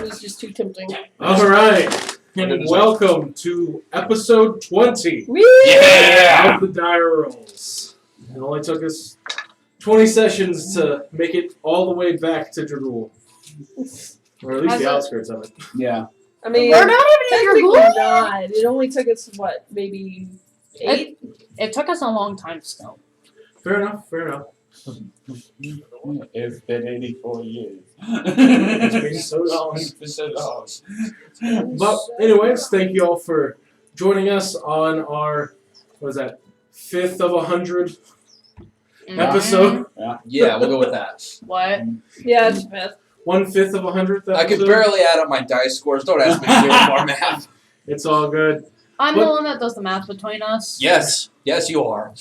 was just too tempting. All right. And welcome to episode 20 Yeah! of the Dire Rolls. It only took us 20 sessions to make it all the way back to Dragul. Or at least the outskirts of it. Yeah. I mean, we're not even in Dragul. not. It only took us, what, maybe 8? It took us a long time still. Fair enough, fair enough. It's been 84 years. It's been so long. It's been so long. But anyways, thank you all for joining us on our, what is that, 5th of 100 episode. Yeah, we'll go with that. What? Yeah, it's 5th. 1/5 of 100th episode. I could barely add up my dice scores. Don't ask me to do more math. It's all good. I'm the one that does the math between us. Yes. Yes, you are.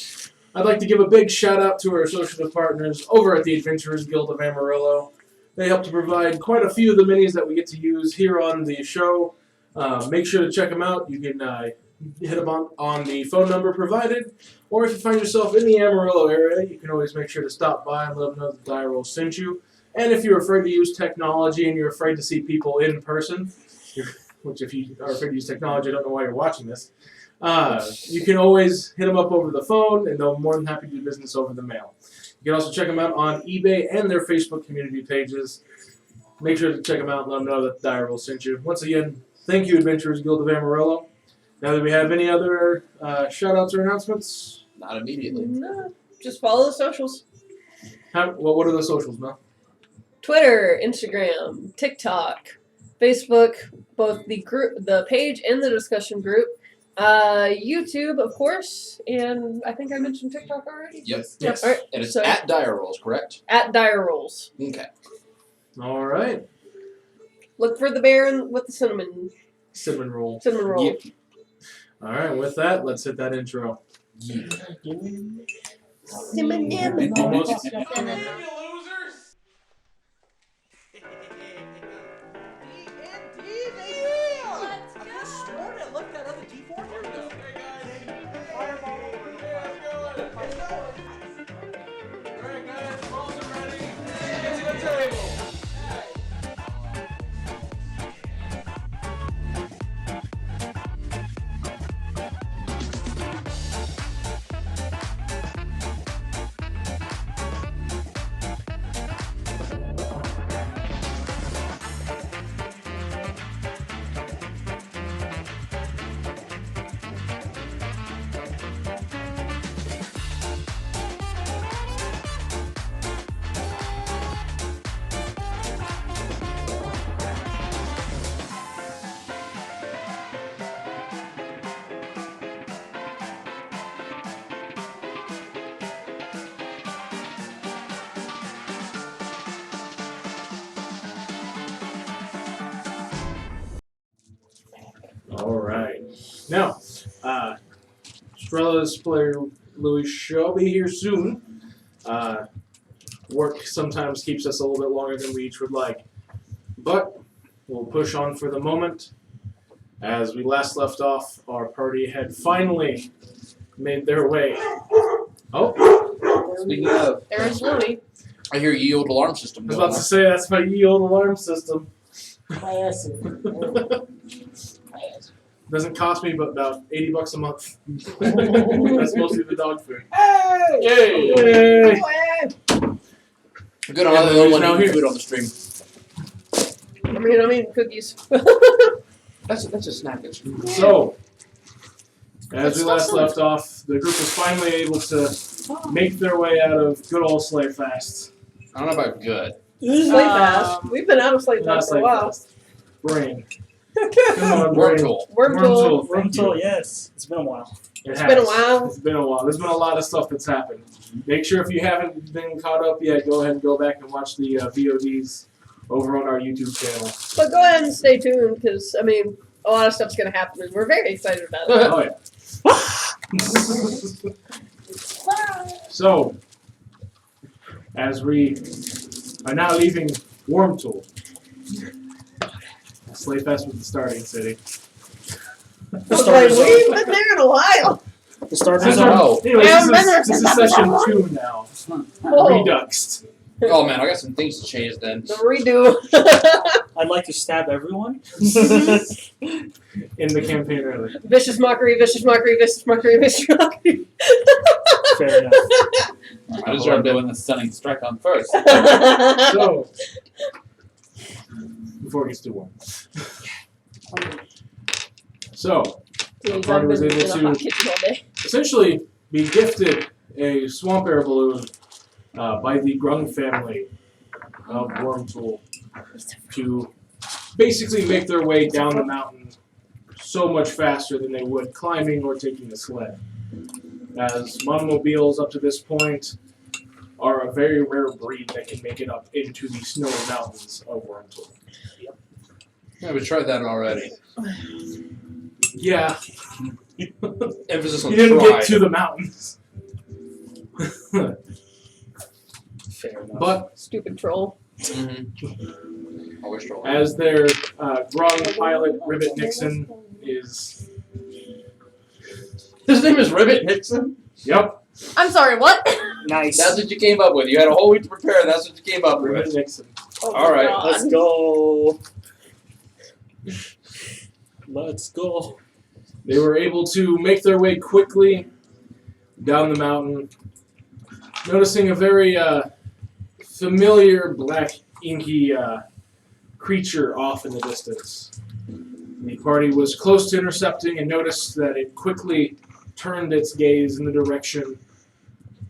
I'd like to give a big shout out to our associative partners over at the Adventurers Guild of Amarillo. They help to provide quite a few of the minis that we get to use here on the show. Make sure to check them out. You can hit them on the phone number provided, or if you find yourself in the Amarillo area, you can always make sure to stop by and let them know that the Dire Roll sent you. And if you're afraid to use technology and you're afraid to see people in person, which if you are afraid to use technology, I don't know why you're watching this, you can always hit them up over the phone, and they'll be more than happy to do business over the mail. You can also check them out on eBay and their Facebook community pages. Make sure to check them out and let them know that the Dire Roll sent you. Once again, thank you, Adventurers Guild of Amarillo. Now that we have any other shout-outs or announcements? Not immediately. No, just follow the socials. What are the socials, Mel? Twitter, Instagram, TikTok, Facebook, both the group, the page and the discussion group. YouTube, of course, and I think I mentioned TikTok already. Yep. Yes. All right, And it's so, at Dire Rolls, correct? at Dire Rolls. Okay. All right. Look for the bear with the cinnamon Cinnamon roll. roll. Yep. All right, with that, let's hit that intro. Cinnamon. Almost. All right. Now, Strella's player Louis shall be here soon. Work sometimes keeps us a little bit longer than we each would like, but we'll push on for the moment. As we last left off, our party had finally made their way. Oh, Speaking of, There's Louis. I hear yield alarm system I was going about to on. say that's my ye old alarm system. Doesn't cost me but about $80 a month. That's mostly the dog food. Yay! Yay! Good on Yeah, other Louis than now one here. eating food on the stream. I mean cookies. That's a snack. So, as we last left off, the group was finally able to make their way out of good old Slave Fast. I don't know about good. Slave Fast. We've been out of Slave Not Fast for a Slave while. Fast. Brain. Come on, Brain. Wormtool. Wormtool. Thank you. Until yes, it's been a while. It's been a while. It's been a while. There's been a lot of stuff that's happened. Make sure if you haven't been caught up yet, go ahead and go back and watch the VODs over on our YouTube channel. But go ahead and stay tuned because, I mean, a lot of stuff's going to happen and we're very excited about it. Oh, yeah. So, as we are now leaving Wormtool, Slave Fest was the starting city. I was like, we ain't been there in a while. The start This is, zone. Oh. anyways, Yeah, this is session 2 now. Whoa. Reduxed. Oh man, I got some things to change then. The redo. I'd like to stab everyone. In the campaign earlier. Vicious mockery, vicious mockery, vicious mockery, vicious mockery. Fair enough. I deserve doing the stunning strike on first. So, before it gets too warm. So, Please, Party I've was been able in a hot to kitchen all day. essentially be gifted a swamp air balloon by the Grung family of Wormtool to basically make their way down the mountain so much faster than they would climbing or taking a sled. As monomobiles up to this point are a very rare breed that can make it up into the snowy mountains of Wormtool. Yeah, we tried that already. Yeah, Emphasis on you didn't try. get to the mountains. Fair enough. But Stupid troll. I wish to. as their Grung pilot, Ribbit Nixon, is... His name is Ribbit Nixon? Yep, I'm sorry, what? Nice. That's what you came up with. You had a whole week to prepare, and that's what you came up Ribbit with. Nixon. Oh All right, God. Let's go. Let's go. They were able to make their way quickly down the mountain, noticing a very familiar black inky creature off in the distance. The party was close to intercepting and noticed that it quickly turned its gaze in the direction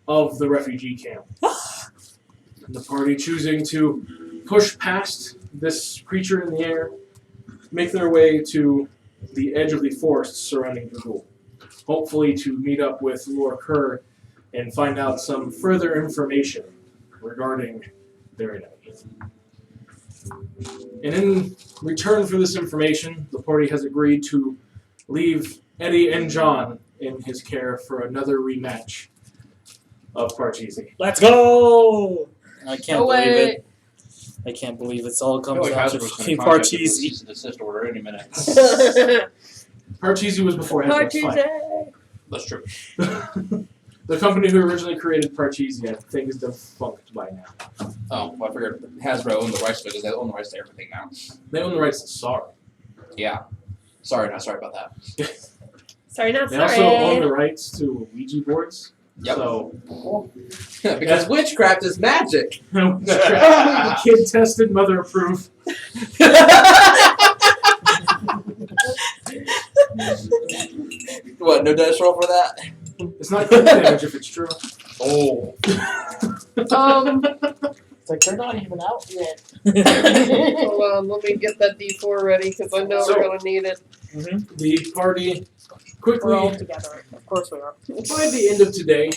of the refugee camp. The party choosing to push past this creature in the air, make their way to the edge of the forest surrounding Dragul, hopefully to meet up with Lord Kerr and find out some further information regarding their enemy. And in return for this information, the party has agreed to leave Eddie and John in his care for another rematch of Parcheesi. Let's go. I can't No believe way. it. I can't believe it's all I feel comes like down to Hasbro's fucking going to contact us with a Parcheesi. cease and desist order any minute. Parcheesi was before Hasbro's fight. Parcheesi. That's true. The company who originally created Parcheesi, I think, is defunct by now. Oh, well, I figured Hasbro owned the rights to it because they own the rights to everything now. They own the rights to Sorry. Yeah. Sorry, not sorry about that. Sorry, not They sorry. also own the rights to Ouija boards. Yep. So, Because witchcraft is magic. kid tested, mother approved. What, no dice roll for that? It's not good damage if it's true. Oh. It's like they're not even out yet. Hold on, let me get that D4 ready because I know So- we're gonna need it. The party We're all quickly, together. Of course we are. by the end of today,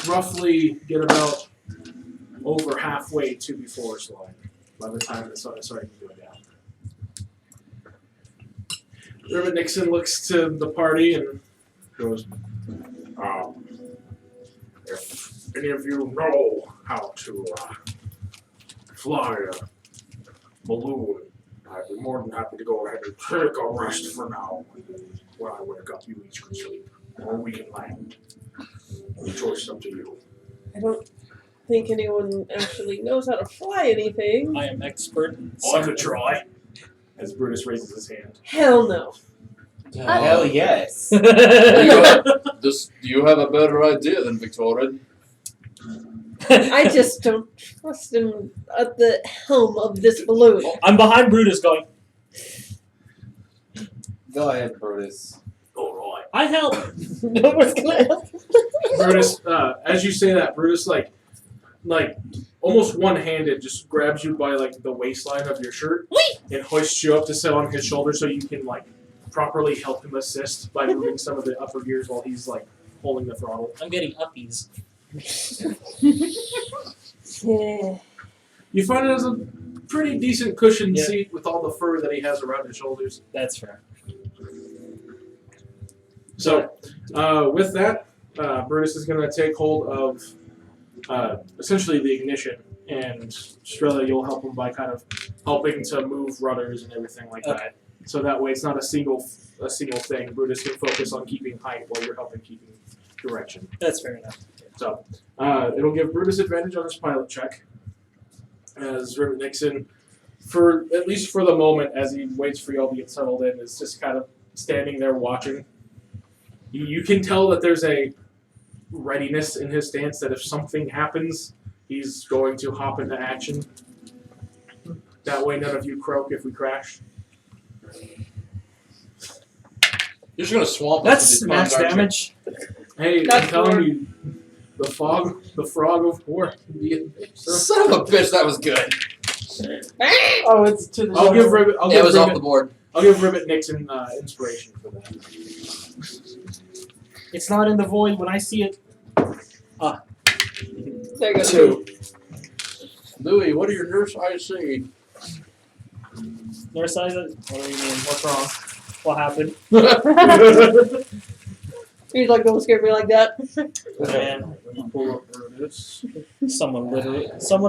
roughly get about over halfway to the forest line by the time the sun is starting to go down. Ribbit Nixon looks to the party and goes, if any of you know how to fly a balloon, I'd be more than happy to go ahead and take a rest for now. When I wake up, you each can sleep, or we can land. The choice is up to you. I don't think anyone actually knows how to fly anything. I am expert in I could try. As Brutus raises his hand. Hell no. Hell yes. Do you have a better idea than Victoria? I just don't trust him at the helm of this balloon. I'm behind Brutus going, Go ahead, Brutus. Alright. I help. No one's gonna help. Brutus, as you say that, Brutus, like almost one-handed, just grabs you by, like, the waistline of your shirt and hoists you up to sit on his shoulder so you can, like, properly help him assist by moving some of the upper gears while he's, like, holding the throttle. I'm getting uppies. Yeah. You find it as a pretty decent cushioned Yeah. seat with all the fur that he has around his shoulders. That's fair. So, with that, Brutus is going to take hold of essentially the ignition, and Strella, you'll help him by kind of helping to move rudders and everything like that. So that way, it's not a single thing. Brutus can focus on keeping height while you're helping keeping direction. That's fair enough. So, it'll give Brutus advantage on his pilot check. As Rivet Nixon, at least for the moment, as he waits for y'all to get settled in, is just kind of standing there watching. You can tell that there's a readiness in his stance that if something happens, he's going to hop into action. That way none of you croak if we crash. You're just gonna swamp us That's with these max bugs, aren't you? damage. Hey, That's I'm telling four. you, the frog of war. Son of a bitch, that was good. Oh, it's to the I'll give Rivet. It was off the board. I'll give Rivet Nixon inspiration for that. It's not in the void when I see it. There you go. 2. Louis, what are your nurse eyes saying? Nurse eyes. What do you mean? What's wrong? What happened? He's like, don't scare me like that. Man, Pull up Brutus. someone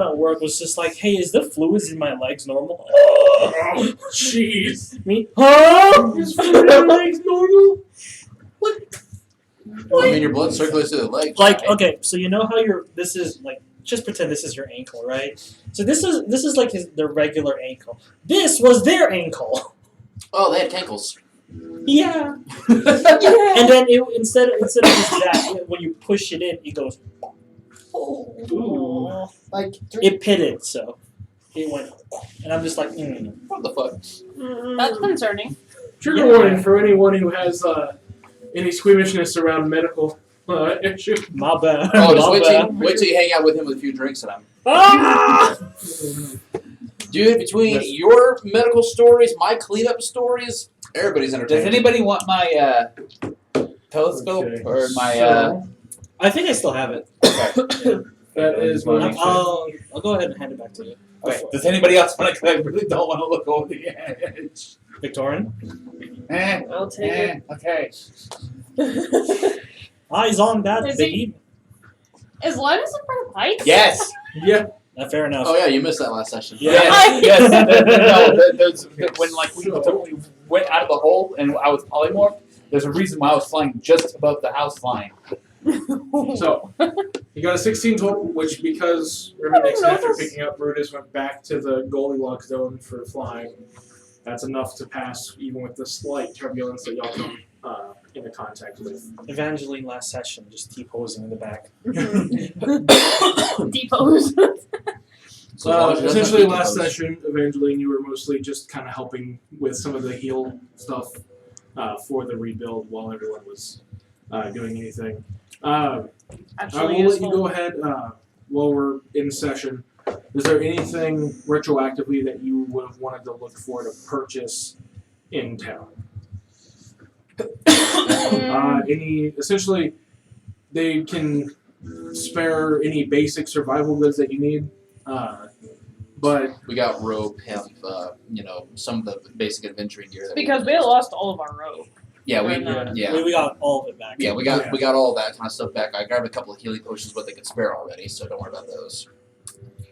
at work was just like, "Hey, is the fluids in my legs normal?" Oh, jeez. Me? Huh? Is your legs normal? I mean, your blood circulates to the legs. Like, right? okay, so you know how this is like, just pretend this is your ankle, right? So this is like their regular ankle. This was their ankle. Oh, they had ankles. Yeah. Yeah. And then instead of just that, when you push it in, it goes. Ooh. like It pitted, so it went, and I'm just like, What the fuck? that's concerning. Trigger warning for anyone who has any squeamishness around medical issues. my bad. Oh, just my bad. wait till you hang out with him with a few drinks and I'm. Ah! Dude, between your medical stories, my cleanup stories, everybody's Does entertained. anybody want my telescope Okay. or my So, I think I still have it. that is my I'll go ahead and hand it back to you. Okay. Does anybody else want to? I really don't want to look over the edge. Victorian. I'll take Okay. it. Eyes on that, Is baby. Is Linus in front of Pike? Yes. Yeah. Fair enough. Oh yeah, you missed that last session. Yeah. Yes. When we went out of the hole and I was polymorphed, there's a reason why I was flying just above the house line. So, you got a 16 total, which because Rivet Nixon, after picking up Brutus, went back to the Goldilocks zone for flying. That's enough to pass, even with the slight turbulence that y'all come into contact with. Evangeline last session, just T-posing in the back. Depose. So as long as you don't Essentially, have last decompose. session, Evangeline, you were mostly just kind of helping with some of the heal stuff for the rebuild while everyone was doing anything. I Actually, will let you useful. go ahead while we're in session. Is there anything retroactively that you would have wanted to look for to purchase in town? Essentially, they can spare any basic survival goods that you need, but We got rope, hemp, some of the basic adventuring gear. That Because we lost all of our rope. Yeah, We got all of it back. we got all that kind of stuff back. I grabbed a couple of healing potions, what they could spare already, so don't worry about those.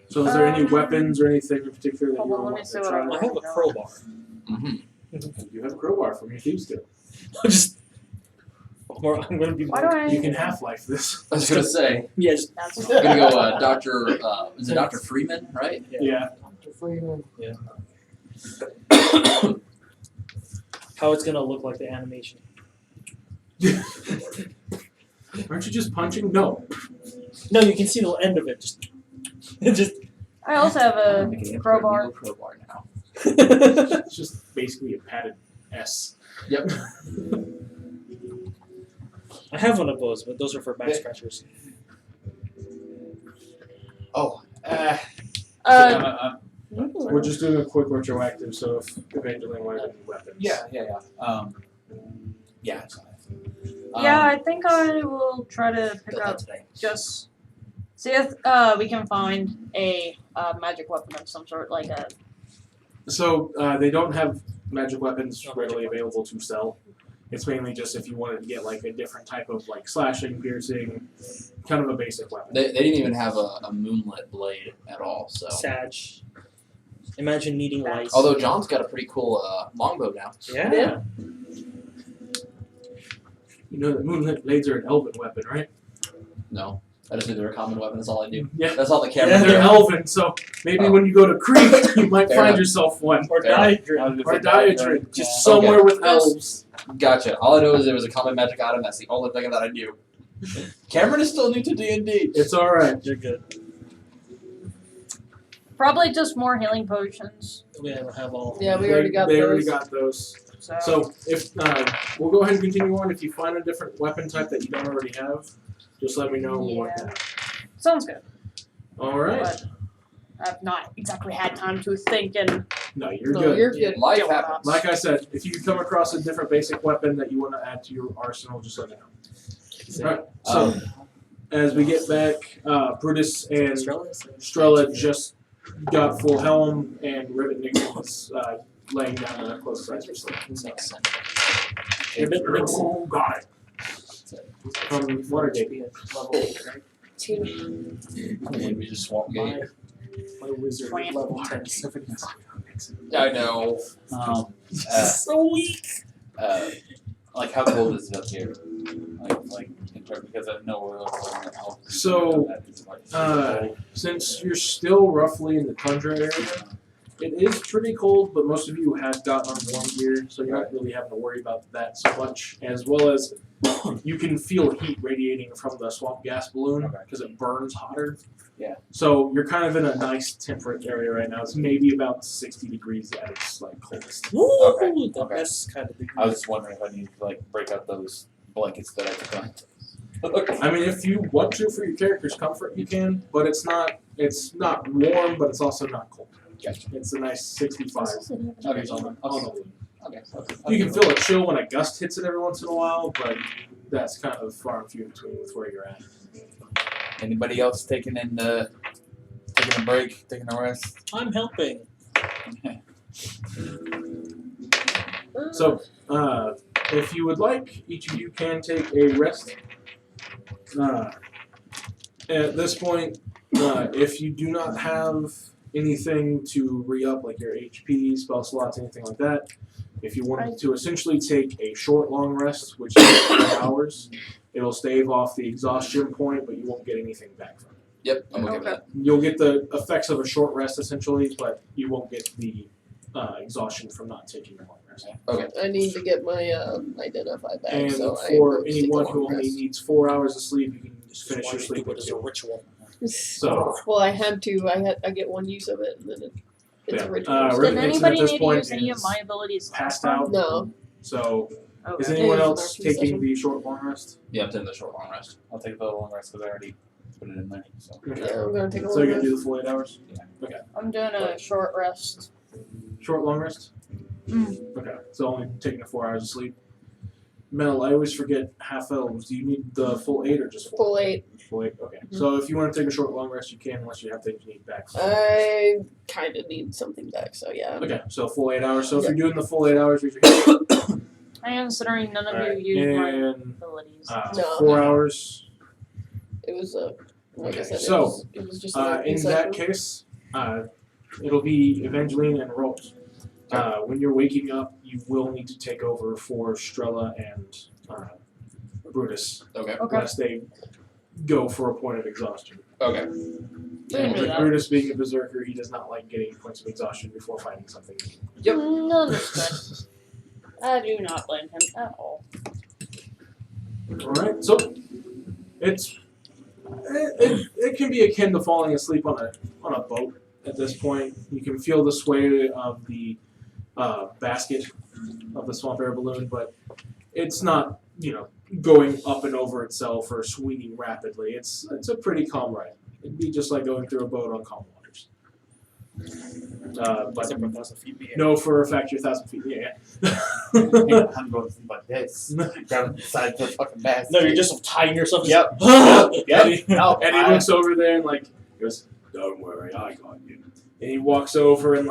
so is there any weapons or anything in particular that you Hold on, would let me want see to what try? I have a crowbar. Mm-hmm. You have a crowbar from your Thieves Guild. Just. Or I'm gonna be. Why do I? You can Half-Life this. I was gonna say, Yeah, just. That's I'm gonna go Doctor. Is it Dr. Freeman, right? Yeah. How it's gonna look like the animation. Aren't you just punching? No. No, you can see the end of it. Just. I also have a Making it crowbar. a crowbar now. It's just basically a padded S. Yep. I have one of those, but those are for back scratchers. Oh. We're just doing a quick retroactive, so if Evangeline wanted any weapons. Yeah. Yeah. It's fine. Yeah, I think I will try to pick Built that up today. just see if we can find a magic weapon of some sort, like a. So they don't have magic weapons readily available to sell. It's mainly just if you wanted to get like a different type of like slashing, piercing, kind of a basic weapon. They didn't even have a moonlit blade at all. So, Sag. Imagine needing light. although John's got a pretty cool longbow now. Yeah. You know that moonlit blades are an elven weapon, right? No. I just knew they were a common weapon. That's all I knew. Yeah. That's all the camera. They're elven, so maybe when you go to Creek, you might Fair find enough. yourself one. Or Fair Diadrin. Or Diadrin, just Yeah. somewhere with Yes. elves. Gotcha. All I know is it was a common magic item. That's the only thing that I knew. Cameron is still new to D&D. It's alright. You're good. Probably just more healing potions. We have all. Yeah, we already got They those. already got those. So if we'll go ahead and continue on. If you find a different weapon type that you don't already have, just let me know. We'll work Yeah. that out. Sounds good. All right. But I've not exactly had time to think and No, you're No, good. you're good. Life deal with happens. that. Like I said, if you come across a different basic weapon that you want to add to your arsenal, just let me know. All right. So as we get back, Brutus and Strella just got full helm, and Rivet Nixon was laying down a close size for sleep. Makes sense. Oh, got it. From Watergate. Level 8, right? And we just swamp gate. My wizard is Twamp. level 1075. I know. So weak. Like how cold is it up here? Like in terms, because I know we're looking at So, since you're still roughly in the tundra area, it is pretty cold, but most of you have gotten on warm gear, so you're not really having to worry about that so much. As well as you can feel heat radiating from the swamp gas balloon because it burns hotter. Yeah. So you're kind of in a nice temperate area right now. It's maybe about 60 degrees at its like coldest. Woo! Okay, The okay. best kind of thing. I was just wondering if I need to like break up those blankets that I took on. I mean, if you want to for your character's comfort, you can, but it's not warm, but it's also not cold. Gotcha. It's a nice 65 Okay, on the balloon. Okay. You can feel a chill when a gust hits it every once in a while, but that's kind of far and few in between with where you're at. Anybody else taking a break, taking a rest? I'm helping. So, if you would like, each of you can take a rest. At this point, if you do not have anything to re-up, like your HP, spell slots, anything like that, if you wanted to essentially take a short, long rest, which is 3 hours, it'll stave off the exhaustion point, but you won't get anything back from it. Yep, I'm okay with that. You'll get the effects of a short rest, essentially, but you won't get the exhaustion from not taking a long rest. I need to get my identify back. And so I for will take a anyone long who only rest. needs 4 hours of sleep, you can just finish Why your do sleep it in as a 2. ritual. So, Well, I had to. I get one use of it, and then it's Yeah. a ritual. Rivet Did Nixon at anybody this need to point use any of is my abilities? passed out. No. So, is Okay. anyone Yeah, else it's an taking session. the short, long rest? Yeah, I'm taking the short long rest. I'll take the long rest because I already put it in there. So. Okay. Yeah, I'm gonna take a So long you're gonna rest. do the full 8 hours? I'm doing a short rest. Short, long rest? Okay. So only taking the 4 hours of sleep. Mel, I always forget half elves. Do you need the full 8 or just 4? Full 8. Full 8, okay. So if you want to take a short, long rest, you can, unless you have things you need back. I kind of need something back, so yeah. Okay, so full 8 hours. So if you're doing the full 8 hours, raise your hand. I am considering none of Alright, you use my and abilities. No. 4 hours. It was like I Okay, said, so, it was just In that case, it'll be Evangeline and Rolls. When you're waking up, you will need to take over for Strella and Brutus, Okay. Okay. unless they go for a point of exhaustion. Okay. We can do With that. Brutus being a berserker, he does not like getting points of exhaustion before fighting something. Yep. Understood. I do not blame him at all. Alright, so it can be akin to falling asleep on a boat at this point. You can feel the sway of the basket of the swamp air balloon, but it's not, going up and over itself or swinging rapidly. It's a pretty calm ride. It'd be just like going through a boat on calm waters. But Except for 1,000 feet. Yeah. no, for a fact, you're 1,000 feet. Yeah. I'm going to sleep like this. Grabbing the side of the fucking basket. No, you're just tying yourself. Yep. Yep. No, And he looks over there and goes, "Don't worry, I got you." And he walks over and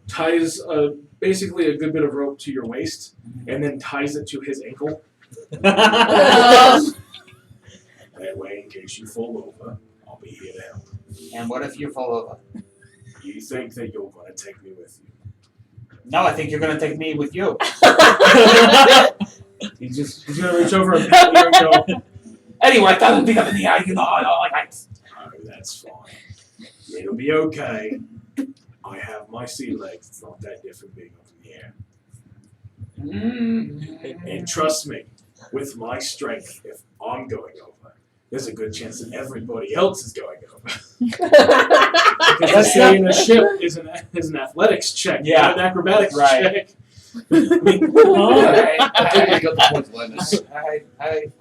ties basically a good bit of rope to your waist, and then ties it to his ankle. That way, in case you fall over, I'll be here to help. And what if you fall over? You think that you're going to take me with you? No, I think you're going to take me with you. He's gonna reach over and pat you and go, Anyway, I thought it'd be up in the air. You know, I don't like heights. Oh, that's fine. It'll be okay. I have my sea legs. It's not that different being up in the air. And trust me, with my strength, if I'm going over, there's a good chance that everybody else is going over. Because staying in a ship is an athletics check, not an acrobatics check. Alright, I got the points, Linus. Hi.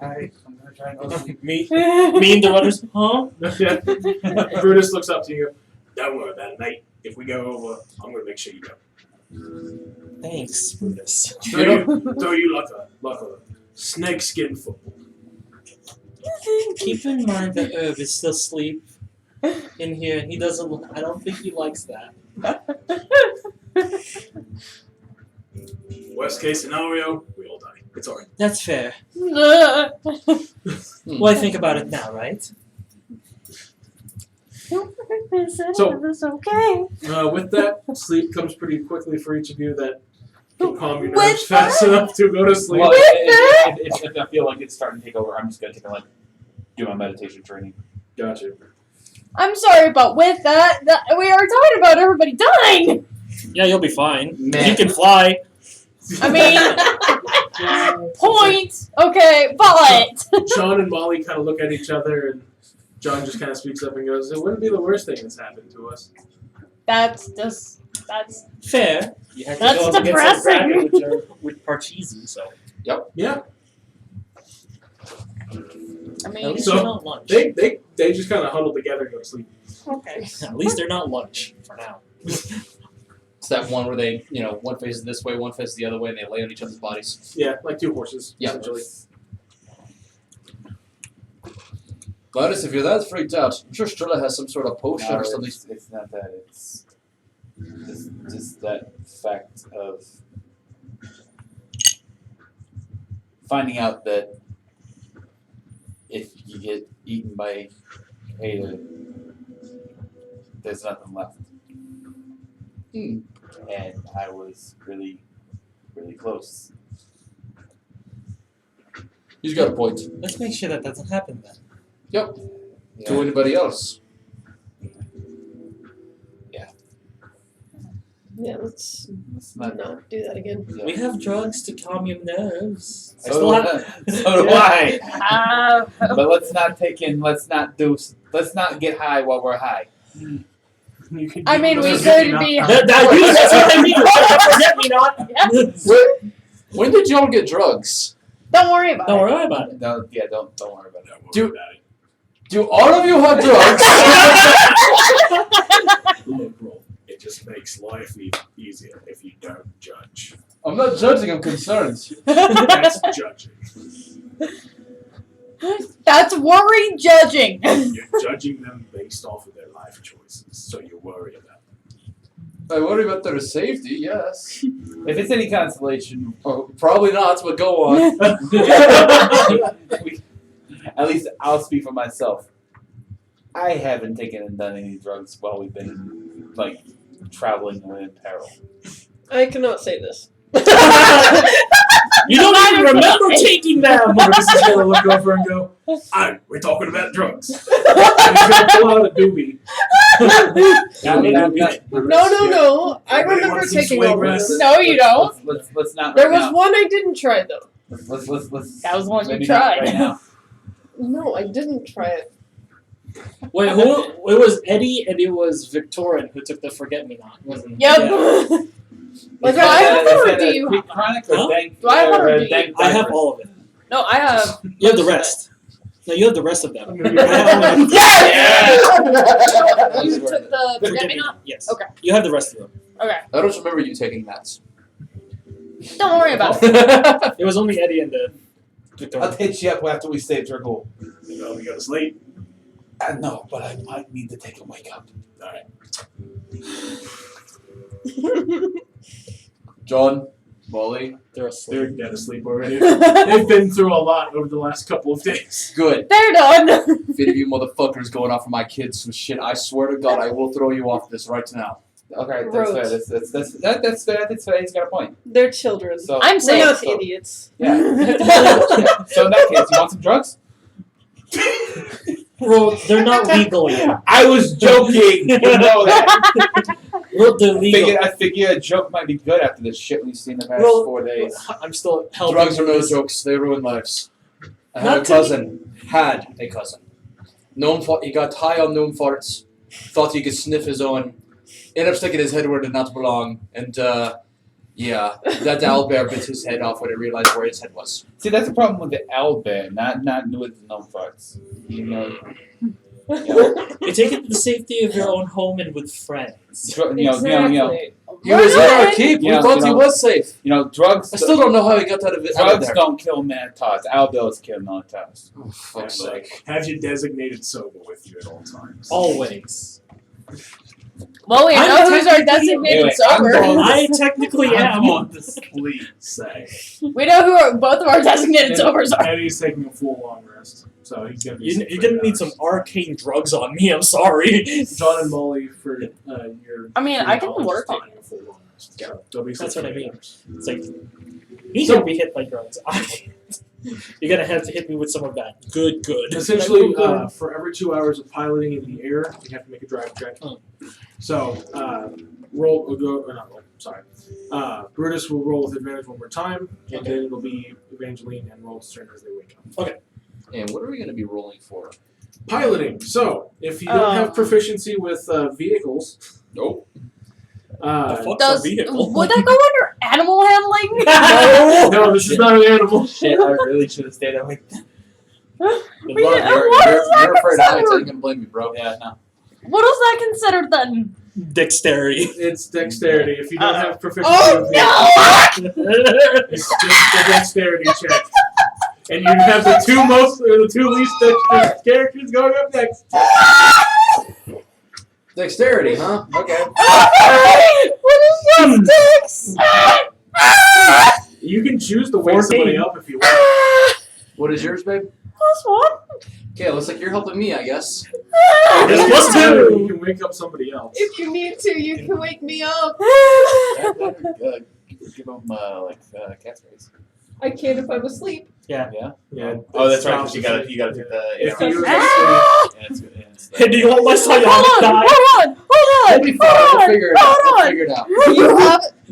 I'm gonna try and go to sleep. Me and the runners, huh? Brutus looks up to you. Don't worry about it, mate. If we go over, I'm going to make sure you go. Thanks, Brutus. Throw you like a snakeskin football. Keep in mind that Herb is still asleep in here, and he doesn't. I don't think he likes that. Worst case scenario, we all die. It's alright. That's fair. Well, I think about it now, right? So- it's okay. With that, sleep comes pretty quickly for each of you. That can calm your With nerves fast enough to go to sleep. Well, if I feel like it's starting to take over, I'm just gonna take a do my meditation training. Gotcha. I'm sorry, but with that, we are talking about everybody dying. Yeah, you'll be fine. Man. You can fly. I mean, point. Okay, but Sean and Molly kind of look at each other, and John just kind of speaks up and goes, "It wouldn't be the worst thing that's happened to us." that's Fair. You have to That's go up against some depressing. dragon with Parcheesi, so Yeah. I at mean, least So, they're not lunch. They just kind of huddle together and go to sleep. okay. At least they're not lunch for now. It's that one where they, one faces this way, one faces the other way, and they lay on each other's bodies. Yeah, like two horses, Yeah. essentially. Gladys, if you're that freaked out, I'm sure Strilla has some sort of potion No, or something. it's not that. It's just that fact of finding out that if you get eaten by Hader, there's nothing left. And I was really, really close. He's got a point. Let's make sure that doesn't happen then. Yep. Yeah. To anybody else. Yeah, let's It's not. not do that again. Yeah. We have drugs to calm your nerves. I So still do have. I. So do I. Uh, But let's not get high while we're high. You can I do mean, we those could not- be. That's what I mean. Forget me not. When did y'all get drugs? Don't worry about Don't it. worry about it. No, yeah, don't worry about it. Don't worry Do- about it. Do all of you have drugs? Look, bro, it just makes life easier if you don't judge. I'm not judging, I'm concerned. That's judging. That's worry judging. You're judging them based off of their life choices, so you worry about them. I worry about their safety, yes. If it's any consolation, Oh, probably not, but go on. at least I'll speak for myself. I haven't taken and done any drugs while we've been traveling and in peril. I cannot say this. You don't even remember taking them. Marcus is gonna look over and go, we're talking about drugs. And he's gonna pull out a doobie. No. I Everybody remember wants some taking swing over rest? this. No, you don't. Let's not. There right was one I didn't try though. now. Let's. That was the one you maybe not tried. right now. No, I didn't try it. Wait, who? It was Eddie and it was Victorian who took the forget-me-not, wasn't it? Yep. Like, Is I that have a- or is that do a you? quick chronic or Huh? dank? Do I have or or a do you? dank I have diaper? all of it. No, I have. You have the most of it. rest. No, you have the rest of them. I'm gonna get- Yeah. You took the forget me not. Yes. Okay. You have the rest of them. Okay. I don't remember you taking that. Don't worry about it. It was only Eddie and the I'll Victorian. hit you up after we save your goal. You know, we go to sleep. No, but I might need to take a wake up. Alright. John, Molly, They're They're asleep. dead asleep already. They've been through a lot over the last couple of days. good. They're done. If any of you motherfuckers going after my kids some shit, I swear to God, I will throw you off this right now. Okay, that's Gross. fair. That's fair. That's fair. He's got a point. They're children. So I'm We're saying. not so- idiots. Yeah. So in that case, you want some drugs? Well, they're not legal yet. I was joking. You know that. Well, they're legal. I figure a joke might be good after this shit we've seen the past 4 days. I'm still helping. Drugs are no this. jokes. They ruin lives. I Not had a cousin. Had a cousin. He got high on gnome farts. Thought he could sniff his own. Ended up sticking his head where it did not belong. And yeah, that owlbear bit his head off when it realized where his head was. See, that's the problem with the owlbear, not with the gnome farts. You know, You take it to the safety of your own home and with friends. He was in our keep. We thought he was safe. You know, drugs. I still don't know how he got out of it. Drugs don't kill Minotaurs. Owlbears kill Minotaurs. Oh, fuck's sake. Have you designated sober with you at all times? Always. Well, we I'm know who's our technically- designated Anyway, sober. I technically am. I'm on the sleep, say. We know who both of our designated sobers are. And he's taking a full long rest. So he's going to be You're gonna need some arcane drugs on me. I'm sorry. John and Molly for your. I mean, I can college work is on taking a full long rest. So they'll be That's what I mean. hours. It's like he's gonna be hit by drugs. I can't. You're gonna have to hit me with some of that. Good. Essentially, for every 2 hours of piloting in the air, you have to make a drive check. Oh. So, Brutus will roll with advantage one more time, and then it'll be Evangeline and Roll's turn as they wake up. And what are we going to be rolling for? Piloting. So, if you don't have proficiency with vehicles, Nope. Would that go under animal handling? no, this is not an animal. Shit, I really should have stayed awake. What You're is that afraid of heights. I considered? ain't going to blame you, bro. Yeah, no. What is that considered then? Dexterity. It's dexterity. If you don't have proficiency with Oh vehicles, it's just a dexterity check. And you have the two least dexterous characters going up next. Dexterity, huh? Okay. What is this, Dex? You can choose to wake 14. somebody up if you want. What is yours, babe? Plus one. Okay, looks like you're helping me, I guess. There's Plus two. two. You can wake up somebody else. If you need to, you can wake me up. Give them cat sprays. I can if I'm asleep. Yeah. Oh, that's right. Because you gotta take the. If Yeah, you're Hey, do you want my psionic Hold on, It'll be fine. We'll figure it out. We'll figure it out.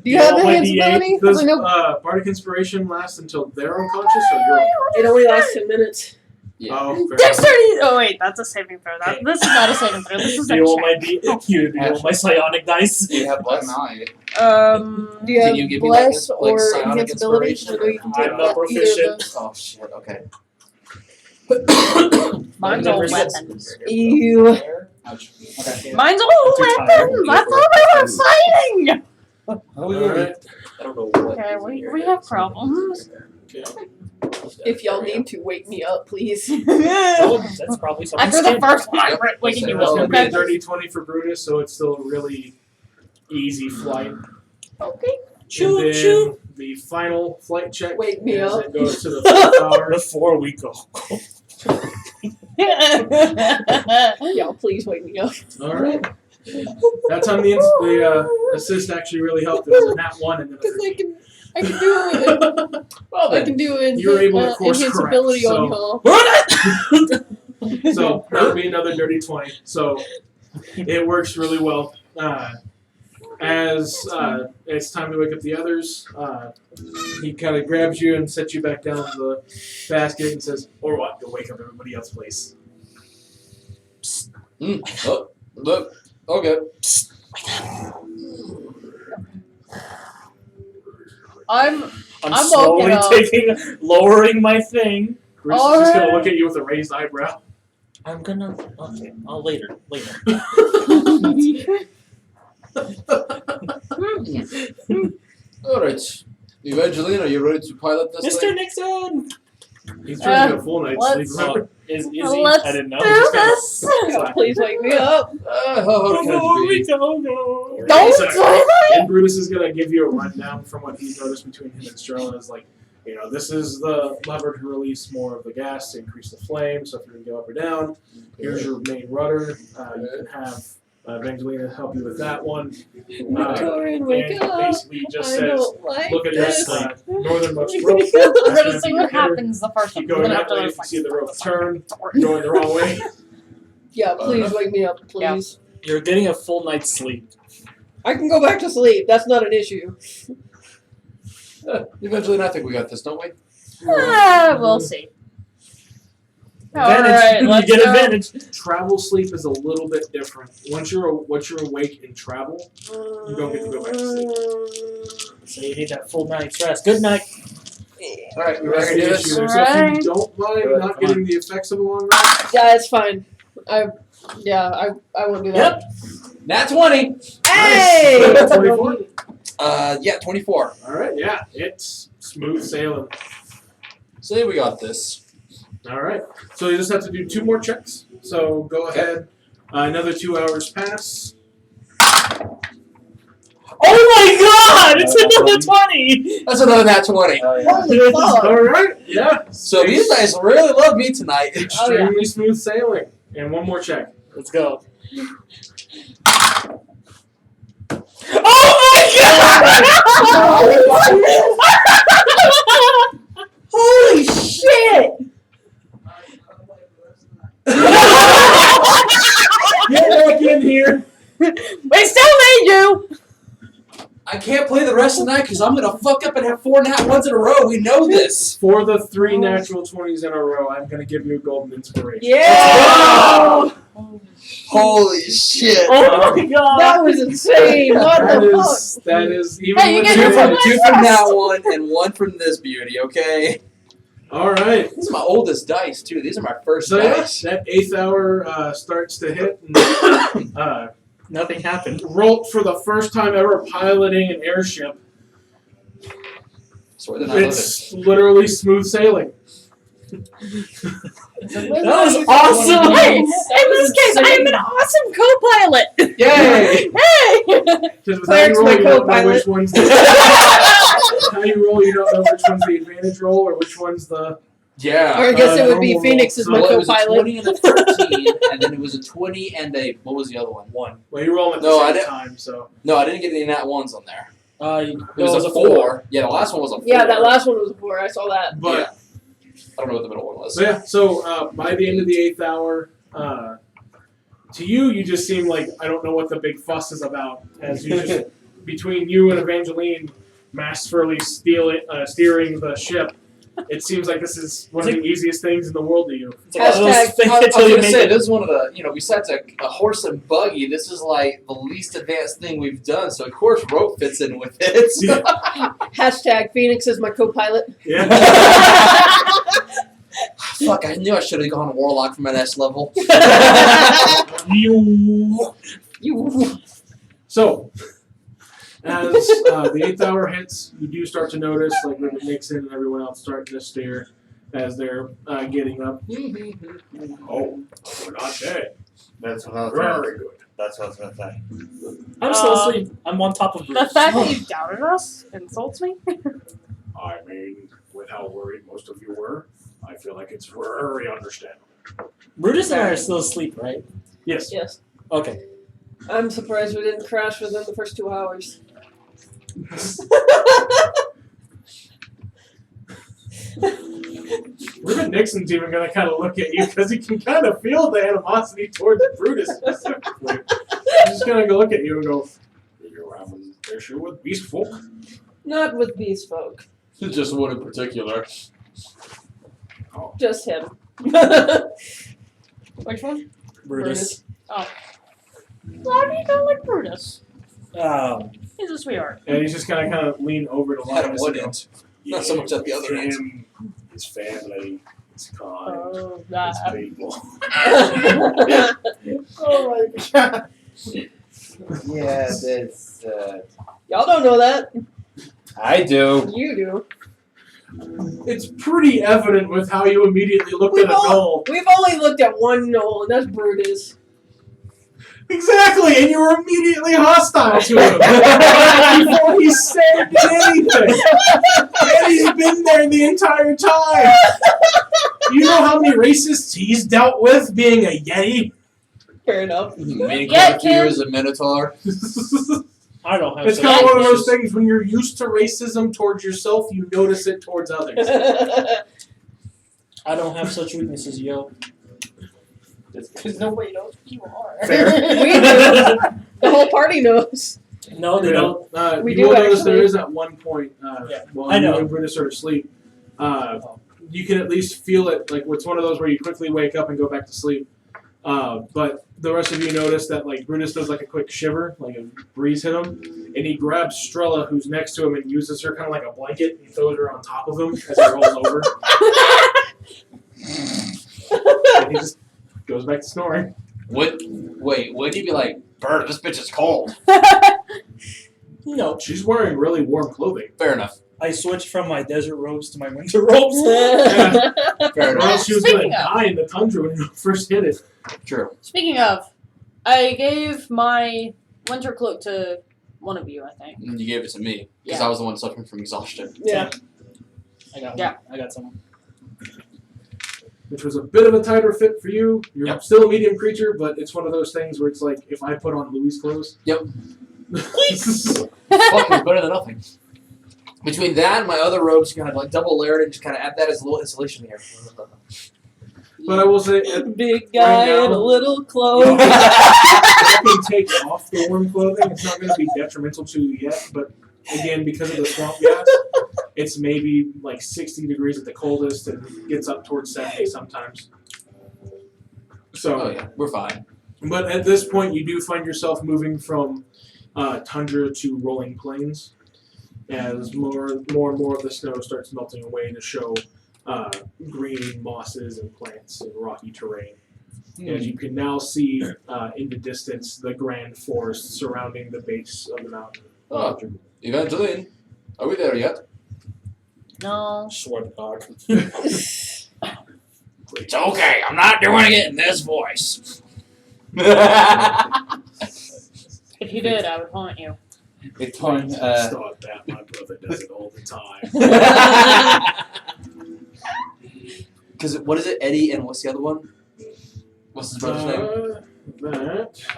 Do you have want my enhanceability? does I know Bardic Inspiration last until they're unconscious or you're unconscious? it only lasts 10 minutes. Yeah. Oh, fair enough. Dexterity. Oh wait, that's a saving throw. This is not a saving throw. This is Do a you want my check. do you want my psionic dice? Do you have bless? Do you Can have you give me that bless like or psionic enhanceability? inspiration? I know you can take I'm not that either of proficient. those. Oh shit. Okay. Mine's Never all said- weapons. Ew. Ouch. Okay. Mine's all I'm too tired. weapons. That's all exciting. Alright. I don't know what. Okay, we have problems. Okay. If y'all need to, wake me up, please. Oh, that's probably something. After the first one, I'm waking you It's up. going to be a Okay. dirty 20 for Brutus, so it's still a really easy flight. Okay. Choo and then choo. the final flight check Wake me as up. it goes to the 4th hour. Before we go. Y'all, please wake me up. Alright. That time the assist actually really helped. It was a nat 1 and then a Because 13. I can do it. Well I then. can do You're able to course enhanceability correct, on so- y'all. So that would be another dirty 20. So it works really well. As it's time to wake up the others, he kind of grabs you and sets you back down in the basket and says, "Or what? Go wake up everybody else, please." Oh, look. Okay. I'm I'm woken slowly up. lowering my thing. Bruce is just gonna Alright. look at you with a raised eyebrow. I'm gonna. Okay, I'll later. Alright. Evangeline, are you ready to pilot this Mr. thing? Nixon. He's trying to get a full night's sleep. let's- Remember? Is he? Let's I didn't know. do this. Y'all, please wake me up. How can it be? Don't So- do that. And Brutus is gonna give you a rundown from what he's noticed between him and Sterling. Is like, this is the lever to release more of the gas to increase the flame. So if you're gonna go up or down, here's your main rudder. You can have Evangelina help you with that one. Victorian, wake and up. basically just I says, don't like look at this. this. northernmost rope. We're That's gonna gonna see be what your header. happens the first Keep one. going We're that gonna way. have You to can see the rope turn, going the wrong way. Yeah, please wake me up, please. You're getting a full night's sleep. I can go back to sleep. That's not an issue. Eventually, I think we got this, don't we? We'll see. Advantage. Alright, let's you get go. advantage. Travel sleep is a little bit different. Once you're awake in travel, you don't get to go back to sleep. So you need that full night's rest. Good night. Alright, you That's ready to the do issue this? there. So if Alright. you don't mind Good, not come getting the effects of a long rest, Yeah, it's fine. I won't do that. Nat 20! Hey! Nice. 24. Yeah, 24. Alright, yeah, it's smooth sailing. Say we got this. Alright, so you just have to do 2 more checks. So go ahead. Another 2 hours pass. Oh my god! It's another 20! That's another Nat 20. Oh, yeah. Holy fuck! Alright, yeah. So these guys really love me tonight. Extremely smooth sailing. And 1 more check. Let's go. Oh my god! Holy shit! Get back in here. We still need you! I can't play the rest of the night because I'm going to fuck up and have 4 Nat 1s in a row. We know this. For the 3 natural 20s in a row, I'm going to give you a golden inspiration. Yeah! Holy shit. Oh my god! That was insane! What the That is even Hey, you with get Two your the from, full two from Nat 1 and 1 from this beauty, okay? Alright. These are my oldest dice, too. These are my first So yeah, dice. that 8th hour starts to hit. And, Nothing happened. Rolt for the first time ever piloting an airship. Swear they're not living. It's literally smooth sailing. That was awesome! Hey, in this case, I am an awesome co-pilot! Yay! Hey! Because with Cleric's how my you roll, you don't know co-pilot. which one's the how you roll, you don't know which one's the advantage roll or which one's the. Yeah. Or I guess it would be normal Phoenix as roll. my Well, it was a co-pilot. 20 and a 13, and then it was a 20 and a, what was the other one? 1. Well, you roll at the No, I same didn't- time, so. No, I didn't get any Nat 1s on there. It It was a 4. Yeah, the last one was a 4. Yeah, that last one was a 4. I saw that. But Yeah. I don't know what the middle one was. so yeah, so by the end of the 8th hour, to you just seem like I don't know what the big fuss is about, as you just between you and Evangeline masterfully steering the ship. It seems like this is one of the easiest things in the world to you. It's like one of those Hashtag- things I was until you going to make say, it. this is one of the, besides a horse and buggy, this is like the least advanced thing we've done, so of course rope fits in with it. Hashtag Phoenix is my co-pilot. Yeah. Fuck, I knew I should have gone Warlock for my next level. You. So, as the 8th hour hits, you do start to notice, like Nixon and everyone else starting to steer as they're getting up. Oh, we're not dead. That's what I was gonna, Very good. that's what I was gonna say. I'm still asleep. I'm on top of The Bruce. fact that you doubted us insults me. I mean, with how worried most of you were, I feel like it's very understandable. Brutus and I are still asleep, right? Yes. Yes. Okay. I'm surprised we didn't crash within the first 2 hours. Reuben Nixon's even going to kind of look at you because he can kind of feel the animosity towards Brutus specifically. He's just going to go look at you and go, "You have an issue with beast folk?" Not with beast folk. Just one in particular. Just him. Which one? Brutus. Why do you don't like Brutus? He's a sweetheart. And he's just going to kind of lean over to Had Linus one and go, end. Not so much at the other end. him, his family, his kind, Oh, his that. people. Oh my god. Yeah, that's. Y'all don't know that. I do. You do. It's pretty evident with how you immediately looked at a goal. We've only looked at one knoll, and that's Brutus. Exactly, and you were immediately hostile to him before he said anything. And he's been there the entire time. You know how many racists he's dealt with being a Yeti? Fair enough. Meaning Yeah, quite a few Kim. as a Minotaur. I don't have It's such kind of one of those weaknesses. things when you're used to racism towards yourself, you notice it towards others. When you're used to racism towards yourself, you notice it towards others. I don't have such weaknesses, yo. Because nobody knows who you are. Fair. We do. The whole party knows. No, they don't. We you do will notice actually. there is at one point Yeah, while I you know. and Brutus are asleep, you can at least feel it. Like it's one of those where you quickly wake up and go back to sleep. But the rest of you notice that like Brutus does like a quick shiver, like a breeze hit him, and he grabs Strella, who's next to him, and uses her kind of like a blanket. And throws her on top of him as he rolls over, and he just goes back to snoring. Wait, would you be like, Bird, this bitch is cold? No, She's wearing really warm clothing. Fair enough. I switched from my desert robes to my winter robes. Fair Or enough. else she was going to Speaking of- die in the tundra when you first hit it. True. Speaking of, I gave my winter cloak to one of you, I think. And you gave it to me because Yeah. I was the one suffering from exhaustion. Yeah. I got one. Yeah. I got someone. Which was a bit of a tighter fit for you. You're Yep. still a medium creature, but it's one of those things where it's like, if I put on Louis' clothes. Yep. Fuck, it's better than nothing. Between that and my other robes, kind of like double layered and just kind of add that as a little insulation here. But I will say, Big guy now- in a little if clothes. I can take off the warm clothing, it's not going to be detrimental to you yet. But again, because of the swamp gas, it's maybe like 60 degrees at the coldest and gets up towards 70 sometimes. So, Oh yeah, we're fine. but at this point, you do find yourself moving from tundra to rolling plains as more and more of the snow starts melting away to show green mosses and plants and rocky terrain. As you can now see in the distance the grand forest surrounding the base of the mountain. Oh, Evangeline, are we there yet? No. Swear to God. It's okay, I'm not doing it in this voice. If you did, I would haunt you. It's fun. Stop that, my brother does it all the time. Because what is it, Eddie, and what's the other one? What's his brother's name? That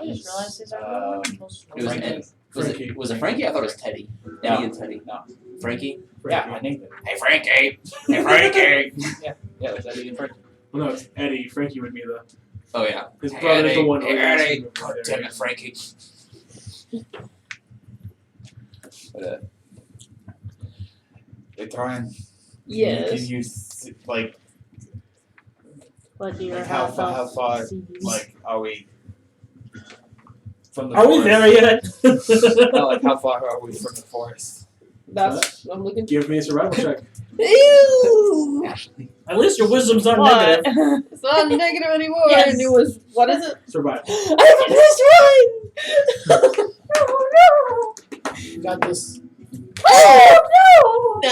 I just realized these are It was Frankie. Eddie. Frankie. Was it Frankie? I thought it was Teddy. No. Eddie and Teddy. No. Frankie? Yeah, I named it. Hey Frankie! Hey Frankie! Yeah, it's Eddie and Frankie. well, no, it's Eddie. Frankie would be the Oh yeah. his Hey, brother's Eddie. the one. Hey who Eddie! was God there. damn it, Frankie. But, hey, Brian. Yes. Can you like What do you Like how have far- of how far, CDs? like are we from the Are we forest? there yet? No, like how far are we from the forest? That's I'm looking. Give me a survival check. Ew. Ashley. At least your wisdom's not What? negative. It's not negative anymore. Yes. And it was what is it? Survival. I have a +1. Oh You got this. no! Oh no!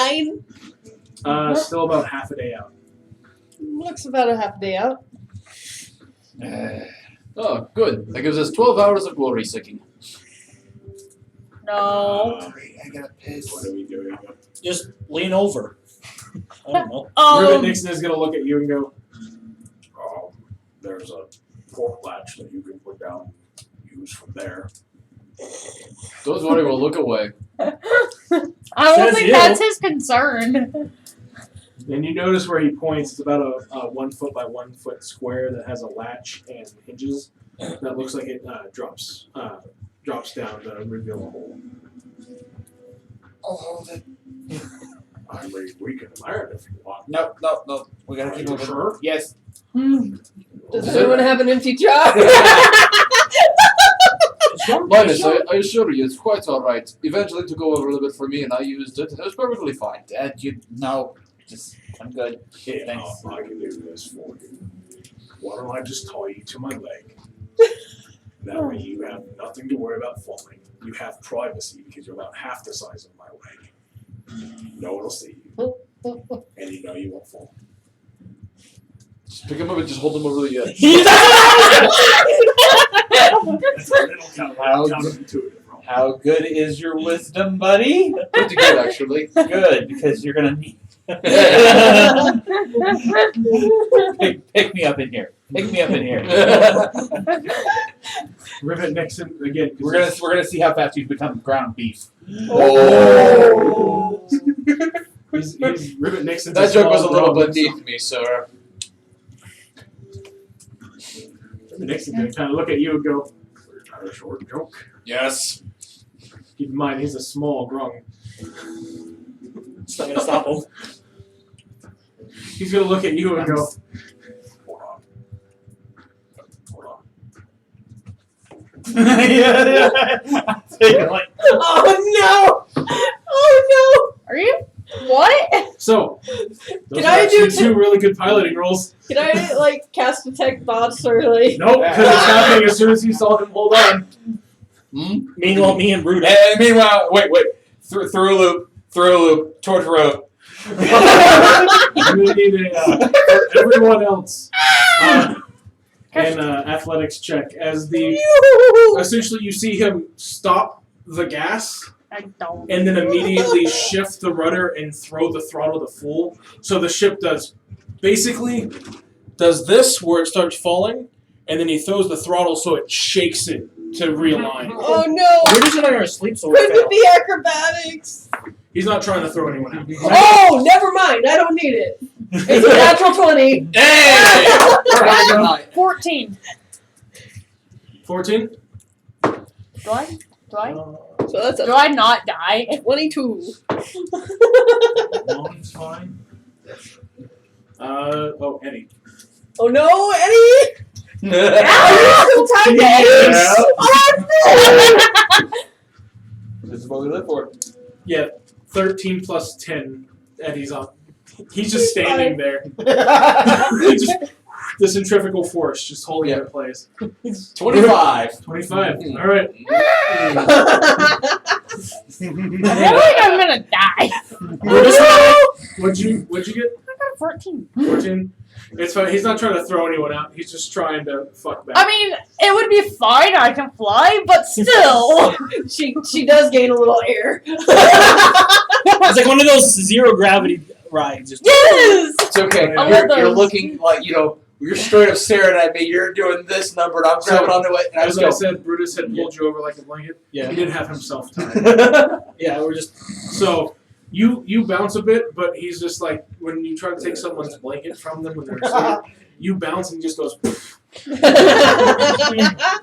9. Still about half a day out. Looks about a half day out. Oh, good. That gives us 12 hours of glory seeking. No. I got pissed. What are we doing? Just lean over. I don't know. Ribbit Nixon is going to look at you and go, there's a pork latch that you can put down and use from there. Don't worry, we'll look away. I don't Says think you. that's his concern. And you notice where he points, it's about a 1 foot by 1 foot square that has a latch and hinges that looks like it drops down to reveal a hole. I'll hold it. I mean, we can learn if you want. No. We gotta Are keep you moving. sure? Yes. Does anyone have an empty jar? Linus, I assure you, it's quite alright. Eventually took over a little bit for me and I used it and it was perfectly fine. Dad, just I'm good. Yeah, Thanks. I can do this for you. Why don't I just tie you to my leg? That way you have nothing to worry about falling. You have privacy because you're about half the size of my leg. No one will see you. And you know you won't fall. Just pick him up and just hold him over the edge. That's a little counterintuitive. How good is your wisdom, buddy? Pretty good, actually. Good, because you're gonna need. Pick me up in here. Pick me up in here. Rivet Nixon again. We're gonna see how fast you become ground beef. Oh. He's Rivet Nixon's That joke was a small little dog, beneath me, sir. Rivet Nixon's gonna kind of look at you and go, "Not a short joke." Yes. Keep in mind, he's a small grung. It's not gonna stop him. He's gonna look at you and go, "Hold on, hold on." yeah. You're like, Oh no! Oh Are you? What? So, those Can are I do actually two really good piloting rolls. no! Can I like cast detect bots or like? Nope, because it's happening as soon as you saw him hold on. meanwhile, me and Brutus. And meanwhile, wait. Through a loop, towards road. I'm gonna need for everyone else an athletics check as the essentially you see him stop the gas I don't. and then immediately shift the rudder and throw the throttle to full. So the ship does this where it starts falling, and then he throws the throttle so it shakes it to realign. Oh no! Brutus and I are asleep, so we Couldn't fail. it be acrobatics? He's not trying to throw anyone out. Oh, never mind. I don't need it. It's a natural 20. Hey! 14. 14? Do I? So that's Do a I not die? 22. One's fine. Oh, Eddie. Oh no, Eddie! Yeah. Still time to This is what we live for. Yeah, 13 plus 10. Eddie's on. He's just standing there. He just, the centrifugal force just holding it in place. 25. 25. All right. I feel like I'm gonna die. What'd you get? I got a 14. 14. It's fine. He's not trying to throw anyone out. He's just trying to fuck back. I mean, it would be fine. I can fly, but still. she does gain a little air. It's like one of those zero gravity rides. Just Yes! It's okay. I You're, love you're those. looking like, you're straight up staring at me. You're doing this number, and I'm grabbing onto it, and I As just I go. said, Brutus had pulled you over like a blanket. Yeah. He didn't have himself tied. yeah, we're just So you bounce a bit, but he's just like when you try to take someone's blanket from them when they're asleep, you bounce and he just goes.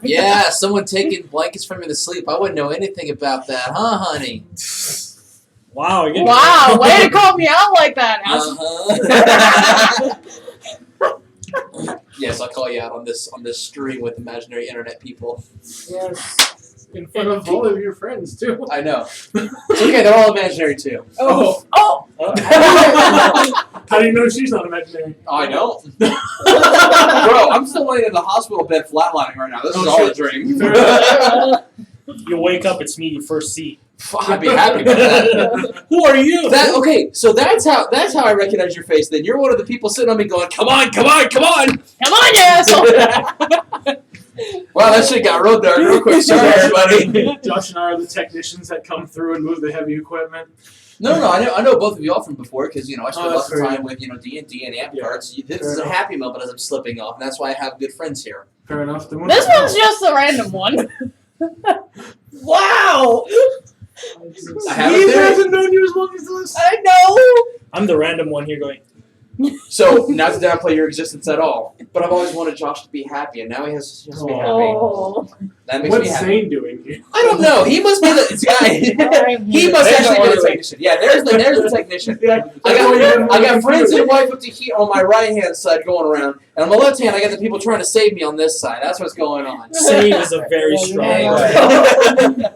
Yeah, someone taking blankets from me to sleep. I wouldn't know anything about that, huh, honey? wow. You're getting Wow, way to call me out like that. Uh-huh. Yes, I'll call you out on this stream with imaginary internet people. Yes. In front of all of your friends too. I know. It's okay, they're all imaginary too. Oh. Oh! How do you know she's not imaginary? I know. Bro, I'm still laying in the hospital bed flatlining right now. This is all a dream. You wake up, it's me, you first seat. I'd be happy with that. Who are you? Okay, so that's how I recognize your face. Then you're one of the people sitting on me going, "Come on, come on, come on!" Come on, you asshole! Wow, that shit got real dark real quick. Sorry, everybody. Josh and I are the technicians that come through and move the heavy equipment. No, I know both of you all from before because I spent lots of fair. time with D&D and amp Yeah. cards. This Fair is a enough. happy moment as I'm slipping off, and that's why I have good friends here. Fair enough. Then This one's just a random one. Wow! I have He a theory. hasn't known you as long as this. I know! I'm the random one here going, So not to downplay your existence at all, but I've always wanted Josh to be happy, and now he has to be happy. Oh. That makes me What's happy. Zane doing here? I don't know. He must be the guy. He must There's actually the be the technician. Yeah, there's the technician. Yeah, I got friends and wife with the heat on my right hand side going around, and on my left hand I got the people trying to save me on this side. That's what's going on. save is a very strong Anyway. word.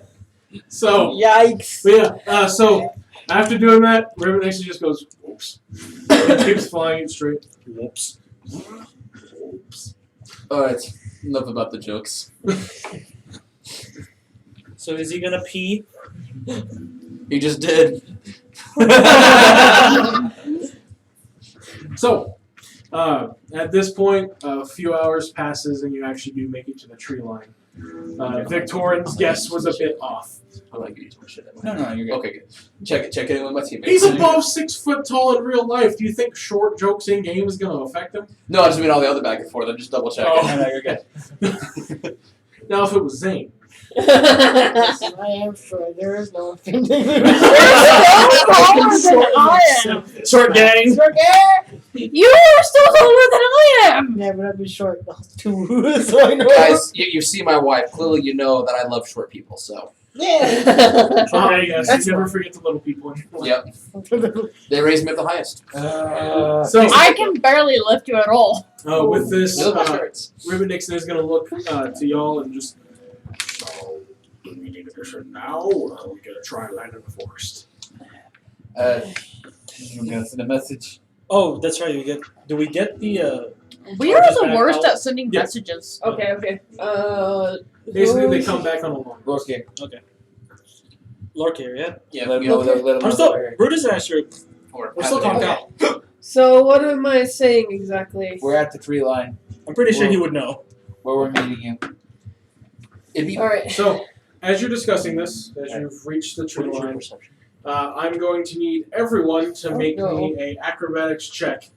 So, Yikes. but yeah, so after doing that, Rivet Nation just goes, whoops. And keeps flying it straight. Whoops. Whoops. Alright, enough about the jokes. So is he gonna pee? He just did. So, At this point, a few hours passes and you actually do make it to the tree line. Victorian's guess was a bit off. I like you to shit. No, you're good. Okay, good. Check in with my teammates. He's above 6 foot tall in real life. Do you think short jokes in game is going to affect him? No, I just mean all the other back and forth. I'm just double checking. Oh. No, you're good. Now, if it was Zane. I am sure there is no offending. Short gang. You are still taller than I am! Yeah, but I'd be short too, so I know. Guys, you see my wife. Clearly, you know that I love short people. So Yeah. Yes, you never forget the little people anymore. yep, they raised me up the highest. So, I can barely lift you at all. with this, You love my shirts. Ribbon Nixon is going to look to y'all and just. So, do we need a mission now, or are we going to try and land in the forest? I'm gonna send a message. Oh, that's right. Do we get the? We are Charges the back worst out. at sending Yeah. messages. Okay. Basically, they come back on a long. Rourke here. Lork here, yeah. Yeah, Let you know, let him I'm know still we're- Brutus and I sure or we're still calmed out. So what am I saying exactly? We're at the tree line I'm pretty sure he would know. where we're meeting you. It'd be All right. So, as you're discussing this, as you've reached the tree line, I'm going to need everyone to make me a acrobatics check.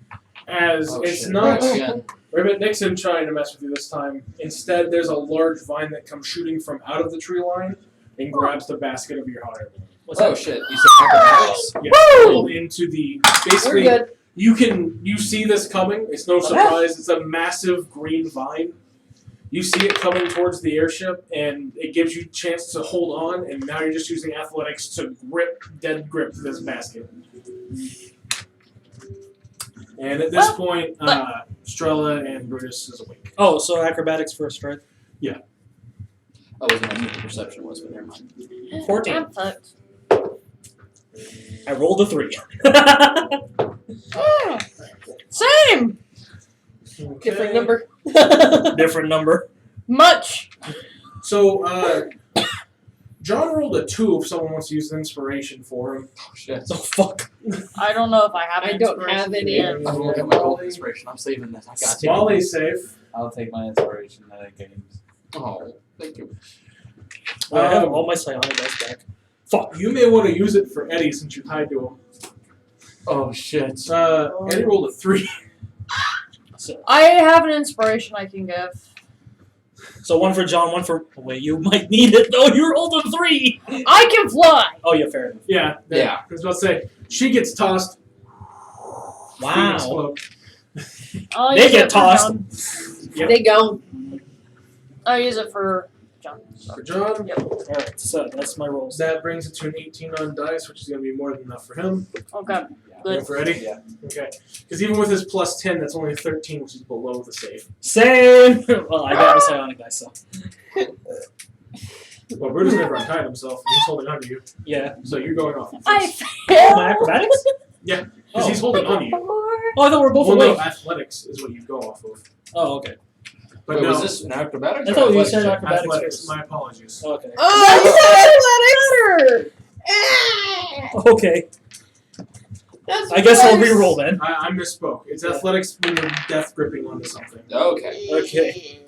As it's shit. not Again. Ribbit Nixon trying to mess with you this time. Instead, there's a large vine that comes shooting from out of the tree line and grabs the basket of your hot air balloon. What's Oh that? shit! You said acrobatics. Yeah, Woo! into the We're basically good. you see this coming. It's no surprise. It's a massive green vine. You see it coming towards the airship, and it gives you a chance to hold on. And now you're just using athletics to dead grip this basket. And at this point, Strella and Brutus is awake. Oh, so acrobatics first, right? I wasn't know what the perception was, but never mind. 14. I'm fucked. I rolled a 3. Oh, same! Different number. Different number. Much. So, John rolled a 2 if someone wants to use an inspiration for him. Oh shit! Oh fuck. I don't know if I have I an don't inspiration have to any. begin. I'm gonna look at my gold inspiration. I'm saving this. I got you. Molly's safe. I'll take my inspiration that I can use. Oh, thank you. I have all my psionic dice back. Fuck. You may want to use it for Eddie since you're tied to him. Oh shit! Eddie rolled a 3. So, I have an inspiration I can give. so one for John, one for. Oh, wait, you might need it though. You rolled a 3. I can fly! Oh yeah, fair enough. Yeah. Yeah. I was about to say, she gets tossed. Wow. Explode. I'll They use get it for tossed. John. Yep. They go. I'll use it for John. For John, All right, so that's my rolls. that brings it to an 18 on dice, which is going to be more than enough for him. Okay. And for Eddie? Yeah. Okay. Because even with his plus 10, that's only 13, which is below the save. Same. Well, I got my psionic dice, so Well, Brutus never untied himself. He's holding onto you. yeah. So you're going off. I Oh, failed! my acrobatics. Because he's holding onto you. Oh, I thought we were both Well, no, awake. athletics is what you go off of. Oh, okay. But Wait, no, was this an acrobatics? I or thought you athletics said check? acrobatics athletics. first. My apologies. Okay. Oh, you said better. Okay. That's I guess I'll worse. re-roll then. I misspoke. It's athletics when you're death gripping onto something. Okay. Okay.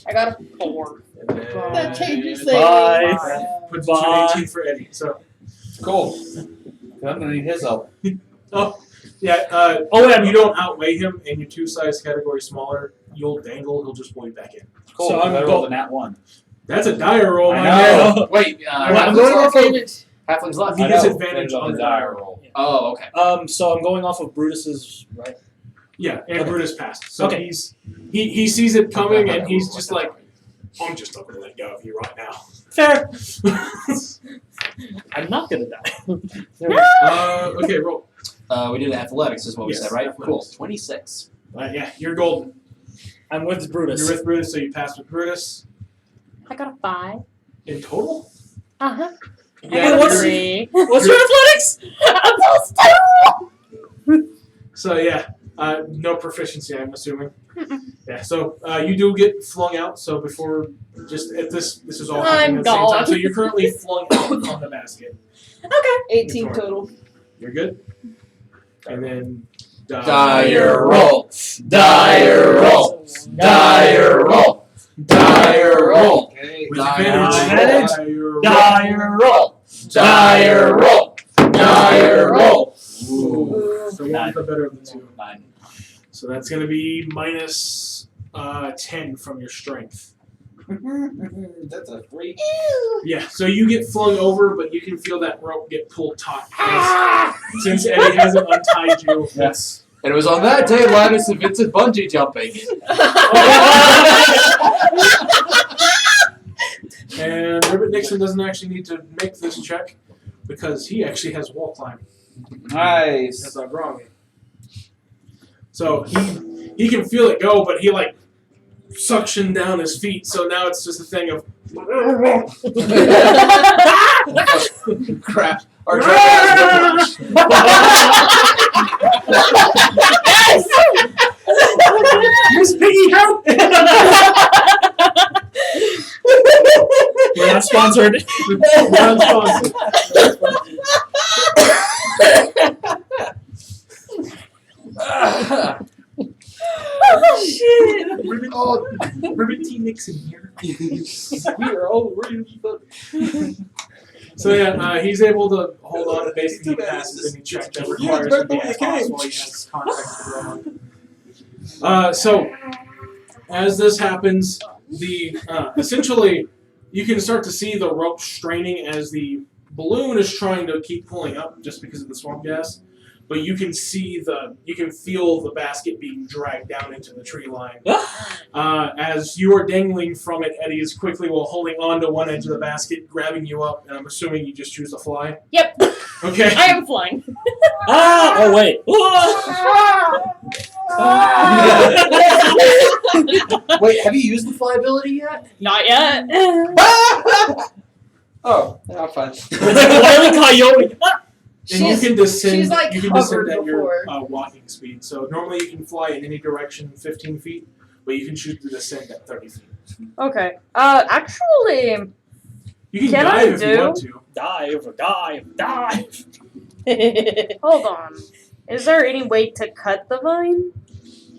I got a 4. That changes Bye. things. Puts it to Bye. 18 for Eddie. So, Cool. I'm gonna need his help. yeah, Oh wait, you don't outweigh him and you're 2 size category smaller. You'll dangle, he'll just pull you back in. Cool. So I'm I go- rolled a nat 1. That's a dire roll, I my know. man. Wait. I'm halflings going left? off of. Halflings left. He I gets know. advantage Depends on the the dire roll. Oh, okay. So I'm going off of Brutus's right. Yeah, and Okay. Brutus passed. So Okay. he sees it coming and he's just like, I'm just not going to let go of you right now. Fair. I'm not gonna die. Okay, roll. We did athletics, is what we Yes, said, right? athletics. Cool. 26. Yeah, you're golden. I'm with Brutus. You're with Brutus, so you passed with Brutus. I got a 5. In total? Uh-huh. Yeah, I got a what's- 3. What's your athletics? I'm plus 2! So yeah, no proficiency, I'm assuming. Yeah, so you do get flung out. So before, just at this is all happening at the same time. gone. So you're currently flung out on the basket. 18 total. You're good. and then Dire roll. Dire roll. Dire roll. Dire roll. With Dire advantage. Dire roll. Dire roll. Dire roll. Ooh. So one's the better of the two. 9. So that's going to be minus 10 from your strength. That's a 3. Yeah, so you get flung over, but you can feel that rope get pulled taut. Since Eddie hasn't untied you. Yes. And it was on that day Linus invented bungee jumping. And Ribbit Nixon doesn't actually need to make this check because he actually has wall climb. Nice. That's not wrong. So he can feel it go, but he like suction down his feet. So now it's just a thing of Crap. Our driver Yes! Miss Piggy, help! We're not sponsored. We're not sponsored. Shit. Ribbit T. Nixon here. We are all really fun. So yeah, he's able to hold on to basically passes any check that requires him to be as possible. He has contact with the ground. So as this happens, the essentially you can start to see the rope straining as the balloon is trying to keep pulling up just because of the swamp gas. But you can feel the basket being dragged down into the tree line. As you are dangling from it, Eddie is quickly, while holding on to one edge of the basket, grabbing you up, and I'm assuming you just choose to fly. Yep. Okay. I am flying. Oh wait. Wait, have you used the fly ability yet? Not yet. Oh, yeah, fine. Wily coyote. And you can descend. she's, like, you can descend hovered at your before. walking speed. So normally you can fly in any direction 15 feet, but you can choose to descend at 30 feet. Okay. Actually, You can Can I dive if you do- want to. Dive. hold on. Is there any way to cut the vine?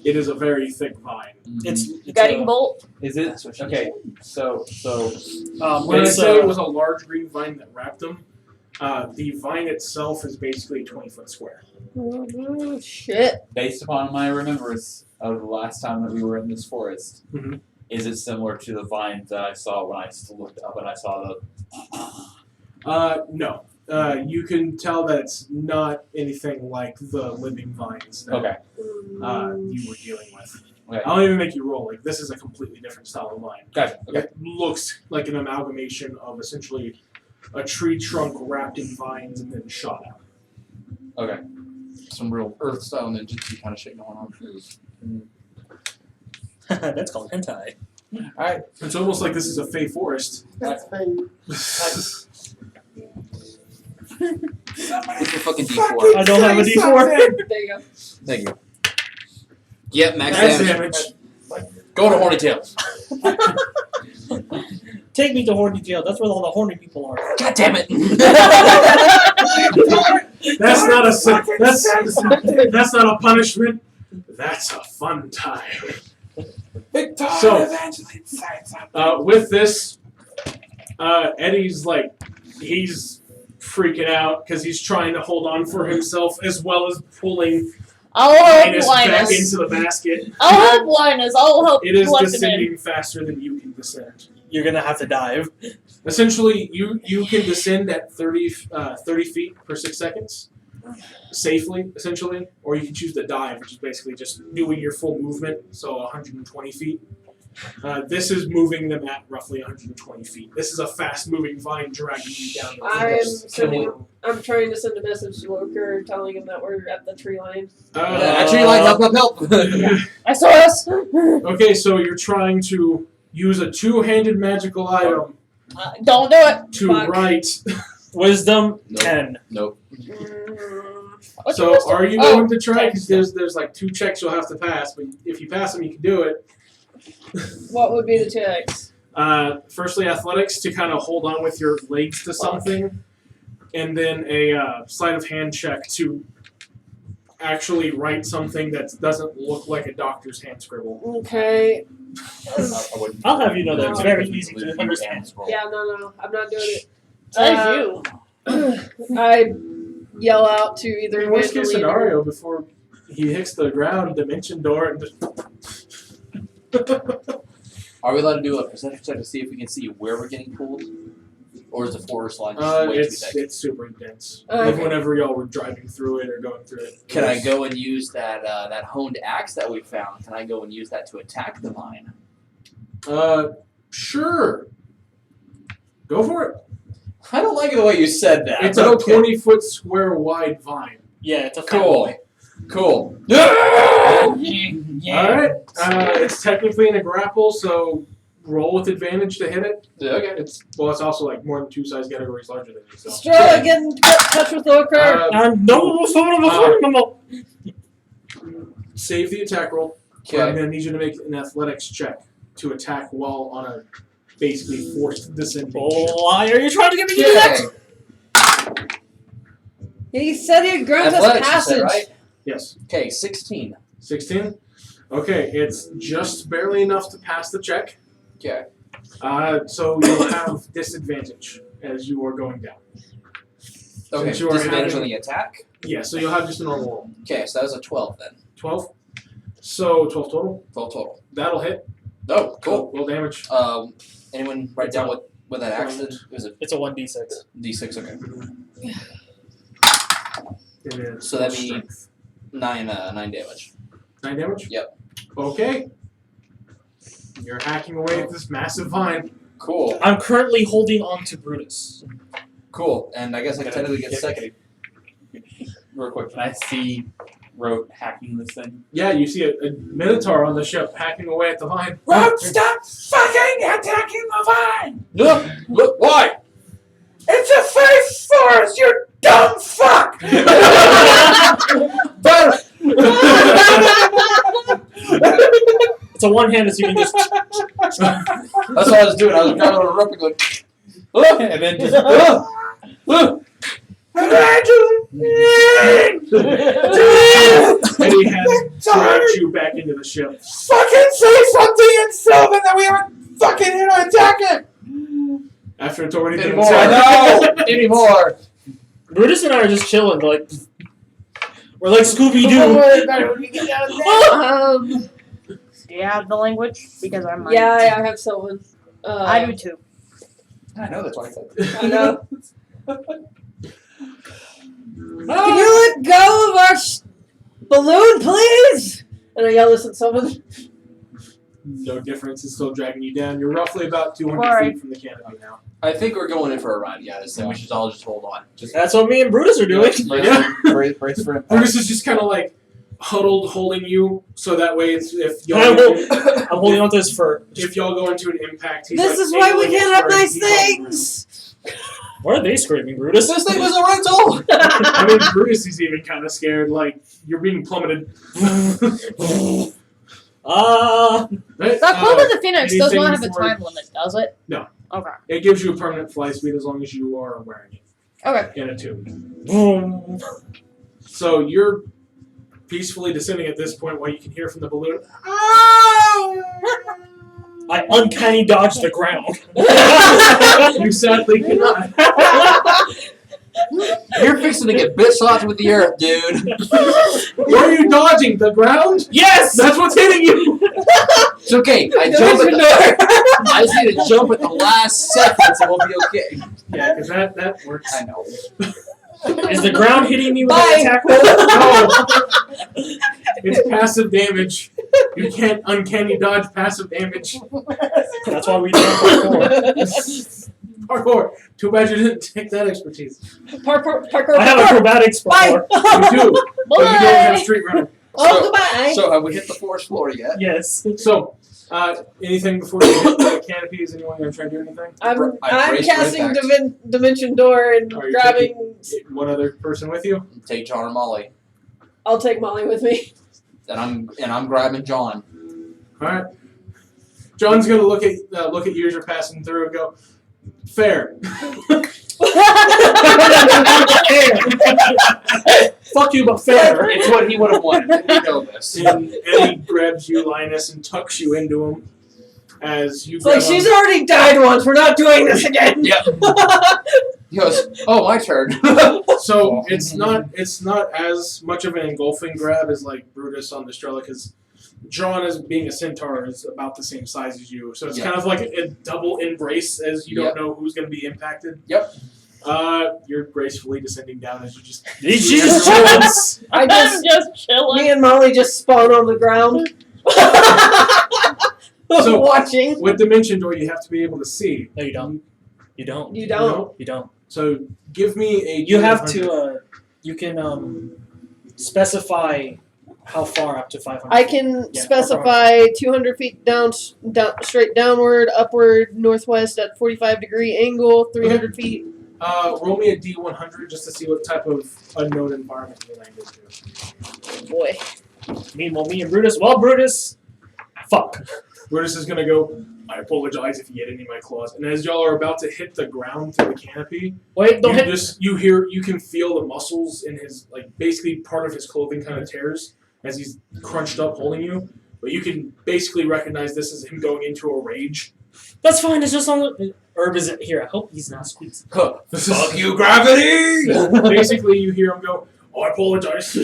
It is a very thick vine. It's Guiding bolt? Is it? Okay. So. When I it's say it was a large green vine that wrapped them, the vine itself is basically a 20-foot square. Oh, shit. Based upon my remembrance of the last time that we were in this forest, Mhm. is it similar to the vines that I saw when I looked up and I saw the? No. You can tell that it's not anything like the living vines that Okay. you were dealing with. Okay. I don't even make you roll. Like, this is a completely different style of vine. Gotcha. Okay. It looks like an amalgamation of essentially a tree trunk wrapped in vines and then shot out. Okay. Some real Earth style ninjutsu kind of shit going on. That's called hentai. Alright. It's almost like this is a fey forest. That's fine. What's your fucking D4? I don't have a D4. There you go. Thank you. Yep, max Max damage. damage. Go to Horny Tails. Take me to Horny Jail. That's where all the horny people are. God damn it! That's not that's not a punishment. That's a fun time. So, with this, Eddie's like, he's freaking out because he's trying to hold on for himself as well as pulling I'll help Linus back Linus. into the basket. I'll help Linus. I'll help It is collect him in. descending faster than you can descend. You're gonna have to dive. Essentially, you can descend at 30 feet per 6 seconds, safely, essentially, or you can choose to dive, which is basically just doing your full movement, so 120 feet. This is moving them at roughly 120 feet. This is a fast-moving vine dragging you down. I'm trying to send a message to Loker telling him that we're at the tree line. Actually, like, help. I saw us. Okay, so you're trying to use a two-handed magical item Don't do it. to Fuck. write. Wisdom Nope. 10. Nope. What's So your wisdom? are you Oh, going to try? Because okay. there's like 2 checks you'll have to pass, but if you pass them, you can do it. What would be the checks? Firstly, athletics to kind of hold on with your legs to something, and then a sleight of hand check to actually write something that doesn't look like a doctor's hand scribble. Okay. I'll have you know that it's very easy to understand. Yeah, no, I'm not doing it. Says you. I yell out to either In worst case Evangeline or- scenario, before he hits the ground, dimension door, and just Are we allowed to do a perception check to see if we can see where we're getting pulled? Or is the forest line just way too thick? it's super intense. Okay. Like whenever y'all were driving through it or going through it. Can I go and use that that honed axe that we found? Can I go and use that to attack the vine? Sure. Go for it. I don't like the way you said that. It's but a okay. 20-foot square wide vine. Yeah, it's a Cool. Cool. Alright. It's technically in a grapple, so roll with advantage to hit it. Okay. It's also like more than 2 size categories larger than you. So. Strella, get in touch with Orker. No. Save the attack roll. Okay. I'm going to need you to make an athletics check to attack while on a basically forced descending ship. Why are you trying to get me to do that? He said he'd grant us Athletics, you passage. said, right? Yes. Okay, 16. 16? Okay, it's just barely enough to pass the check. Okay. So you'll have disadvantage as you are going down. Okay, Since you are disadvantage on having- the attack? Yeah, so you'll have just a normal roll. Okay, so that was a 12 then. 12? So 12 total. 12 total. That'll hit. Oh, cool. Roll damage. Anyone write down what that axe did? It was a It's a 1d6. D6, okay. It is So that'd be strength. 9 damage. 9 damage? Yep. Okay. You're hacking away at this massive vine. Cool. I'm currently holding on to Brutus. Cool. And I guess I can technically get second. Real quick, can I see Rote hacking this thing? Yeah, you see a Minotaur on the ship hacking away at the vine. Rote, stop fucking attacking the vine! Look! Look! Why? It's a safe forest, you dumb fuck! But It's a one-handed, so you can just. that's what I was doing. I was grabbing on a rope and going, and then just, And he has dragged you back into the ship. Fucking say something in Sylvan that we haven't fucking hit or attack it! After it's already been anymore. attacked. No, anymore. Brutus and I are just chilling, like. We're like Scooby Doo. Do you have the language? Because I might. Yeah, I have Sylvan. I do too. I know that's what I said. I know. Can you let go of our balloon, please? And I yell this at Sylvan. No difference. It's still dragging you down. You're roughly about 200 Alright. feet from the canopy now. I think we're going in for a ride, guys. So we should all just hold on. Just That's what me and Brutus are doing. brace for impact. Brutus is just kind of like huddled, holding you, so that way it's, if y'all I'm holding on to his fur. if y'all go into an impact, he's This like is why we angling can't have his fur nice deep on the ground. things. Why are they screaming, Brutus? This thing was a rental. I mean, Brutus is even kind of scared. Like you're being plummeted. Right? That Club of the Phoenix does anything not have a for- time limit, does it? No. Okay. It gives you a permanent fly speed as long as you are wearing it Okay. in a tube. Boom. So you're peacefully descending at this point while you can hear from the balloon. I uncanny dodged the ground. You sadly cannot. You're fixing to get bit soft with the earth, dude. What are you dodging? The ground? Yes! That's what's hitting you! It's okay. I jump at the I just need to jump at the last second, so we'll be okay. Yeah, because that works. I know. Is the ground hitting me with Bye. an attack roll? No! It's passive damage. You can't uncanny dodge passive damage. That's why we do parkour. Parkour. Too bad you didn't take that expertise. Parkour. I have acrobatics Bye. parkour. You do, but you don't have street running. Oh, goodbye. So have we hit the forest floor yet? Yes. So, anything before you hit the canopy? Is anyone going to try to do anything? I'm I braced for casting impact. Dimension Door and Are you grabbing. One other person with you? Take John or Molly. I'll take Molly with me. And I'm grabbing John. All right. John's going to look at you as you're passing through and go, fair. Fuck you, but fair. It's what he would have wanted. We know this. And Eddie grabs you, Linus, and tucks you into him as you It's like, grab she's on- already died once. We're not doing this again. Yep. He goes, "Oh, my turn." So it's not as much of an engulfing grab as like Brutus on the Strela, because John, as being a centaur, is about the same size as you. So it's Yeah. kind of like a double embrace as you don't know who's going to be impacted. Yep. You're gracefully descending down as you just. Jesus. I I'm just, just chilling. me and Molly just spawn on the ground. So- Watching. With Dimension Door, you have to be able to see. No, you don't. You don't. You don't. You don't. So give me a. You have D100. to. You can specify how far up to 500. I can Yeah, specify 200 feet down, straight downward, upward, northwest at 45-degree angle, 300 feet. Roll me a D100 just to see what type of unknown environment you land into. Boy. Meanwhile, me and Brutus. Well, Brutus. Fuck. Brutus is gonna go. I apologize if you get any of my claws. And as y'all are about to hit the ground through the canopy, Wait, don't hit. you can feel the muscles in his, like, basically part of his clothing kind of tears as he's crunched up holding you. But you can basically recognize this as him going into a rage. That's fine. It's just on. Herb is here. I hope he's not squeezing. Fuck you, gravity! Basically, you hear him go, "Oh, I apologize,"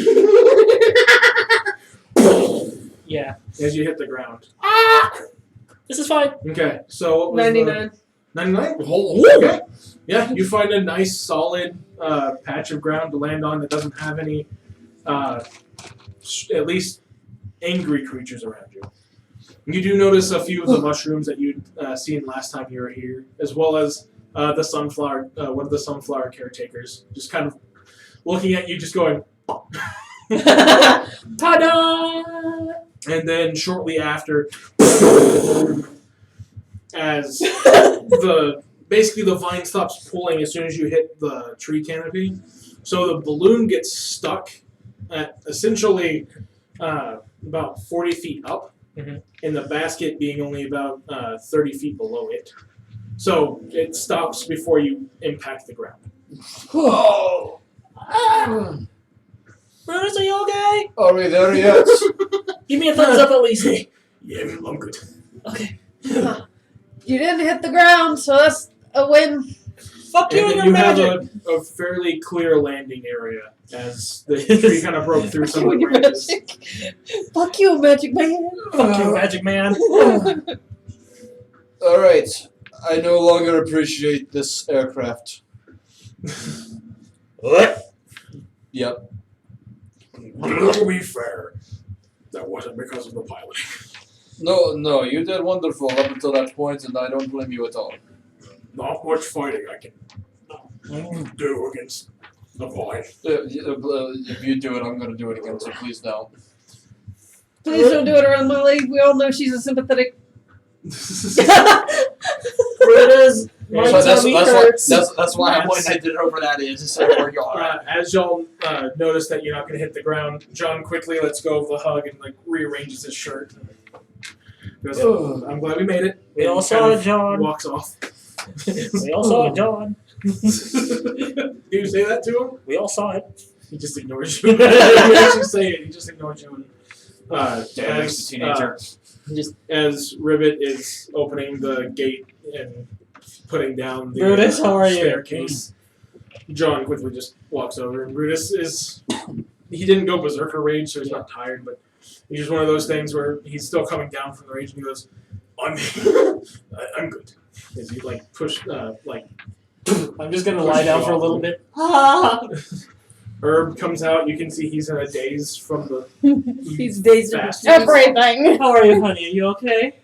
Yeah. as you hit the ground. This is fine. Okay, so what was 99. 99? Okay. Yeah, you find a nice, solid patch of ground to land on that doesn't have any, at least, angry creatures around you. You do notice a few of the mushrooms that you'd seen last time you were here, as well as the sunflower, one of the sunflower caretakers, just kind of looking at you, just going. Ta-da! And then shortly after, as basically the vine stops pulling as soon as you hit the tree canopy, so the balloon gets stuck at essentially about 40 feet up, and the basket being only about 30 feet below it. So it stops before you impact the ground. Oh. Brutus, are you okay? Are we there yet? Give me a thumbs up at least. Yeah, I'm good. Okay. You didn't hit the ground, so that's a win. Fuck you And and then your you have magic. a fairly clear landing area as the tree kind of broke through some of the Your branches. magic. Fuck you, magic man. Fuck you, magic man. Alright. I no longer appreciate this aircraft. What? Yep. To be fair, that wasn't because of the piloting. No, you did wonderful up until that point, and I don't blame you at all. Not much fighting I can do against the vine. If you do it, I'm gonna do it again, so please don't. Please don't do it around Molly. We all know she's a sympathetic. Brutus. My So tummy hurts. that's why I pointed it over that is to say where you are. As y'all notice that you're not going to hit the ground, John quickly lets go of the hug and like rearranges his shirt. Goes, I'm glad we made it. We And all kind saw of it, John. Walks off. We all saw it, John. Do you say that to him? We all saw it. He just ignores you. You actually say it. He just ignores you. Damn, he's a teenager. As Ribbit is opening the gate and putting down the Brutus, how are you? staircase, John quickly just walks over. And Brutus he didn't go berserker rage, so he's not tired, but he's just one of those things where he's still coming down from the rage, and he goes, I'm good. As he like I'm just gonna lie down for a little bit. Herb comes out. You can see he's in a daze from the. He's dazed and fast. Everything. How are you, honey? Are you okay?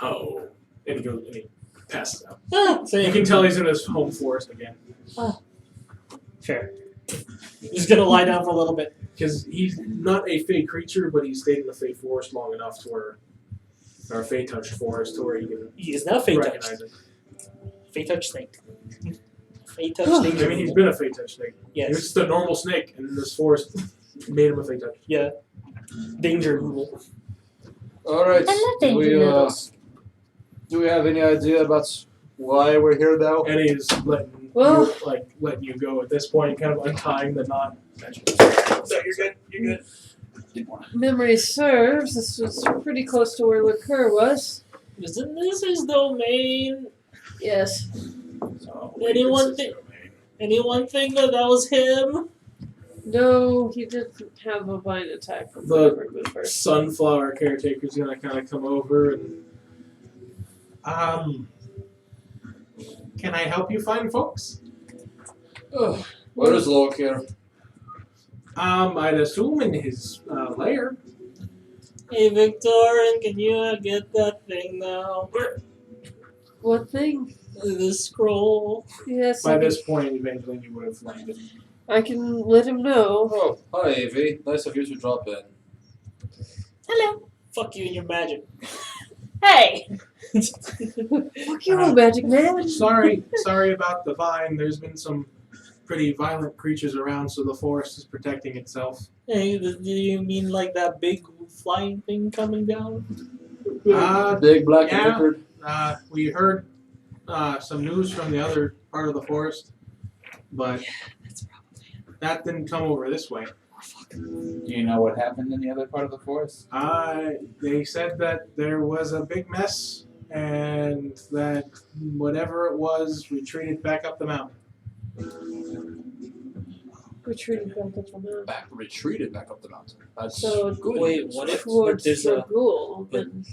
Oh, and he goes and he passes out. So You can tell he's in his home forest again Fair. Just gonna lie down for a little bit. because he's not a fey creature, but he stayed in the fey forest long enough to where, or fey touched forest to where he can He is now Fey touched. recognize it. Fey touch snake. Fey touch snake. I mean, he's been a fey touch snake. He was Yes. just a normal snake, and in this forest made him a fey touch. Yeah. Danger rule. Alright. I love danger noodles. Do we have any idea about why we're here now? And he's letting Well, like letting you go at this point, kind of untying the knot. So you're good. You're good. Didn't want memory serves, this was pretty close to where Liqueur was. Isn't this his domain? Yes. Anyone think that was him? No, he didn't have a vine attack from The whoever moved first. Sunflower caretaker's gonna kind of come over and can I help you find folks? Oh, where is Lorker? I'd assume in his lair. Hey, Victorian, can you get that thing now? What thing? The scroll. Yes, By I this point, eventually you would have landed. can let him know. Oh, hi, Evie. Nice of you to drop in. Hello. Fuck you and your magic. Hey. Fuck you, magic man. Sorry about the vine. There's been some pretty violent creatures around, so the forest is protecting itself. Hey, do you mean like that big flying thing coming down? Big black yeah. and leopard. We heard some news from the other part of the forest, but that didn't come over this way. Do you know what happened in the other part of the forest? They said that there was a big mess and that whatever it was retreated back up the mountain. Retreating back up the mountain. Retreated back up the mountain. That's So, good. Wait, news. what if Towards there's the a ghoul. but- Then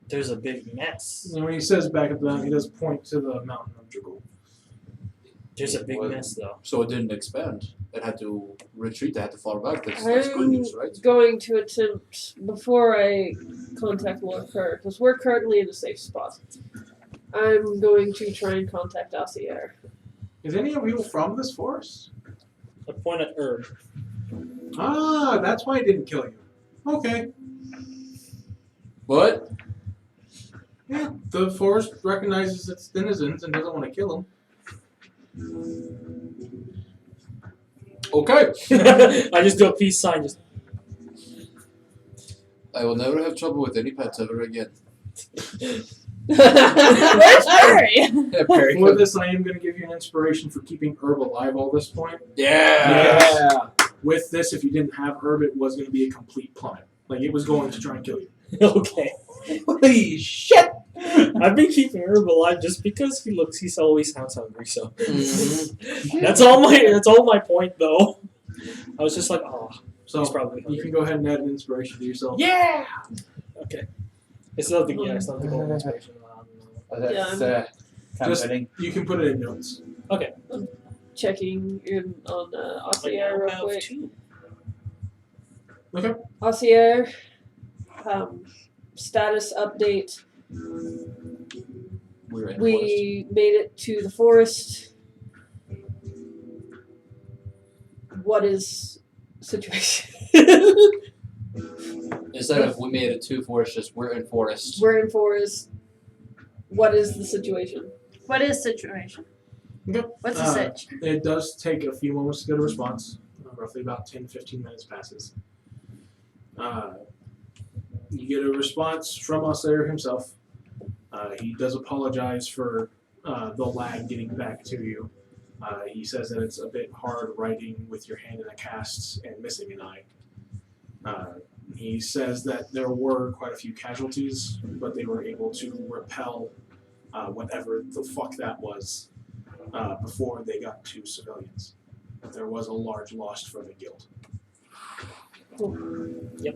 there's a big mess? And when he says back up the mountain, he does point to the mountain of Jugul. There's a big Well, mess though. So it didn't expand. It had to retreat. It had to fall back. That's good news, right? going to attempt, before I contact Lord Kerr, because we're currently in a safe spot, I'm going to try and contact Ossier. Is any of you from this forest? I point at Herb. Ah, that's why it didn't kill you. Okay. What? Yeah, the forest recognizes its denizens and doesn't want to kill them. Okay. I just do a peace sign. Just I will never have trouble with any pets ever again. Where's Perry? Yeah, Perry. For this, I am going to give you an inspiration for keeping Herb alive all this point. Yeah. With this, if you didn't have Herb, it was going to be a complete plummet. Like, it was going to try and kill you. okay. Holy shit! I've been keeping Herb alive just because he always sounds hungry. So Mhm. that's all my point though. I was just like, oh, So, he's probably you hungry. can go ahead and add an inspiration to yourself. Yeah. Okay. It's not the goal inspiration. That's kind of Just- fitting. You can put it in notes. Checking in on Ossier real quick. Two. Okay. Ossier, status update. We're in We made it to the forest. What is situation? Instead of we made it to forest, just we're in forest. We're in forest. What is the situation? What is situation? Okay. What's the sitch? It does take a few moments to get a response. Roughly about 10 to 15 minutes passes. You get a response from Ossier himself. He does apologize for the lag getting back to you. He says that it's a bit hard writing with your hand in a cast and missing an eye. He says that there were quite a few casualties, but they were able to repel whatever the fuck that was before they got to civilians. But there was a large loss for the guild. Yep.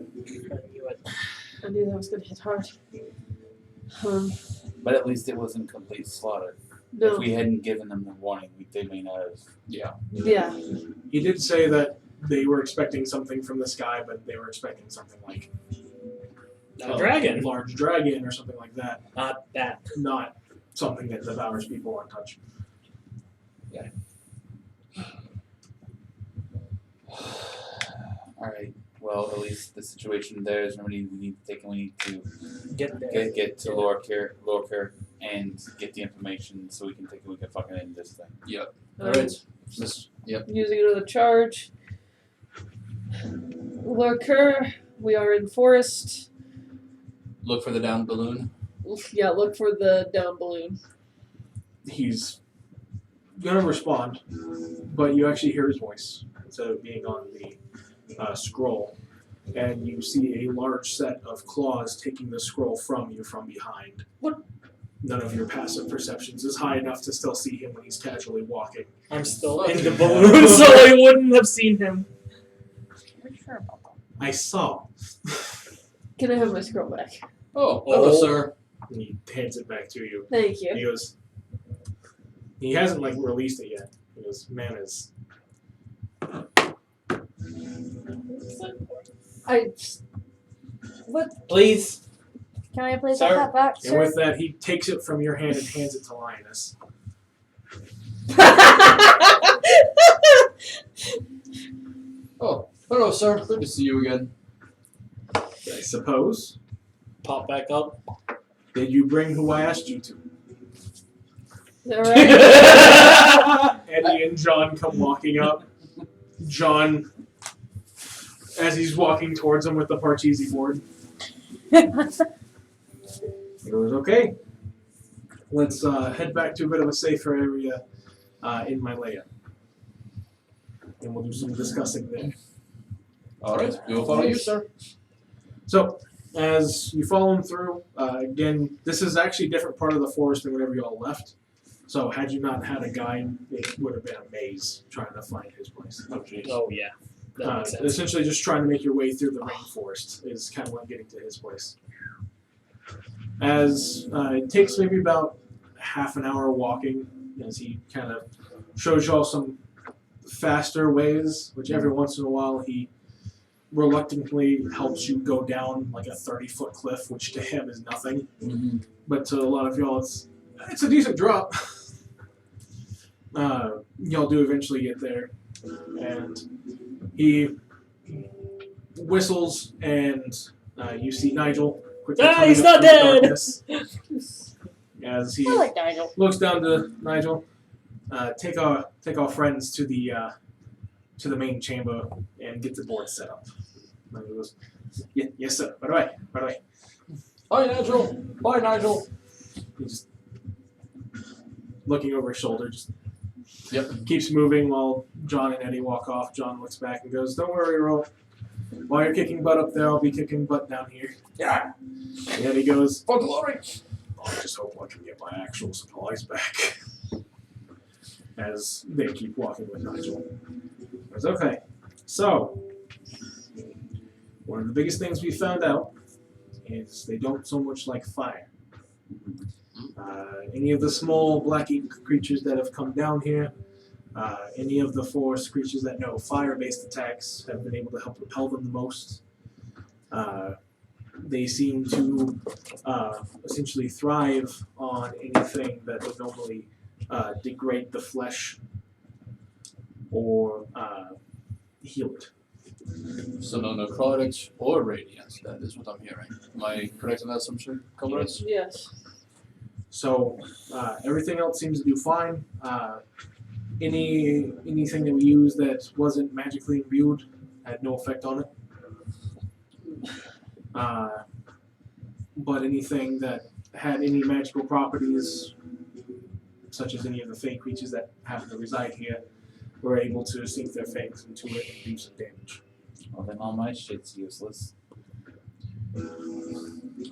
I knew that was going to hit hard. But at least it wasn't complete slaughter. No. If we hadn't given them the warning, they may not have. Yeah. Yeah. He did say that they were expecting something from the sky, but they were expecting something like A dragon. large dragon or something like that. Not that. Not something that devours people untouched. Alright. Well, at least the situation there is remedy we need to take, and we need to Get there. get to Lorker and get the information so we can fucking end this thing. Yep. Um, Alright. Yep. Using another charge. Lurker, we are in forest. Look for the down balloon. Yeah, look for the down balloon. He's gonna respond, but you actually hear his voice instead of being on the scroll, and you see a large set of claws taking the scroll from you from behind. What? None of your passive perceptions is high enough to still see him when he's casually walking. I'm still in the balloon, so I wouldn't have seen him. Are you sure about that? I saw. Can I have my scroll back? Oh, hello, sir. And he hands it back to you. Thank you. He goes. He hasn't like released it yet. He goes, "Manners." What? Please. Can I please Sir? have that back, And sir? with that, he takes it from your hand and hands it to Lioness. Oh, hello, sir. Good to see you again. I suppose. Pop back up. Did you bring who I asked you to? Alright. Eddie and John come walking up. John, as he's walking towards him with the Parcheesi board, he goes, "Okay, let's head back to a bit of a safer area in my lair, and we'll do some discussing there." All right, we will follow you, sir. So, as you follow him through, again, this is actually a different part of the forest than whenever you all left. So, had you not had a guide, it would have been a maze trying to find his place. Oh, jeez. Oh yeah. That makes sense. Essentially, just trying to make your way through the rainforest is kind of like getting to his place. As it takes maybe about half an hour walking, as he kind of shows you all some faster ways, which every once in a while he reluctantly helps you go down like a 30-foot cliff, which to him is nothing. Mm-hmm. But to a lot of y'all, it's a decent drop. Y'all do eventually get there, and he whistles, and you see Nigel quickly coming he's up not through the dead! darkness. As he I like Nigel. looks down to Nigel, take our friends to the main chamber and get the board set up. And he goes, yes sir. By the way. Hi, Nigel. Bye, Nigel. He just looking over his shoulder, just Yep. keeps moving while John and Eddie walk off. John looks back and goes, "Don't worry, Ro. While you're kicking butt up there, I'll be kicking butt down here." Yeah. And Eddie goes, For glory. "I just hope I can get my actual supplies back." As they keep walking with Nigel. He goes, "Okay, so one of the biggest things we found out is they don't so much like fire. Any of the small black ink creatures that have come down here, any of the forest creatures that know fire-based attacks have been able to help repel them the most. They seem to essentially thrive on anything that would normally degrade the flesh or heal it." So no necrotics or radiance. That is what I'm hearing. Am I correct in that assumption, comrades? Yes. So everything else seems to do fine. Anything that we used that wasn't magically imbued had no effect on it. But anything that had any magical properties, such as any of the fey creatures that happen to reside here, were able to sink their fangs into it and do some damage. Well, then all my shit's useless.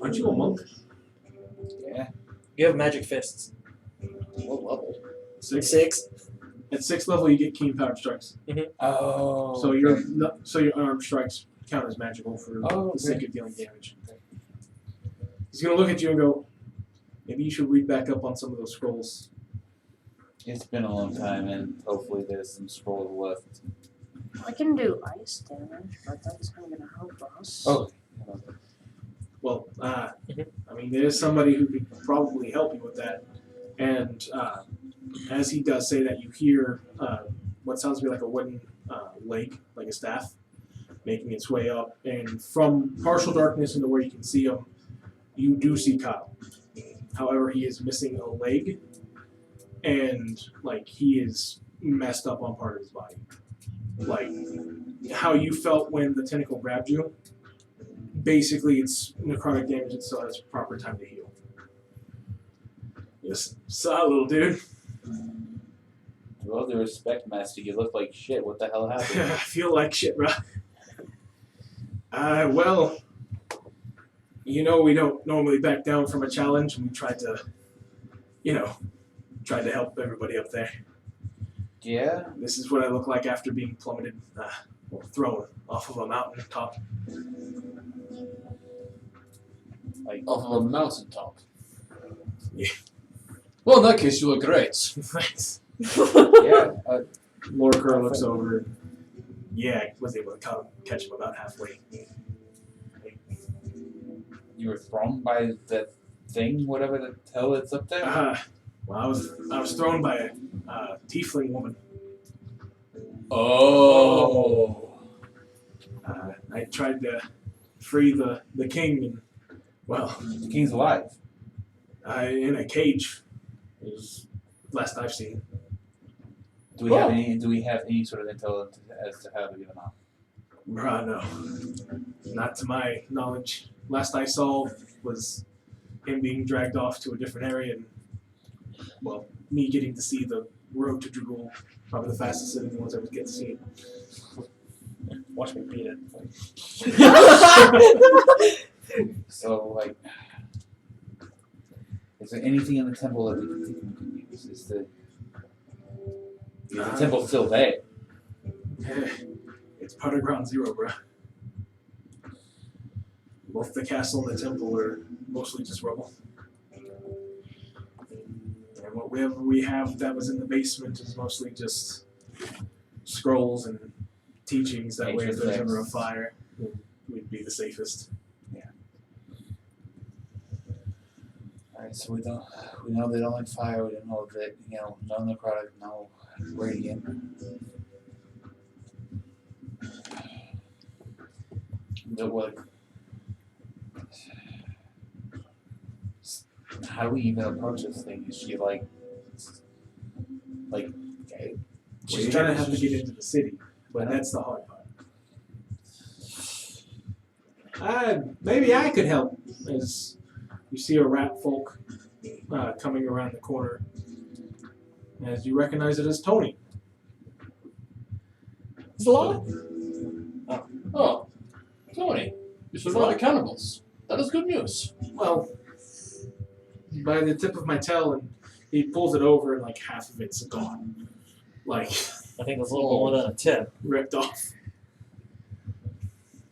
Aren't you a monk? Yeah. You have magic fists. What level? 6. 6. At 6th level, you get keen powered strikes. Oh. So your unarmed strikes count as magical for Oh, the sake of dealing damage. He's gonna look at you and go, "Maybe you should read back up on some of those scrolls." It's been a long time, and hopefully there's some scrolls left. I can do ice damage, but that's not gonna help us. Oh. Well, I mean, there's somebody who could probably help you with that. And as he does say that, you hear what sounds to be like a wooden leg, like a staff, making its way up. And from partial darkness into where you can see him, you do see Kyle. However, he is missing a leg, and like he is messed up on part of his body. Like how you felt when the tentacle grabbed you. Basically, it's necrotic damage. It still has proper time to heal. Yes, saw little dude. With all due respect, Master, you look like shit. What the hell I happened? feel like shit, bro. Well, we don't normally back down from a challenge, and we tried to, help everybody up there. Yeah? This is what I look like after being plummeted, thrown off of a mountain top. Like, Off of a mountaintop. Yeah. Well, in that case, you look great. Thanks. yeah. Lorker looks over. Yeah, I was able to catch him about halfway. You were thrown by that thing, whatever the hell it's up there? Well, I was thrown by a tiefling woman. Oh. I tried to free the king, and The king's alive. in a cage. Is last I've seen. Do we have any sort of intel as to how to get him out? Bruh, no, not to my knowledge. Last I saw was him being dragged off to a different area, and me getting to see the road to Dragul. Probably the fastest city ones I would get to see it. Watch me beat it. So, like, is there anything in the temple that we can use? Is the temple still there? It's part of Ground Zero, bruh. Both the castle and the temple are mostly just rubble. And whatever we have that was in the basement is mostly just scrolls and teachings. That way, if Ancient there's ever a texts. fire, we'd be the safest. Alright, so we know they don't like fire, we don't know that, none of the product, no radiant. How do we even approach this thing? Is she okay, She's trying to have to get into the city, but that's the hard part. Maybe I could help. As you see a rat folk coming around the corner, as you recognize it as Tony. It's a lot. Oh, Tony, you survived the cannibals. That is good news. Well, by the tip of my tail, and he pulls it over, and like half of it's gone, like I think it's a little more than a tip. ripped off.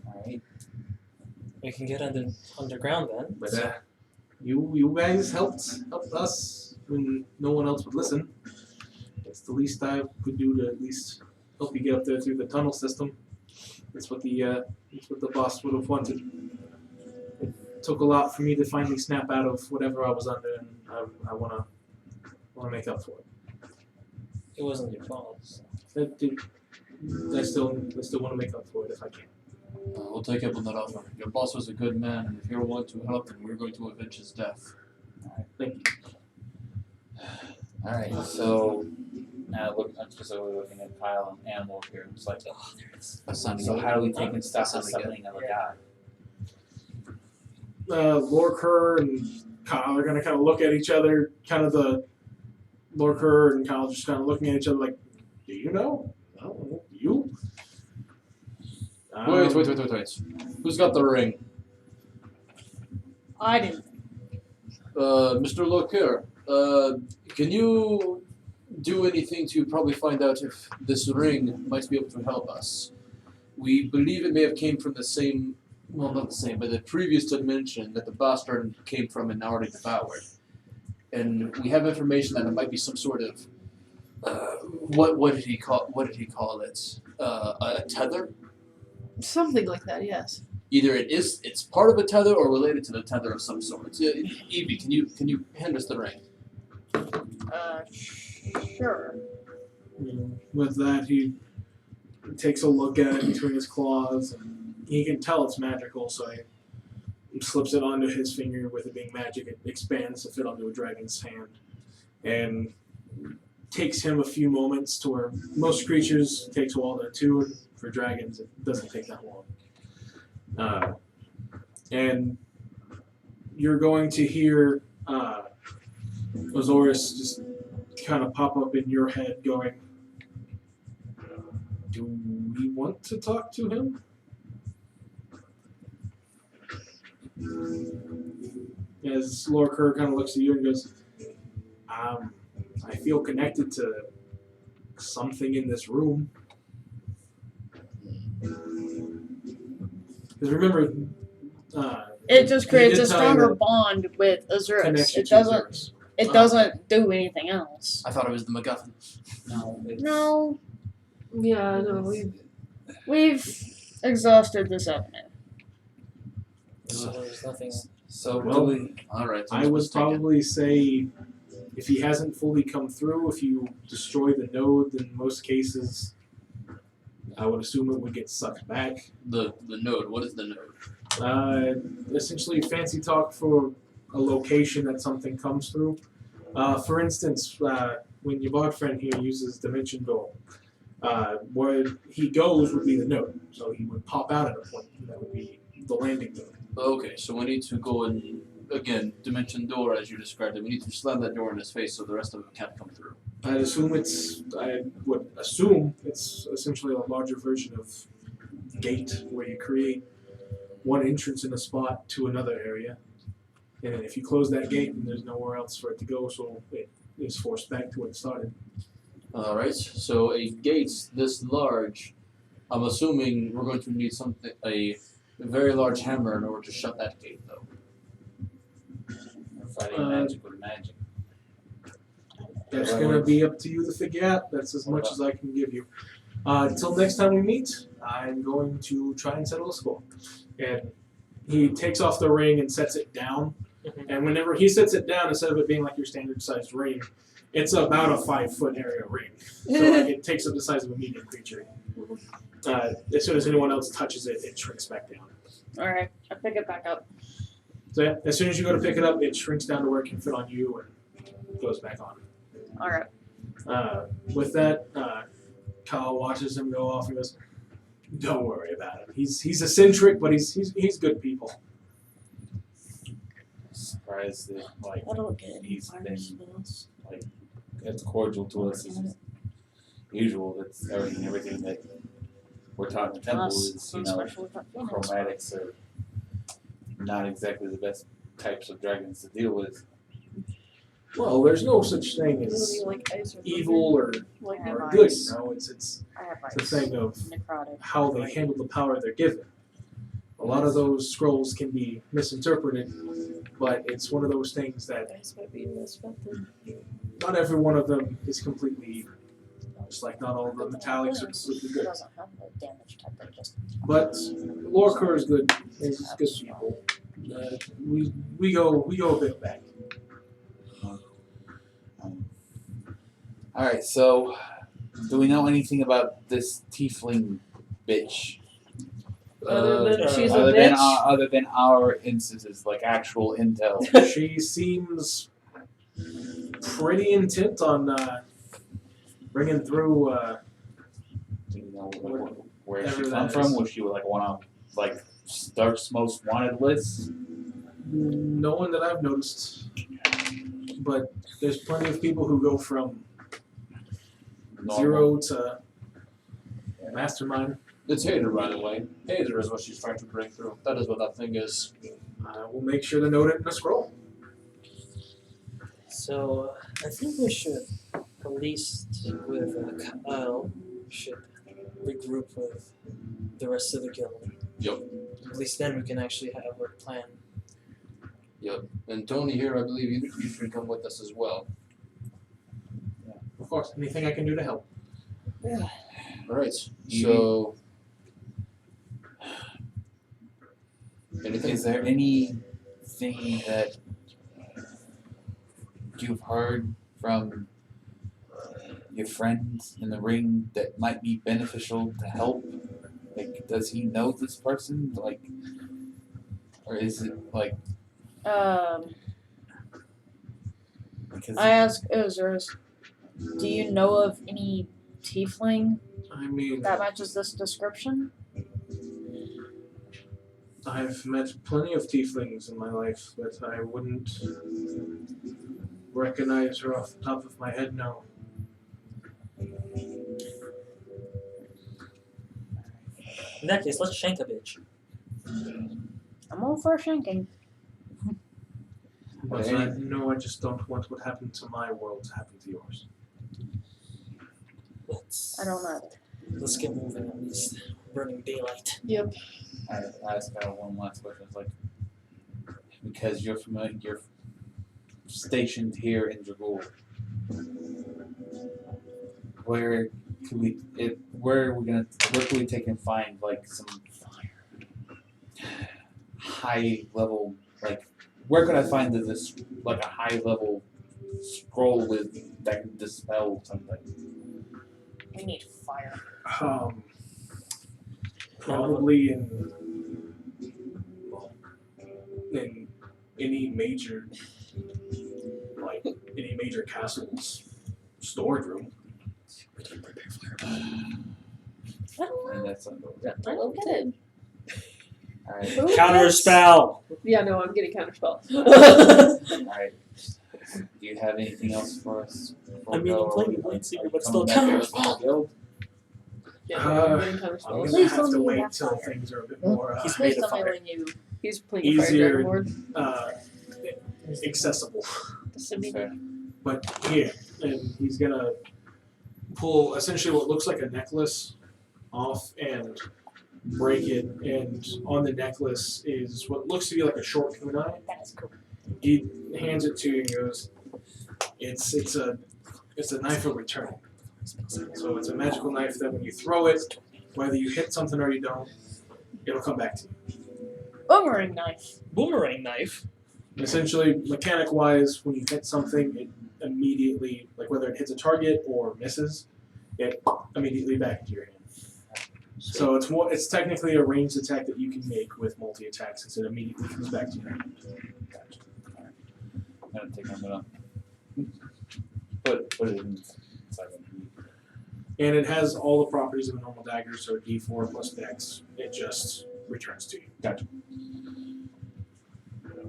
Alright. We can get underground then. But you guys helped us when no one else would listen. It's the least I could do to at least help you get up there through the tunnel system. That's what the boss would have wanted. It took a lot for me to finally snap out of whatever I was under, and I wanna make up for it. It wasn't your fault. So. I still want to make up for it if I can. We'll take up on that offer. Your boss was a good man, and if you're willing to help, then we're going to avenge his death. Thank you. Alright, so now I'm specifically looking at Kyle and Animal here. It's like, oh, there it is. So how do we take and stop the summoning of a god? Lorker and Kyle are gonna kind of look at each other. Kind of the Lorker and Kyle just kind of looking at each other like, "Do you know? No, you." Wait. Who's got the ring? I didn't. Mr. Locure, can you do anything to probably find out if this ring might be able to help us? We believe it may have came from the same, well, not the same, but the previous dimension that the bastard came from and already devoured. And we have information that it might be some sort of, what did he call it? A tether? Something like that, yes. Either it's part of a tether or related to the tether of some sort. Evie, can you hand us the ring? Sure. With that, he takes a look at it between his claws, and he can tell it's magical, so he slips it onto his finger. With it being magic, it expands to fit onto a dragon's hand, and takes him a few moments to where most creatures takes a while to attune. For dragons, it doesn't take that long. And you're going to hear Azorus just kind of pop up in your head going, Do we want to talk to him? As Lord Kerr kind of looks at you and goes, I feel connected to something in this room. Because remember, It just he creates did a tell you stronger that bond with Azurus. connection It to doesn't. Xerxes. It doesn't do anything else. I thought it was the MacGuffin. No. It's, No, Yeah, no, we've exhausted this avenue. There's nothing. So Well, do we? All right. I would probably say if he hasn't fully come through, if you destroy the node, then in most cases, I would assume it would get sucked back. The node. What is the node? Essentially, fancy talk for a location that something comes through. For instance, when your bard friend here uses Dimension Door, where he goes would be the node. So he would pop out at a point, and that would be the landing node. Okay, so we need to go and again dimension door as you described it. We need to slam that door in his face so the rest of it can't come through. I would assume it's essentially a larger version of gate where you create one entrance in a spot to another area. And then if you close that gate, then there's nowhere else for it to go, so it is forced back to where it started. All right. So a gate this large. I'm assuming we're going to need a very large hammer in order to shut that gate, though. We're fighting magic with magic. That's going to be up to you to figure out. That's as much as I can give you. Until next time we meet, I'm going to try and settle a score. And he takes off the ring and sets it down. And whenever he sets it down, instead of it being like your standard sized ring, it's about a 5-foot area ring. So like, it takes up the size of a medium creature. As soon as anyone else touches it, it shrinks back down. Alright, I pick it back up. So yeah, as soon as you go to pick it up, it shrinks down to where it can fit on you and goes back on. Alright. With that, Kyle watches him go off and goes, "Don't worry about him. He's eccentric, but he's good people." Surprised that like I don't get any he's fire been spells. like as cordial to us as usual. That's everything that we're taught in the temple is, you know, chromatics are not exactly the best types of dragons to deal with. Well, there's no such thing as evil or good. You know, it's I have a thing of necrotic. how they handle the power they're given. A lot of those scrolls can be misinterpreted, but it's one of those things that not every one of them is completely evil. Just like not all of the metallics are completely good. Doesn't have the damage type, they just But Lorker is good. He's good people. We go a bit back. Alright, so do we know anything about this tiefling bitch? Other than she's a Other than bitch. other than our instances, like actual intel. She seems pretty intent on bringing through. Do you know where Whatever she that come from? is. Was she like one of like Stark's most wanted lists? No one that I've noticed, but there's plenty of people who go from Normal. 0 to mastermind. It's Hader, by the way. Hader is what she's trying to break through. That is what that thing is. We'll make sure to note it in a scroll. So I think we should, at least with Kyle, should regroup with the rest of the guild. Yep. At least then we can actually have a plan. Yep. And Tony here, I believe you should come with us as well. Of course, anything I can do to help. Yeah. Alright. So anything? Is there anything that you've heard from your friends in the ring that might be beneficial to help? Like, does he know this person? Like, or is it like because I ask Ozers, do you know of any tiefling I mean, that matches this description? I've met plenty of tieflings in my life, but I wouldn't recognize her off the top of my head now. In that case, let's shank a bitch. I'm all for shanking. But no, I just don't want what happened to my world to happen to yours. Let's. I don't know. Let's get moving on this burning daylight. I ask one last question. It's like, because you're familiar, you're stationed here in Dragul. Where can we take and find like some high level, like where could I find this like a high level scroll that can dispel something? We need fire. Probably in any major castle's storage room. And that's I don't get it. alright. Who Counter gets- spell. Yeah, no, I'm getting counterspell. Alright. Do you have anything else for us? I mean, I'm playing Blade Seeker, but still Coming back counter to the spell. guild? Yeah, no, I'm getting I'm counterspell. gonna Please have don't to leave wait that till fire. things are a bit more He's Please made of tell me fire. when you. He's playing Fire easier, Dragon Lord. accessible. Fair. But here, and he's gonna pull essentially what looks like a necklace off and break it, and on the necklace is what looks to be like a short kunai. That is cool. He hands it to you and goes, "It's a knife of return. So it's a magical knife that when you throw it, whether you hit something or you don't, it'll come back to you. Boomerang knife. Boomerang knife. Essentially, mechanic-wise, when you hit something, it immediately, like whether it hits a target or misses, it immediately back into your hand. So it's technically a ranged attack that you can make with multi-attack since it immediately comes back to your hand. Gotcha. Alright. I don't think I'm gonna put it in inside of me. And it has all the properties of a normal dagger, so D4 plus Dex, it just returns to you. Gotcha.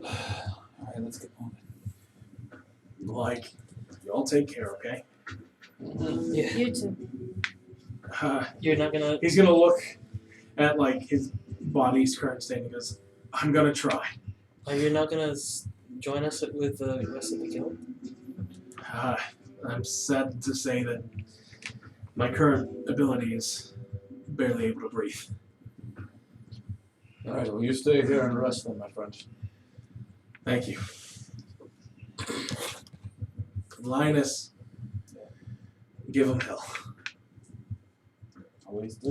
Alright, let's get moving. Like, y'all take care, okay? Yeah. You too. You're not gonna. He's gonna look at like his body's current state and goes, "I'm gonna try." You're not gonna join us with the rest of the guild. I'm sad to say that my current ability is barely able to breathe. Alright, well you stay here and rest then, my friend. Thank you. Linus, give him hell. Always do.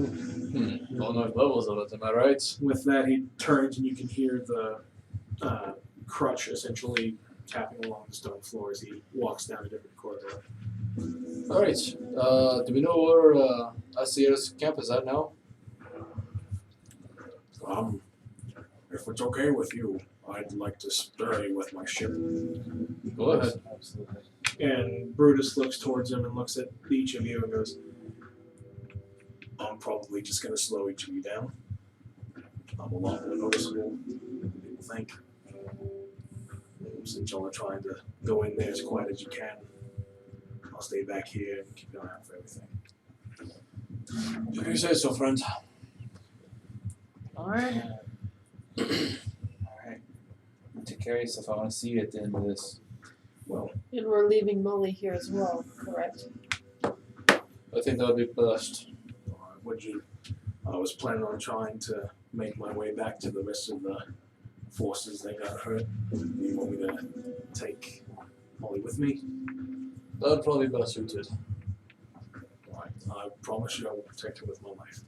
All nice levels of it, am I right? With that, he turns and you can hear the crutch essentially tapping along the stone floor as he walks down a different corridor. Alright, do we know where Asier's camp is at now? If it's okay with you, I'd like to stay with my ship. Go ahead. Absolutely. And Brutus looks towards him and looks at each of you and goes, I'm probably just going to slow each of you down. I'm a lot more noticeable than people think. Since y'all are trying to go in there as quiet as you can, I'll stay back here and keep an eye out for everything. If you say so, friend. Alright. Alright. Take care of yourself. I want to see you at the end of this. Well, And we're leaving Molly here as well, correct? I think that would be best. I was planning on trying to make my way back to the rest of the forces that got hurt. You want me to take Molly with me? That would probably be best suited. Alright, I promise you I will protect her with my life.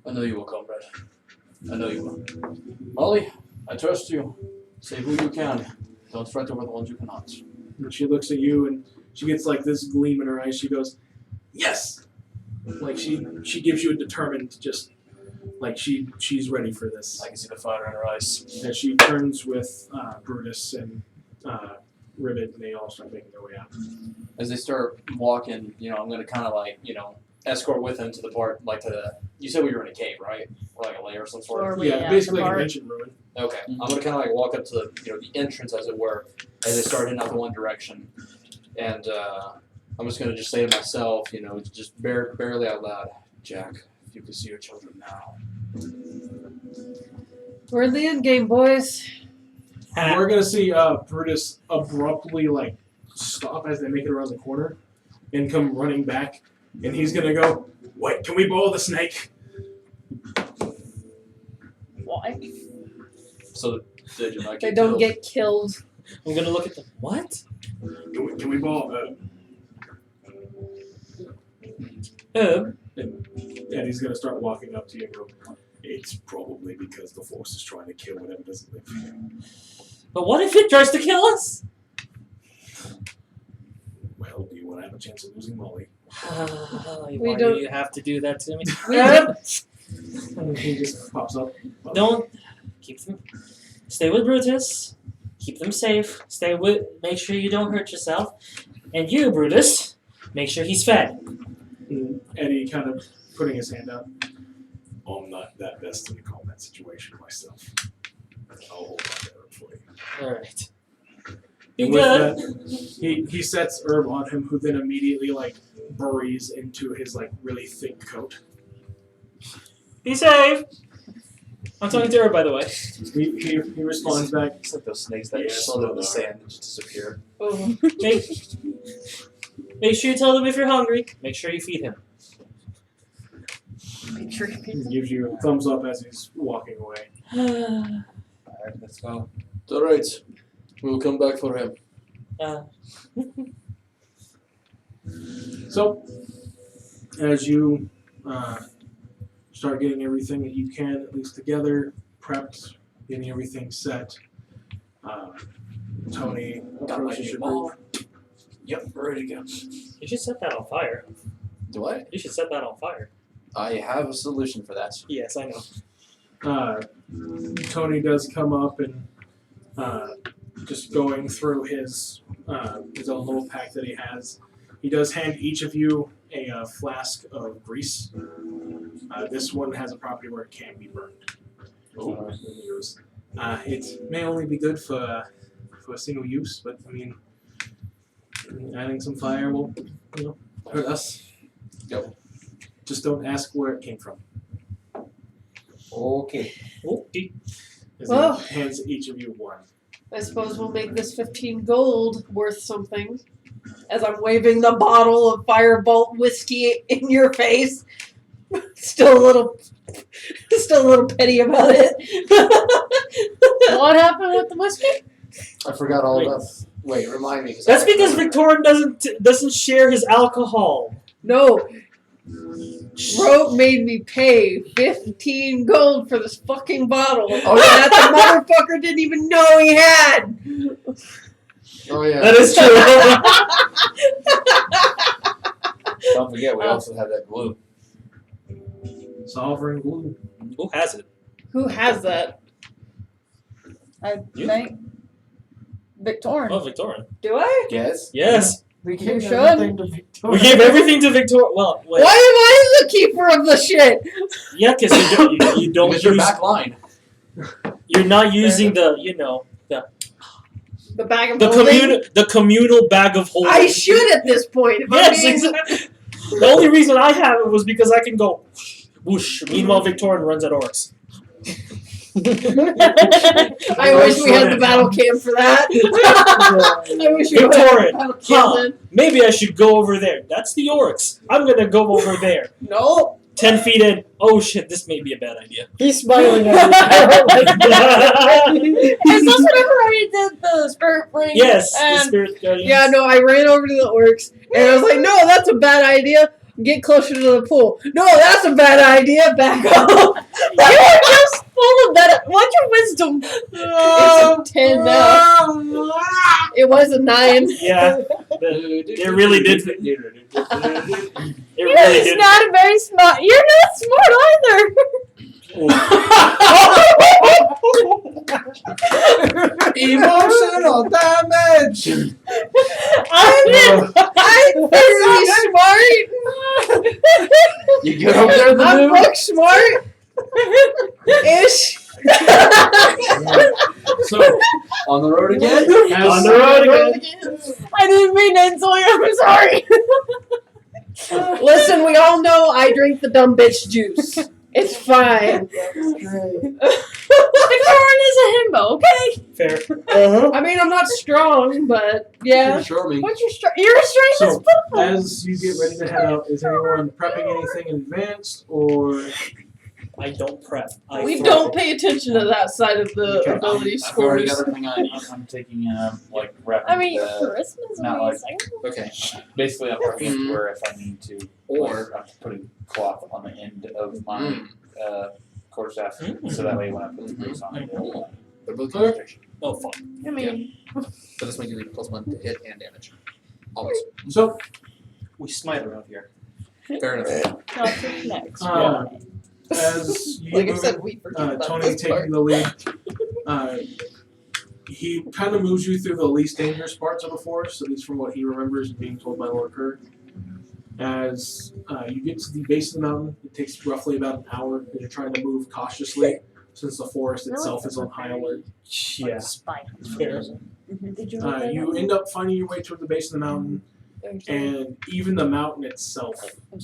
I know you will, comrade. I know you will. Molly, I trust you. Say who you can. Don't fret over the ones you cannot. And she looks at you and she gets like this gleam in her eyes. She goes, "Yes!" Like she gives you a determined, just like she's ready for this. I can see the fire in her eyes. As she turns with Brutus and Rivet, and they all start making their way out. As they start walking, I'm gonna kind of like, escort with them to the part, like to the. You said we were in a cave, right? Or like a lair of some sort. Or we, Yeah, basically the like an bar. ancient ruin. Okay, I'm gonna kind of like walk up to the, the entrance, as it were, as they start heading out the one direction, and I'm just gonna just say to myself, just barely out loud, Jack, if you could see your children now, We're in the end game, boys. And we're gonna see Brutus abruptly like stop as they make it around the corner and come running back, and he's gonna go, "Wait, can we boil the snake?" Why? So they do not They get don't killed. get killed. I'm gonna look at them. What? Can we boil? Um, And he's gonna start walking up to you and go, "It's probably because the Force is trying to kill whatever doesn't live here." but what if it tries to kill us? Well, do you want to have a chance of losing Molly? Why do don't- you have to do that to me? We don't- And he just pops up. Don't keep them. Stay with Brutus. Keep them safe. Stay with. Make sure you don't hurt yourself. And you, Brutus, make sure he's fed. And Eddie kind of putting his hand out. I'm not that best in a combat situation myself. I'll hold on to it for you. All right. Be And with good. that, he sets herb on him, who then immediately like buries into his like really thick coat. Be safe. I'm talking to her, by the way. He responds back. It's like those snakes that Yes, float in the brother. sand and just disappear. Oh. Make sure you tell him if you're hungry. Make sure you feed him. Make sure you He gives you a thumbs up as he's walking away. Alright, let's go. It's alright. We'll come back for him. So, as you start getting everything that you can, at least together, prepped, getting everything set, Tony approaches your group. Yep, we're ready to go. You should set that on fire. Do I? You should set that on fire. I have a solution for that. Yes, I know. Tony does come up and just going through his own little pack that he has. He does hand each of you a flask of grease. This one has a property where it can be burned. It may only be good for a single use, but I mean, adding some fire will, hurt us. Yep. Just don't ask where it came from. Okay. Okay. As Well. he hands each of you one. I suppose we'll make this 15 gold worth something. As I'm waving the bottle of Firebolt whiskey in your face. Still a little petty about it. What happened with the whiskey? I forgot all Wait. about. Wait, remind me. That's because Victorian doesn't share his alcohol. No. Rope made me pay 15 gold for this fucking bottle that the motherfucker didn't even know he had. Oh yeah. That is true. Don't forget, we also have that glue. Sovereign glue. Who has it? Who has that? I You? think Victorian. Oh, Victorian. Do I? Yes? Yes. We You gave should. everything to Victoria. We gave everything to Victoria. Well, wait. Why am I the keeper of the shit? Yeah, because you don't Because your use. back line. You're not using the The bag of the holding? the communal bag of holding. I should at this point. If I'm Yes, being- exactly. The only reason I have it was because I can go whoosh. Meanwhile, Victorian runs at orcs. I wish we had the battle cam for that. I wish we had the Victorian. battle cam Huh. then. Maybe I should go over there. That's the orcs. I'm gonna go over there. No. 10 feet in. Oh shit, this may be a bad idea. He's smiling at me. I don't like that. Is this whenever I did the spirit ring? Yes, the And spirit guardians. Yeah, no, I ran over to the orcs and I was like, no, that's a bad idea. Get closer to the pool. No, that's a bad idea. Back up. you were just full of that. What's your wisdom? It's a 10 now. It was a 9. Yeah. It really did. It You're really just did. not very smart. You're not smart either. Emotional damage! I'm very smart. You get over there, the I'm dude. book smart. Ish. So, On the road again. On the road again. I didn't mean to insult you. I'm sorry. Listen, we all know I drink the dumb bitch juice. It's fine. Lauren is a himbo, okay? Fair. I mean, I'm not strong, but yeah. You're charming. What's your strength? You're a strength as So, fuck. as you get ready to head out, is anyone prepping anything in advance, or I don't prep. I We throw. don't pay attention to that side of the Okay. ability I've already scores. got everything I'm taking, like, wrapping I mean, the, charisma's not like- amazing. Okay. basically I'm wrapping Mm. it where if I need to, Or- I'm putting cloth on the end of my quarterstaff, so that way when I put the grease on it, it'll They're both concentration. Oh fuck. I mean, But this makes you take +1 to hit and damage. Always. so? We smite around here. Fair enough. not to next. As you Like I move said, we forget about Tony this taking part. the lead, he kind of moves you through the least dangerous parts of the forest, at least from what he remembers and being told by Lord Kerr. As you get to the base of the mountain, it takes roughly about an hour as you're trying to move cautiously, since the forest itself is on high alert. Yeah. Spy. Fair. Did you You end up finding your way toward the base of the mountain, and even the mountain itself,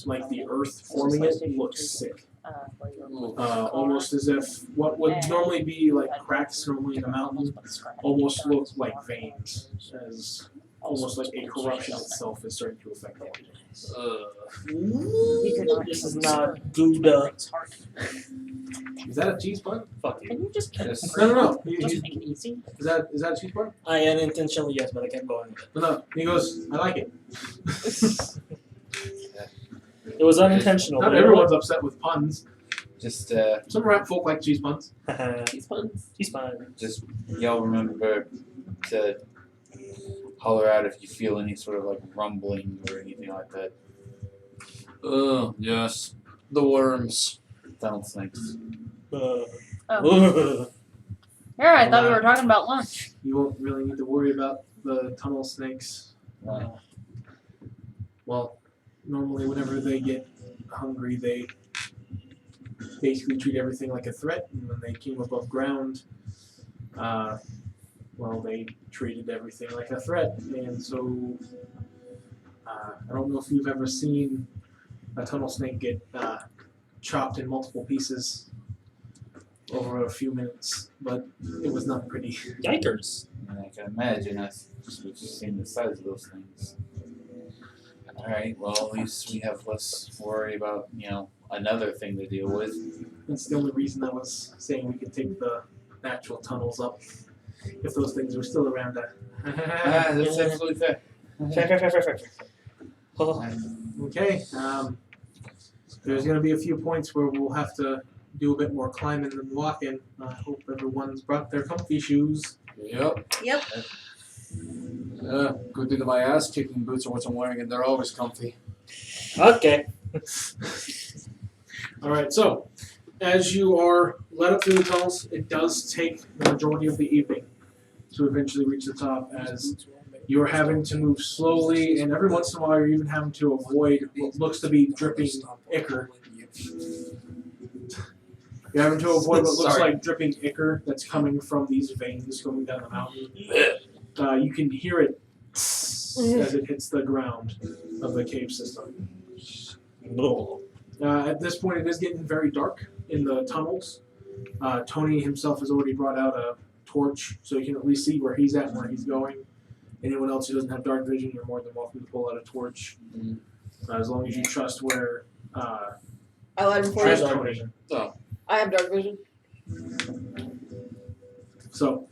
like the earth forming it, looks sick. Almost as if what would normally be like cracks normally in a mountain almost look like veins, as almost like a corruption itself is starting to affect everything. This is not Gouda. Is that a cheese bun? Fuck you. Can you just kill Yes. No. Just make it easy. Is that a cheese bun? I unintentionally yes, but I kept going with it. No. He goes, I like it. It was unintentional. Not but everyone's upset with puns. just Some rap folk like cheese puns. These puns. He's fine. just y'all remember to holler out if you feel any sort of like rumbling or anything like that. Oh, yes. The worms. Tunnel snakes. Here, I thought we were talking about lunch. You won't really need to worry about the tunnel snakes. Well, normally whenever they get hungry, they basically treat everything like a threat, and when they came above ground, well, they treated everything like a threat, and so I don't know if you've ever seen a tunnel snake get chopped in multiple pieces over a few minutes, but it was not pretty. Yikers. And I can imagine we've seen the size of those things. Alright, well at least we have less worry about, another thing to deal with. That's the only reason I was saying we could take the natural tunnels up if those things were still around. That's absolutely fair. Fair. Oh, Okay. There's going to be a few points where we'll have to do a bit more climbing than walking. I hope everyone's brought their comfy shoes. Yep. Yep. Good thing that my ass kicking boots are what I'm wearing, and they're always comfy. okay. All right. So, as you are led up through the tunnels, it does take the majority of the evening to eventually reach the top, as you are having to move slowly, and every once in a while you're even having to avoid what looks to be dripping ichor. You're having to avoid what looks Sorry. like dripping ichor that's coming from these veins going down the mountain. You can hear it as it hits the ground of the cave system. At this point, it is getting very dark in the tunnels. Tony himself has already brought out a torch, so you can at least see where he's at and where he's going. Anyone else who doesn't have dark vision, you're more than welcome to pull out a torch, as long as you trust where. I lied before Trust you. dark Tony. vision. I have dark vision. So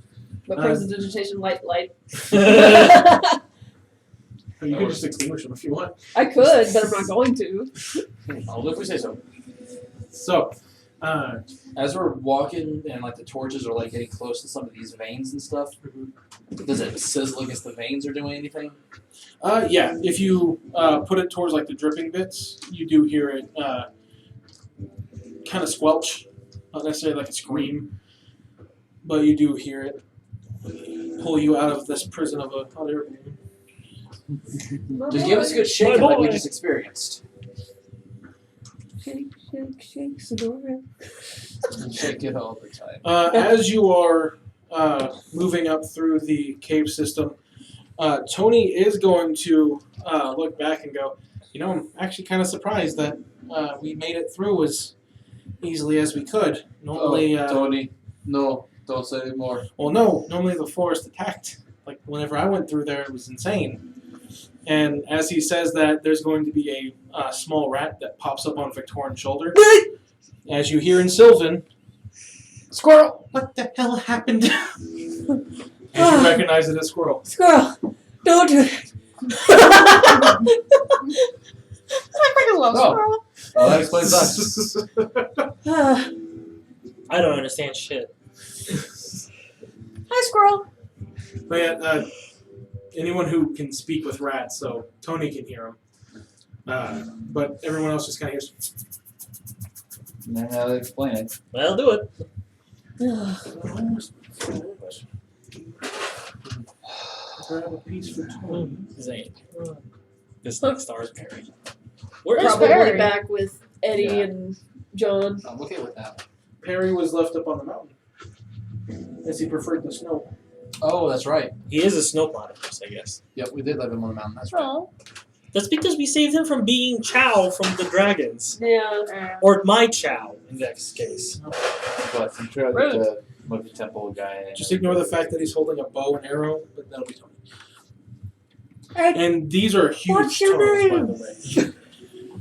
But prestidigitation light. you can just extinguish them if you want. I could, but I'm not going to. I'll do if we say so. So, As we're walking and like the torches are like getting close to some of these veins and stuff, does it sizzle against the veins or doing anything? yeah, if you put it towards like the dripping bits, you do hear it kind of squelch, not necessarily like a scream, but you do hear it pull you out of this prison of a hot air balloon. Just give us a good shake like we just experienced. Shake, shake, shake, Sonora. Shake it all the time. As you are moving up through the cave system, Tony is going to look back and go, I'm actually kind of surprised that we made it through as easily as we could. Normally, Tony, no, don't say anymore. well, no, normally the forest attacked. Like, whenever I went through there, it was insane. And as he says that, there's going to be a small rat that pops up on Victorian's shoulder. As you hear in Sylvan, Squirrel, what the hell happened? As you recognize it as Squirrel. Squirrel, don't do it. I freaking love No. squirrel. Well, that explains that. I don't understand shit. Hi, squirrel. But yeah, anyone who can speak with rats, so Tony can hear him. But everyone else just kind of hears. Now how to explain it. Well, do it. Grab a piece for Tony. Zane. This next star is Perry. Where is Probably Barry? back with Eddie Yeah. and John. I'm okay with that. Perry was left up on the mountain, as he preferred the snow. Oh, that's right. He is a snow platypus, I guess. Yep, we did live him on the mountain. That's right. Oh. That's because we saved him from being Chow from the dragons. Yeah. Or my Chow, in this case. But I'm sure that the Monkey Temple guy. Just ignore the fact that he's holding a bow and arrow, but that'll be Tony. Hey, And these are huge what's your tunnels, by name? the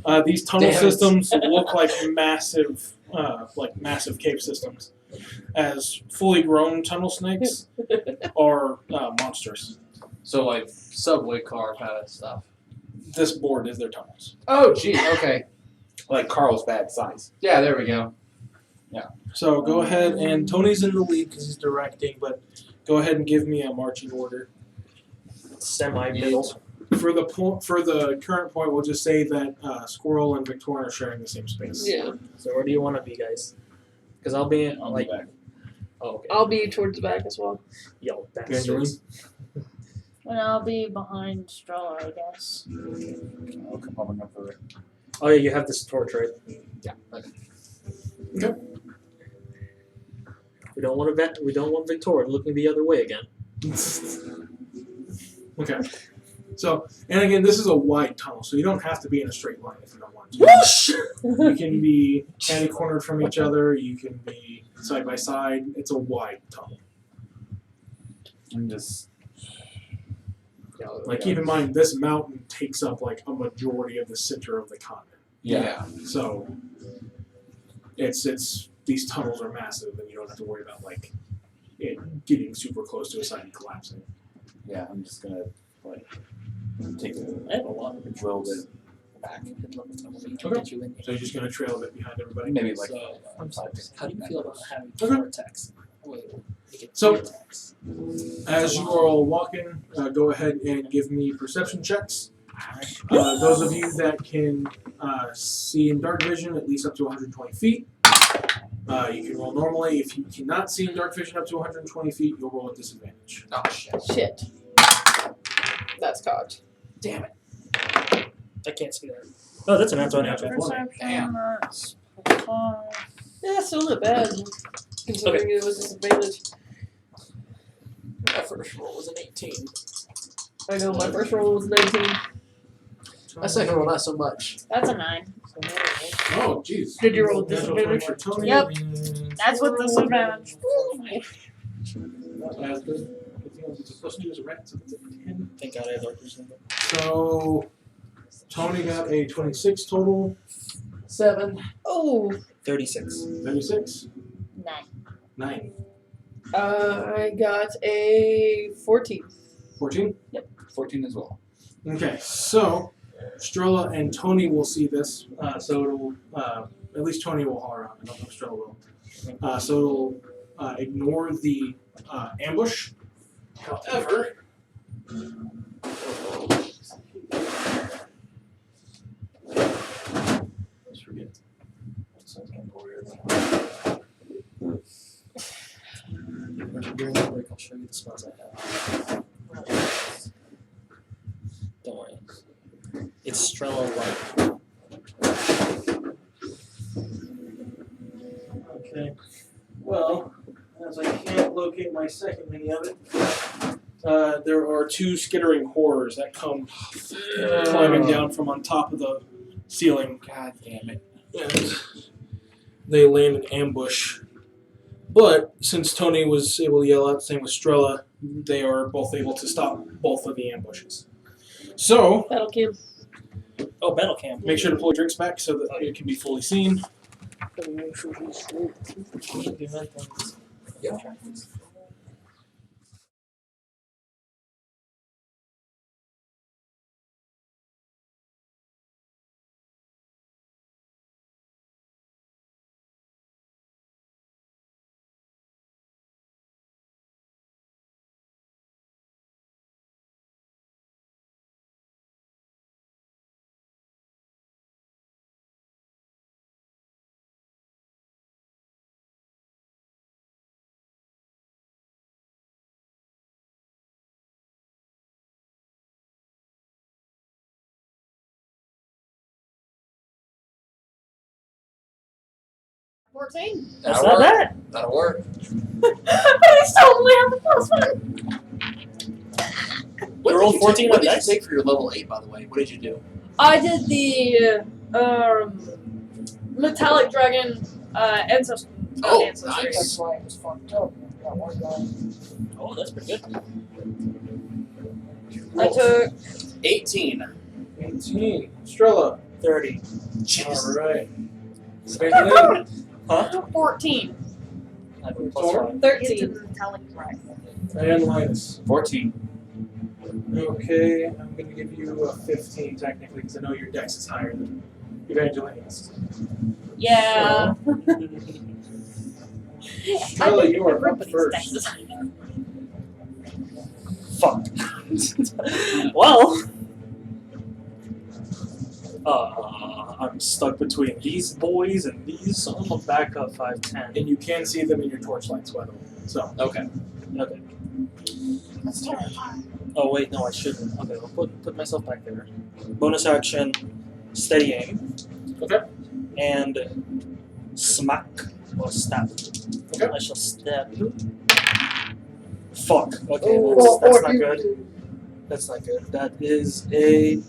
way. These tunnel Damn it. systems look like massive cave systems, as fully grown tunnel snakes are monstrous. So, like, subway car kind of stuff. This board is their tunnels. Oh, gee, okay. Like Carl's bad size. Yeah, there we go. So go ahead, and Tony's in the lead because he's directing, but go ahead and give me a marching order. Semi-middle. For the current point, we'll just say that Squirrel and Victoria are sharing the same space. Yeah. So where do you want to be, guys? Because I'll be in, like... back. Oh, okay. I'll be towards the back as well. Yo, Evangeline? bastards. And I'll be behind Strella, I guess. I'll come up and go for it. Oh, yeah, you have this torch, right? Yeah. Okay. Okay. We don't want Victoria looking the other way again. Okay. So, and again, this is a wide tunnel, so you don't have to be in a straight line if you don't want to. You can be catty-cornered from each other. You can be side by side. It's a wide tunnel. I'm just. Like, keep in mind, this mountain takes up like a majority of the center of the continent. Yeah. So, it's these tunnels are massive, and you don't have to worry about like it getting super close to a side and collapsing. Yeah, I'm just gonna like take I have a lot of a drill bit back. Okay. So you're just gonna trail a bit behind everybody. Maybe like So, I'm sorry. how do you feel about having Okay. 4 attacks? Wait, you get So- 3 attacks. As you are all walking, go ahead and give me perception checks. Those of you that can see in dark vision at least up to 120 feet, you can roll normally. If you cannot see in dark vision up to 120 feet, you'll roll at disadvantage. Oh, shit. Shit. That's cocked. Damn it. I can't see that. Oh, that's an natural. Perception, Damn. that's 5. Yeah, still not bad. Considering it was disadvantage. My first roll was an 18. I know, my first roll was 19. My second one, not so much. That's a 9. Oh, jeez. Did you roll with Natural 20 disadvantage? for Tony, Yep. and That's with disadvantage. not as good. It's supposed to do as a rat, so it's a 10. Thank God I have dark vision. So Tony got a 26 total. 7. Oh, 36. 36. 9. 9. I got a 14. 14. 14 as well. Okay, so Strella and Tony will see this, so it'll at least Tony will holler out. I don't know if Strella will. So it'll ignore the ambush. However, let's forget. During the break, I'll show you the spells I have. Don't worry. It's Strella Light. Okay. Well, as I can't locate my second mini of it, there are 2 skittering horrors that come climbing down from on top of the ceiling. God damn it. And they land an ambush. But since Tony was able to yell out, same with Strella, they are both able to stop both of the ambushes. So, Battle cam. Oh, battle camp. make sure to pull your drinks back so that it can be fully seen. Make sure he's straight. Yeah. $14. That's That'll not work. bad. That'll work. But I still only have the plus one. What You rolled did 14 What on did dice? you take for your level 8, by the way? What did you do? I did the metallic dragon ancestry. Oh, ancestry. nice. That's why it was fucked up. That one guy. Oh, that's pretty good. I took 18. 18. Strella. 30. Jeez. Alright. Spanking Huh? 14. I have a plus 5. Get 13. to the metallic dragon. and Linus. 14. Okay, I'm going to give you a 15 technically because I know your dex is higher than Evangeline's. Yeah. Strella, you are up first. Fuck. Well. I'm stuck between these boys and these, so I'm gonna back up 5'10". And you can see them in your torchlights, by the way. So, Okay. Okay. That's terrifying. Oh wait, no, I shouldn't. Okay, I'll put myself back there. Bonus action, steady aim. Okay. And smack or stab. Okay. I shall stab you. Fuck. Okay, Oh, that's or not you- good. That's not good. That is a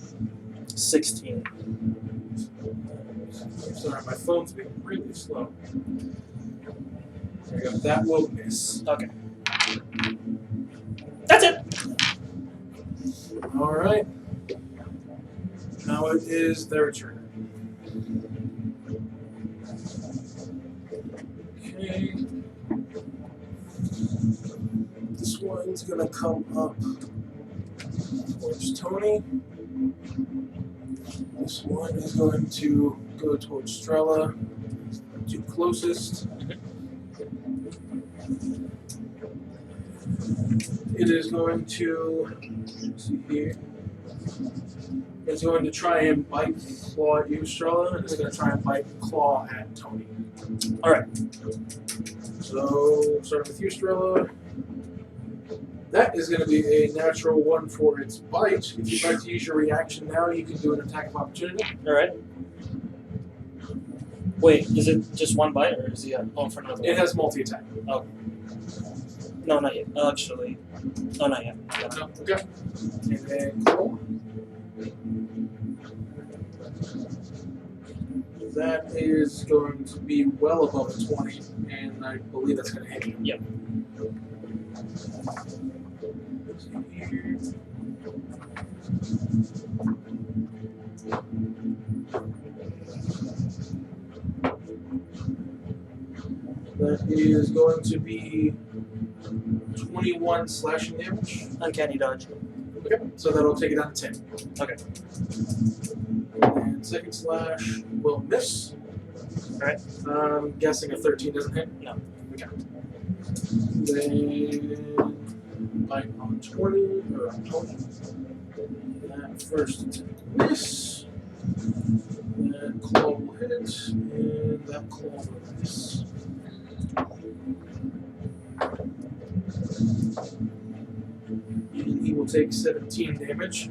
16. sorry, my phone's being really slow. There you go. That will miss. Okay. That's it. All right. Now it is their turn. Okay. This one's gonna come up towards Tony. This one is going to go towards Strella, two closest. It is going to, let's see here, it's going to try and bite and claw at you, Strella, and it's going to try and bite and claw at Tony. Alright. So, starting with you, Strella. That is going to be a natural one for its bite. If you'd like to use your reaction now, you can do an attack of opportunity. Alright. Wait, is it just one bite or is he going for another It one? has multi-attack. No, not yet. Actually. Oh, not yet. No, okay. And then claw. That is going to be well above a 20, and I believe that's going to hit you. Yep. That is going to be 21 slashing damage. Uncanny dodge. Okay, so that'll take it down to 10. Okay. And second slash will miss. Alright. I'm guessing a 13 doesn't hit? No. Okay. Then bite on 20, or on 20. That first attack miss. That claw will hit, and that claw will miss. And he will take 17 damage.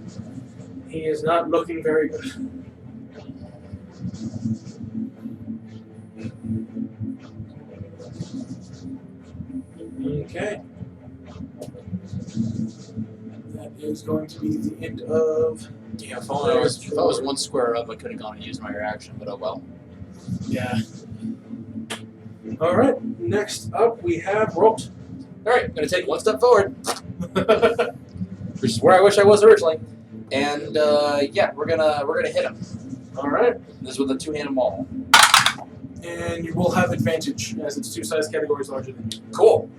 He is not looking very good. Okay. That is going to be the end of. Yeah, if I was one square up, I could have gone and used my reaction, but oh well. Yeah. All right. Next up, we have Rolt. All right, I'm gonna take one step forward, which is where I wish I was originally, and yeah, we're gonna hit him. All right. This is with a two-handed maul. And you will have advantage as it's 2 size categories larger than you. Cool.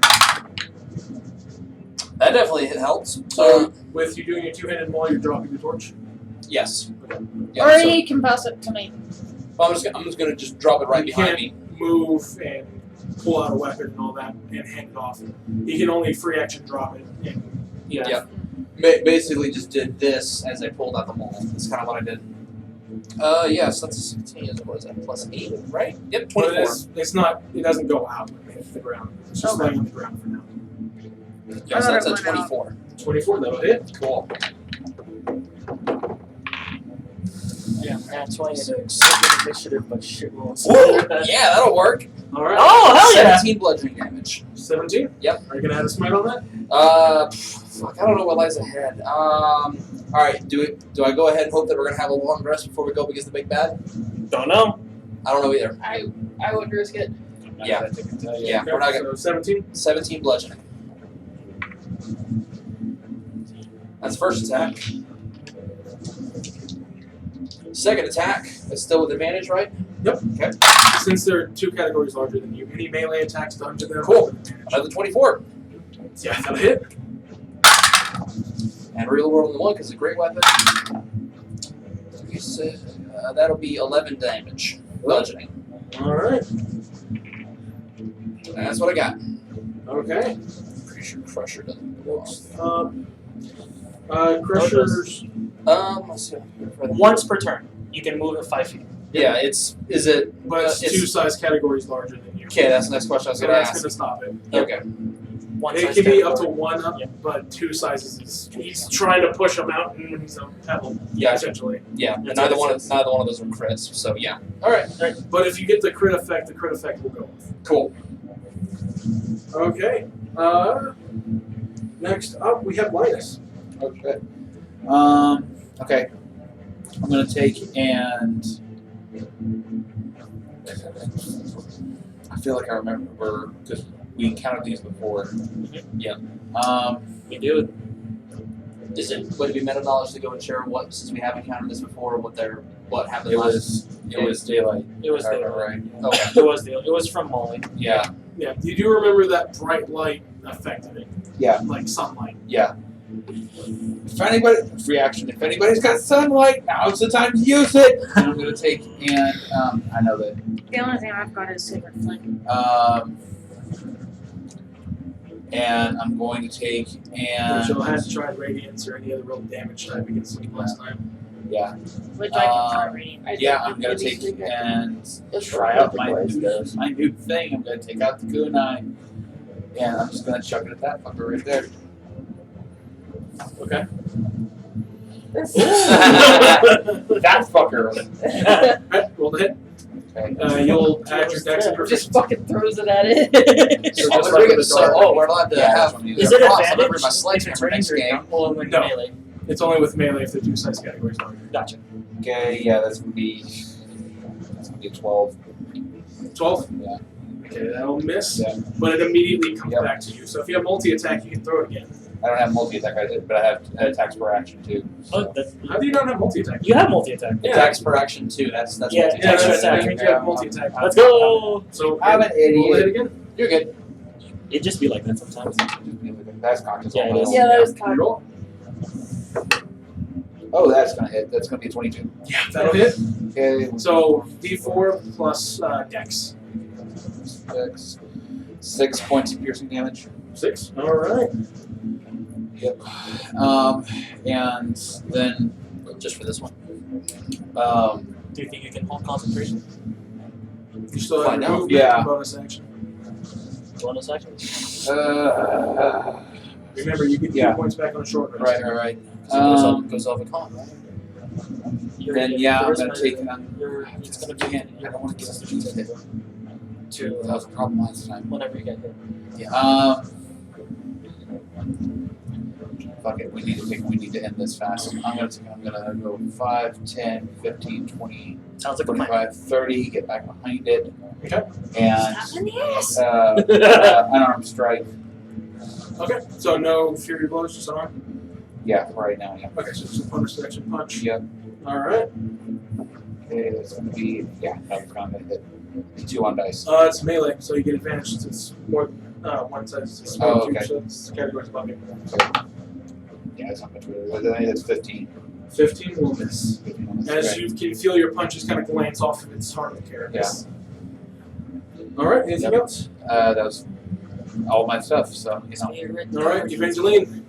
That definitely helps. So with you doing your 2-handed maul, you're dropping the torch. Yes. Okay. Yeah, Or so- you can pass it to me. well, I'm just gonna just drop it right You behind can't me. move and pull out a weapon and all that and hand it off. You can only free action drop it. And Yeah. Basically, just did this as I pulled out the maul. That's kind of what I did. Yes, that's 16. What is that? Plus 8, right? Yep, But 24. it's not. It doesn't go out when it hits the ground. It's just laying on the ground for now. Yeah, so that's a 24. 24. That'll hit. Cool. Yeah, that's why it's initiative, but shit rolls. Woo! Yeah, that'll work. All right. Oh, hell yeah! 17 bludgeoning damage. 17. Yep. Are you gonna add a smite on that? Fuck, I don't know what lies ahead. Alright, do I go ahead and hope that we're gonna have a long rest before we go against the big bad? Don't know. I don't know either. I would risk it. Yeah. Yeah, Okay, we're not so gonna. 17. 17 bludgeoning. That's first attack. Second attack is still with advantage, right? Yep. Okay. Since they're 2 categories larger than you, any melee attacks done to them. Cool. with advantage. Another 24. Yeah, that'll hit. And real world on the one because it's a great weapon. You said, that'll be 11 damage. Bludgeoning. All right. And that's what I got. Okay. Pretty sure Crusher doesn't. Crushers. Let's see. Once per turn, you can move it 5 feet. Yeah, is it? But it's it's- 2 size categories larger than you. Okay, that's the next question I was So gonna that's ask. gonna stop it. Okay. One It size can be up to category. 1 up, Yeah. but 2 sizes is. He's trying to push a mountain when he's a pebble. Yeah. Essentially. Yeah, That's neither what one it of says. neither one of those are crits. So yeah. All right. But if you get the crit effect will go off. Cool. Okay. Next up we have Linus. Okay. Okay. I'm gonna take and I feel like I remember because we encountered these before. Yeah. We do it. Would it be meta knowledge to go and share what, since we have encountered this before, what happened It last? was daylight. It was if I the remember right. Okay. It was the. It was from Molly. Yeah. Yeah, you do remember that bright light affected it. Yeah. Like sunlight. Yeah. If anybody, free action. If anybody's got sunlight, now's the time to use it. And I'm gonna take and I know that. The only thing I've got is Sacred Flame. And I'm going to take and Which hadn't tried Radiance or any other real damage type against him last time. yeah, Which I can try reading. yeah. I'm gonna take and try out my new thing. I'm gonna take out the kunai, and I'm just gonna chuck it at that fucker right there. Okay. That fucker. Alright, roll the hit. Okay. You'll add your dex and Just proficiency. fucking throws it at it. So Oh, just we're like gonna- with the dark. oh, we're allowed to Yeah, have. that's what Is it cross. I'm advantage gonna bring my if it's sledgehammer next ranged or game. not? Or when No. melee? It's only with melee if the 2 size categories larger. Gotcha. Okay. Yeah, that's gonna be 12. 12? Yeah. Okay, that'll miss. Yeah. But it immediately comes Yep. back to you. So if you have multi attack, you can throw it again. I don't have multi attack, but I have attacks per action too. Oh, So. that's, How do you not have multi attack? you have multi attack. Yeah. Attacks per action too. That's Yeah, multi Yeah, extra that's, I attack. think you have multi attack. Let's go. So I'm an roll the hit idiot. again. You're good. It just be like that sometimes. That's conscious. Yeah, it is. Yeah, that is kind Roll. Oh, that's gonna hit. That's gonna be 22. Yeah, that'll hit. Okay. So D4 plus Dex. 6 points of piercing damage. 6. All right. Yep. And then Just for this one. Do you think you can hold concentration? You still have Find your out. movement Yeah. and bonus action. Bonus action. Remember, you get 2 Yeah. points back on a short rest. Right. So goes off a con, right? Then yeah, I'm Yours gonna might- take it. It's gonna I be. don't want to get such a hit. To That was a problem last time. whenever you get hit. Fuck it. We need to end this fast. I'm gonna go 5, 10, 15, 20, Sounds like a plan. 25, 30. Get back behind it. Okay. And unarmed strike. Okay. So no fury blows, just unarmed. Yeah, right now. Yeah. Okay, so just a bonus action punch. Yep. All right. It's gonna be I'm gonna hit 2 on dice. It's melee, so you get advantage since it's more one size. It's more Oh, okay. so it's categories above you. Yeah, it's not much better. But then it's 15. 15 will miss. 15 on this As strike. you can feel your punches kind of glance off of its target carapace. All right. Anything Yep. else? That was all my stuff. So All right, Evangeline.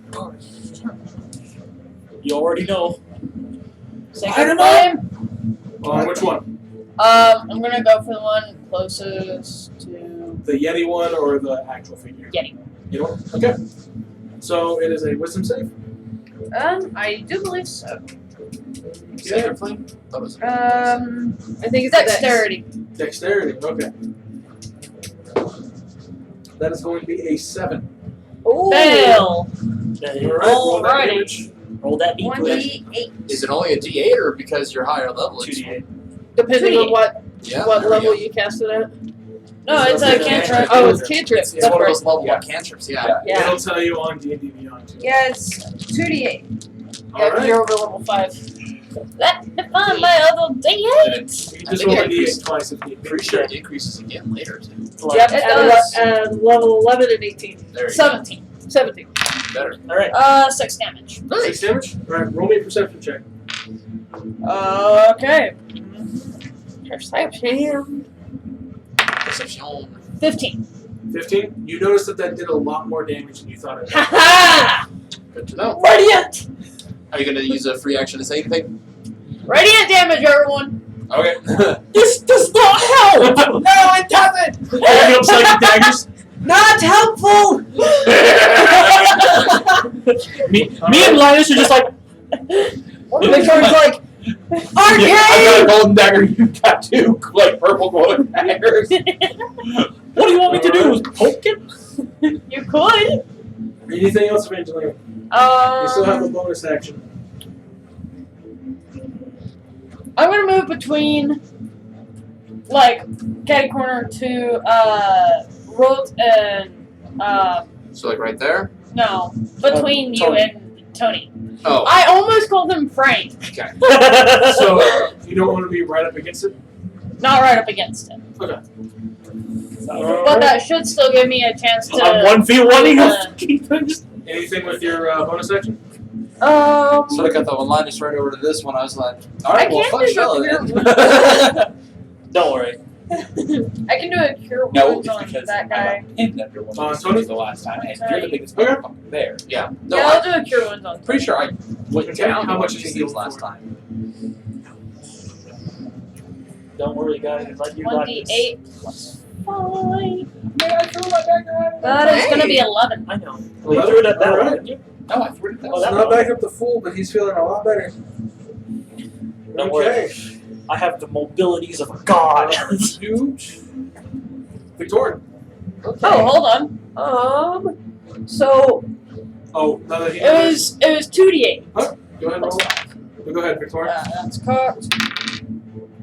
You already know. Second time. Which one? I'm gonna go for the one closest to The Yeti one or the actual figure? Yeti. Yeti one. Okay. So it is a wisdom save. I do believe so. Yeah. Flame? That was I think it's Dexterity. Dexterity. Okay. That is going to be a 7. Oh. Fail. All right. Roll that Alrighty. damage. Roll that beat. 1d8. Is it only a D8 or because you're higher level? 2d8. Depending on what Yeah. what there we level go. you cast it at. No, it's a cantrip. Oh, it's cantrip. It's That's one of right. those level Yeah. 1 cantrips. Yeah. Yeah. It'll tell you on D&D Beyond too. Yeah, it's 2d8. All Yeah, 'cause right. you're over level 5. That defines my other d8. You can I just think roll it a D8 twice if need be. Pretty sure it increases again later too. Yep, it does. At level 11 and 18. There you 17. 17. go. Better. Alright. 6 damage. 6 damage? Alright, roll me a perception check. Okay. Perception. Perception. 15. 15. You notice that did a lot more damage than you thought it would. Ha ha! Good to know. Radiant! Are you gonna use a free action to say anything? Radiant damage, everyone! Okay. This does not help! No, it doesn't! Opening up psychic daggers. Not helpful! Me and Linus are just like, Victoria's like, I've got a golden dagger. You've got 2 like purple golden daggers. what do you want me to do? Poke him? You could. Anything else, Evangeline? You still have a bonus action. I'm gonna move between, like, catty corner to, Rolt and, So like right there. no, between you Tony. and Tony. Oh. I almost called him Frank, Okay. So you don't want to be right up against it? not right up against him. Okay. But that should still give me a chance to. I'm 1v1ing Anything with your bonus action? So I got the one line just right over to this one. I was like, all right, I well, can't fuck do Shella then. Don't worry. I can do a cure No, wounds it's on because that guy. I'm pinned under one of Tony? these the last time, and you're the biggest Okay. motherfucker there. Yeah. No, Yeah, I'll do a cure wounds on. Pretty sure I went Okay, down. how much to is he he heals last for? time. Don't worry, guys. Like you got this. 1d8 plus 5. Man, I threw my dagger at him. That is gonna be 11. I know. Well, you threw it at that Alright. one, didn't you? No, I threw it at that Oh, It's that not one. back up to full, but he's feeling a lot better. Don't Okay. worry. I have the mobilities of a god. Huge. Victoria. Oh, hold on. So, Oh, now that he It was 2d8. Go ahead and roll. Go ahead, Victoria. That's cocked.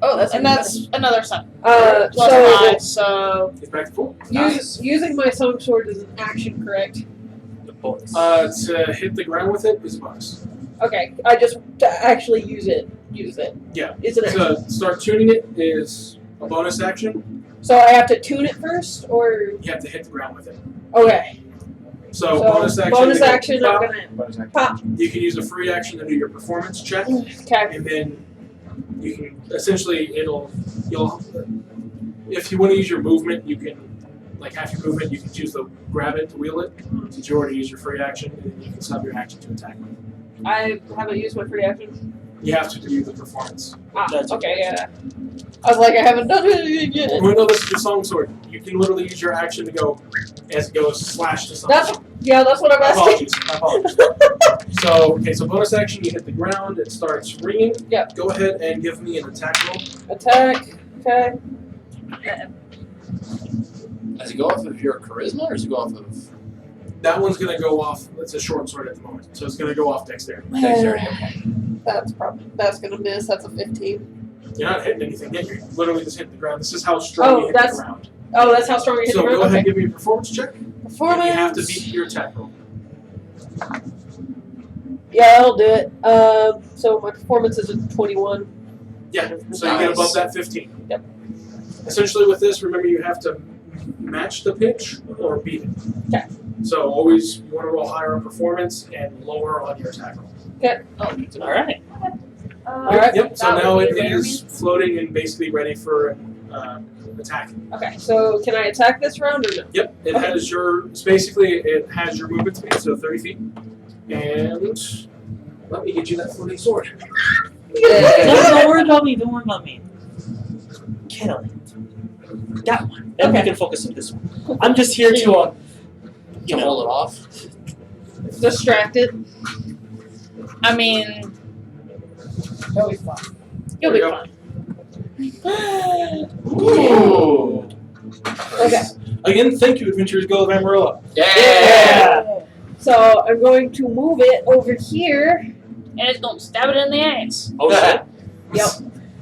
oh, that's And that's another 7. so Plus 5, so. He's back to full. Nice. using my song sword is an action, correct? The bonus. To hit the ground with it is a bonus. Okay, I just to actually use it. Yeah. Is an action. To start tuning it is a bonus action. So I have to tune it first, or You have to hit the ground with it. okay. So bonus action. to action. get I'm pop. gonna Bonus action. pop. You can use a free action to do your performance check, Okay. and then you can essentially you'll if you want to use your movement, you can like half your movement. You can choose to grab it to wield it, since you already used your free action, and then you can stop your action to attack with it. I haven't used my free action. You have to do the performance. That's Okay, yeah. I was like, I haven't done anything yet. Well, no, this is your song sword. You can literally use your action to go as it goes slash to something. That's what I'm My asking. apologies. So bonus action, you hit the ground, it starts ringing. Yep. Go ahead and give me an attack roll. Attack. Okay. Does it go off of your charisma or does it go off of That one's gonna go off. It's a short sword at the moment, so it's gonna go off dexterity. dexterity? Okay. That's gonna miss. That's a 15. You're not hitting anything yet. You're literally just hitting the ground. This is how strong you hit the ground. Oh, that's how strong you hit So the ground? go ahead and Okay. give me a performance check. Performance. And you have to beat your attack roll. Yeah, I'll do it. So my performance is a 21. Yeah, so you get above that 15. Yep. Essentially with this, remember you have to match the pitch or beat it. Okay. So always you want to roll higher on performance and lower on your attack roll. Okay. All right. Alright. Yep, so that now would it be is floating and basically ready for attack. Okay, so can I attack this round or no? Yep, it has your, it's basically it has your movement speed, so 30 feet. And let me get you that floating sword. Don't worry about me. Don't worry about me. Kill it. That one. Then we Okay. can focus on this one. I'm just here to, you To know. hold it off. Distracted. I mean, He'll be fine. You'll There be you fine. Ooh. Okay. Again, thank you, Adventurers Guild of Amarillo. Yeah. So I'm going to move it over here. and it's gonna stab it in the ass. Oh shit. Yep.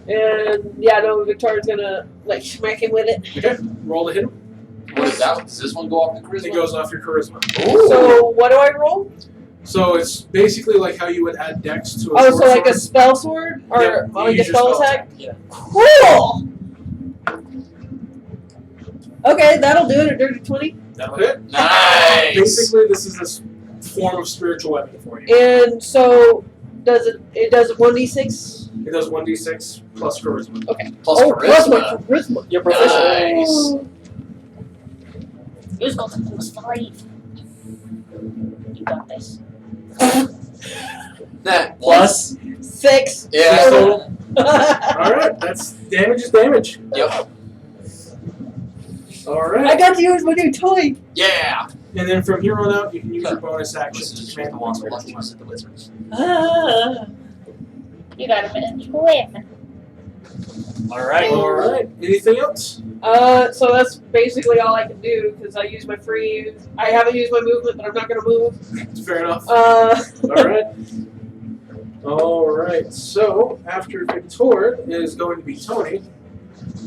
And yeah, no, Victoria's gonna like smack him with it. Okay, roll to hit him. What is that? Does this one go off the charisma? It goes off your charisma. Ooh. So what do I roll? So it's basically like how you would add dex to a Oh, sword so like a sword. spell sword? Or Yep, you like a use your spell spell attack? Yeah. Cool! Okay, that'll do it, a dirty 20. That'll hit. Nice. Basically, this is a form of spiritual weapon for you. And so does it does 1d6? It does 1d6 plus charisma. Plus plus my charisma. charisma. You're proficient. Nice. Who's got the +5? You got this. Nah. Plus. 6. Yeah. So, alright, that's damage is damage. Yep. I Alright. got to use my new toy. Yeah. And then from here on out, you can use your bonus action This to is command the the one monster. with lucky at the wizards. Ah. You got a minute. Weapon. All right. Alright, anything else? So that's basically all I can do because I use my free. I haven't used my movement, but I'm not gonna move. Fair enough. Uh, Alright, so after Victor is going to be Tony,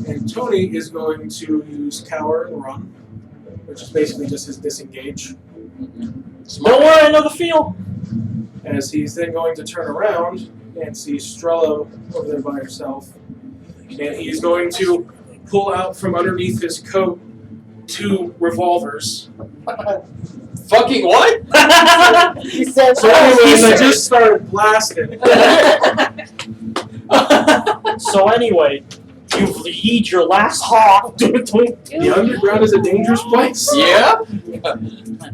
and Tony is going to use Cower and Run, which is basically just his disengage, Don't worry, I know the feel. as he's then going to turn around and see Strella over there by herself, and he's going to pull out from underneath his coat 2 revolvers. Fucking what? He said, So anyways, I just started blasting. So anyway, you lead your last hawk. The underground is a dangerous place. Yeah.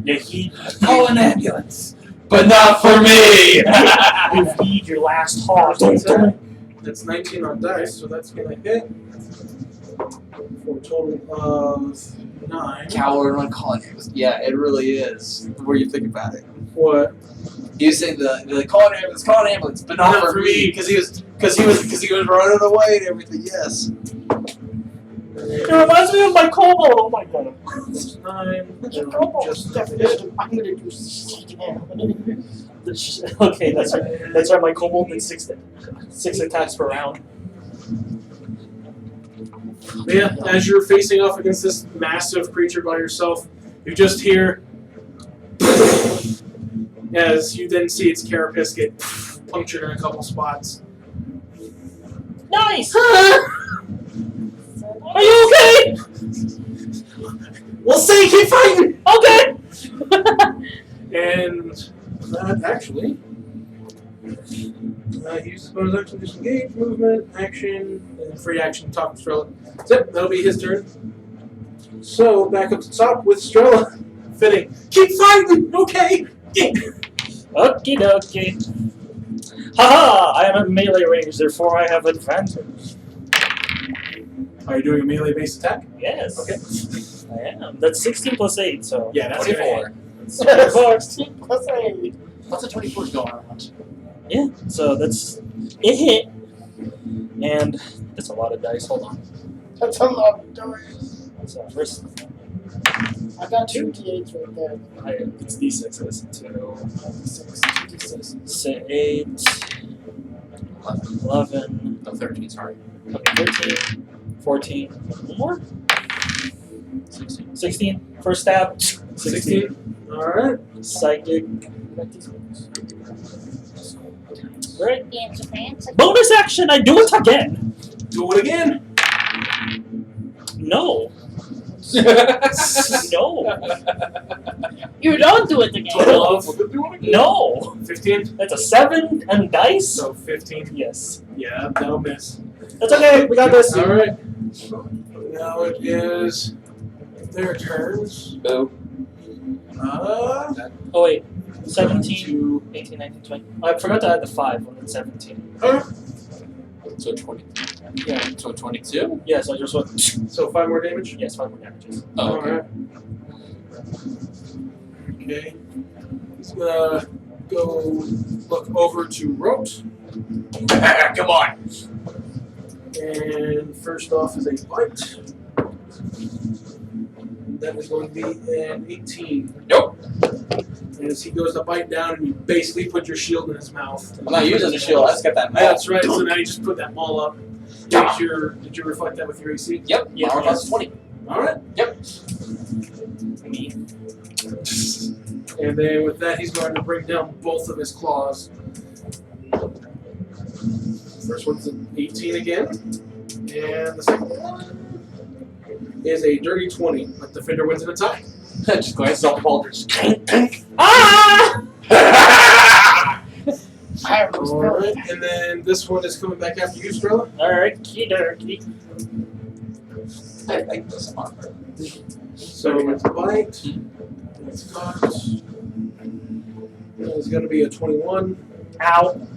You heed, Call an ambulance. But not for me. you lead your last hawk. That's 19 on dice, so that's gonna hit for a total of 9. Cower and run calling ambulance. Yeah, it really is. The more you think about it. What? He was saying the call an ambulance, but not for me, because he was running away and everything. Yes. It reminds me of my kobold. Oh my god. 9. Just definition. I'm gonna do 6 now. Okay, that's right. My kobold did 6 attacks per round. Yeah, as you're facing off against this massive creature by yourself, you just hear as you then see its carapace get punctured in a couple spots. Nice. Are you okay? We'll see, keep fighting! Okay. And that actually uses bonus action, disengage, movement, action, and free action to talk to Strella. So, that'll be his turn. So, back up to top with Strella. Fitting. Keep fighting! Okay! Okie dokie. Haha! I am at melee range, therefore I have advantage. Are you doing a melee based attack? Yes. Okay. I am. That's 16 plus 8, so. Yeah, that's 24. 16 plus 8. What's a 24 going on? Yeah, so that's it hit. And that's a lot of dice. Hold on. That's a lot of dice. So first, I got 2 D8s right there. it's D6. Listen to 6, 2 D6. 8, 11. No, 13. Sorry. Okay, 13. 14. One more. 16. 16. First stab. 16. Alright. Psychic. Great. Fancy, fancy. Bonus action. I do it again. Do it again. No. No. You don't do it again. 12. Do it again. No. 15. That's a 7 and dice. So 15. Yes. Yeah, that'll miss. That's okay. We got this. Alright. Now it is their turns. Boo. Uh, Oh wait. 17, to, 18, 19, 20. I forgot to add the 5 on the 17. So 20. Yeah. So 22? Yeah, so I just went. so 5 more damage. Yes, 5 more damages. Oh, okay. Alright. Okay. He's gonna go look over to Rote. Come on. And first off is a bite. That is going to be an 18. Nope. And as he goes to bite down, and you basically put your shield in his mouth. I'm not using the shield. I just got that maul. That's right. So now you just put that maul up. Did you reflect that with your AC? Yep. Yeah. Armor class is 20. All right. Yep. Me. And then with that, he's going to bring down both of his claws. First one's an 18 again. And the second one is a dirty 20. But the defender wins an attack. Just go ahead and self-balders. Ah! I was All right. And then this one is coming back after you, Strella. Alright, kitty. I like this armor. So it's a bite. It's cocked. It's going to be a 21. Ow.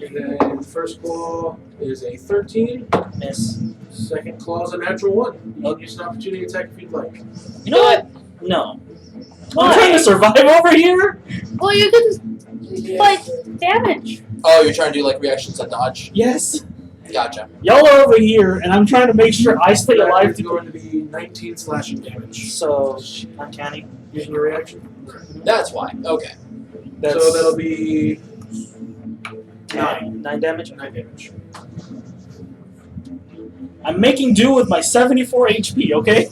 And then first claw is a 13. Miss. Second claw is a natural 1. You can use an opportunity attack if you'd like. You know what? No. Why? I'm trying to survive over here. Well, you can like damage. Oh, you're trying to do like reactions at dodge? Yes. Gotcha. Y'all are over here, and I'm trying to make sure I stay That alive is to going to be 19 slashing damage. So, uncanny. Using your reaction. That's why. Okay. That's So that'll be 9. 9 damage. 9 damage. I'm making do with my 74 HP, okay?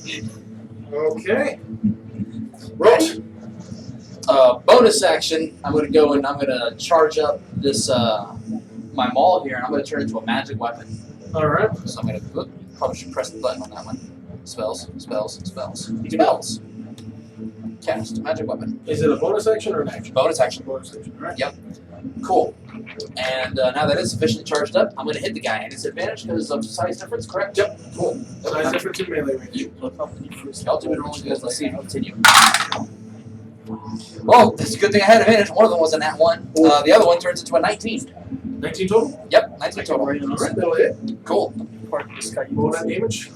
Okay. Rote. Bonus action. I'm gonna go and I'm gonna charge up this my maul here, and I'm gonna turn it into a magic weapon. Alright. So I'm gonna probably should press the button on that one. Spells. You can Spells. Cast a magic weapon. Is it a bonus action or an action? Bonus action. Bonus action. Alright. Yep. Cool. And now that it's sufficiently charged up, I'm gonna hit the guy, and it's advantage because of size difference. Correct? Yep. Cool. Size difference in melee range. Ultimate rolling good. Let's see if I continue. Oh, that's a good thing I had advantage. One of them was a nat 1. The other one turns into a 19. 19 total? Yep, 19 total. Alright, that'll hit. Cool. Roll that damage.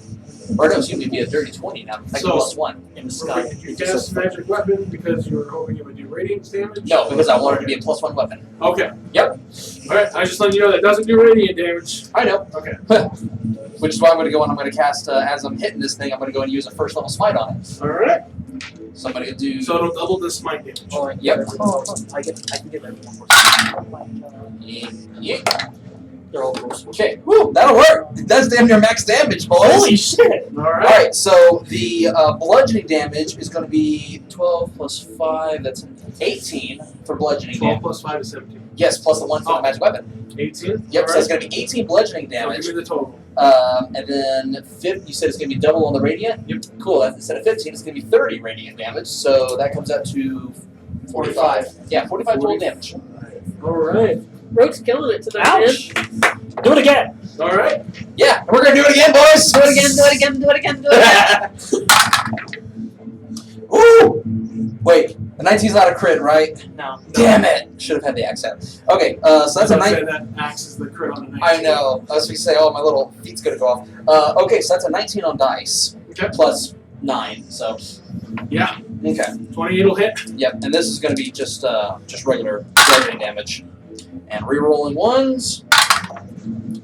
Or no, excuse me, it'd be a dirty 20 now. Like So- plus 1. in the sky. Did you cast magic weapon because you were hoping it would do radiant damage? No, because I wanted it to be a plus 1 weapon. Okay. Yep. Alright, I just let you know that doesn't do radiant damage. I know. Okay. Which is why I'm going to go and I'm going to cast, as I'm hitting this thing, I'm going to go and use a first level smite on it. Alright. So I'm going to do. So it'll double the smite damage. Yep. I can get that one more. Yeah. They're all close. Okay. Woo, that'll work. That's damn near max damage, boys. Holy shit! Alright. Alright, so the bludgeoning damage is going to be 12 plus 5, that's 18 for bludgeoning 12 damage. plus 5 is 17. Yes, plus the 1 for the magic weapon. 18? Yep, so it's going to be 18 bludgeoning damage. Give me the total. And then you said it's going to be double on the radiant? Yep. Cool, instead of 15, it's going to be 30 radiant damage, so that comes out to 45. Yeah, 45 total damage. Alright. Rogue's killing it tonight, Ouch! Do it again! Alright. Yeah, and we're going to do it again, boys! Do it again. Do it again. Do it again. Do it again. Woo! Wait, the 19's not a crit, right? No. Damn it! Should have had the accent. Okay, so that's a 19. That axe is the crit on the 19. I know. As we say, oh, my little feet's gonna go off. Okay, so that's a 19 on dice. Okay. Plus 9, so. Yeah. Okay. 28 will hit. Yep, and this is gonna be just regular bludgeoning damage. And re-rolling ones.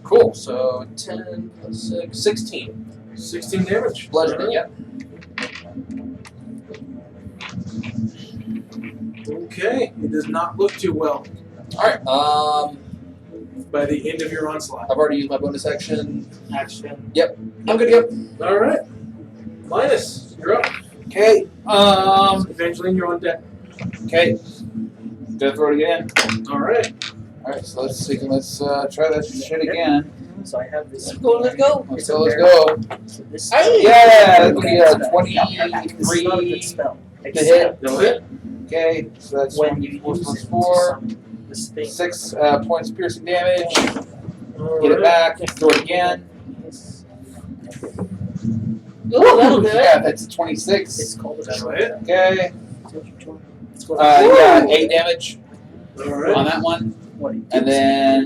Cool, so 10 plus 6, 16. 16 damage. Bludgeoning, yep. Okay. It does not look too well. Alright, by the end of your onslaught. I've already used my bonus action. Action. I'm good to go. All right. Linus, you're up. Okay. Evangeline, you're on deck. Okay. Gonna throw it again. All right. Alright, so let's see. Let's try that shit again. So I have this. Let's go. Let's go. So this Yeah, that'll be a This is not a good 23 spell. to hit. You'll hit. Okay, so that's When you 24 use plus it to 4. summon this thing. 6 points of piercing damage. All Get it right. back. Throw it again. Oh, that'll do it. Yeah, that's a It's 26. called a That'll battle. hit. Okay. It's called Yeah, 8 damage All on right. that one. what it And gives then,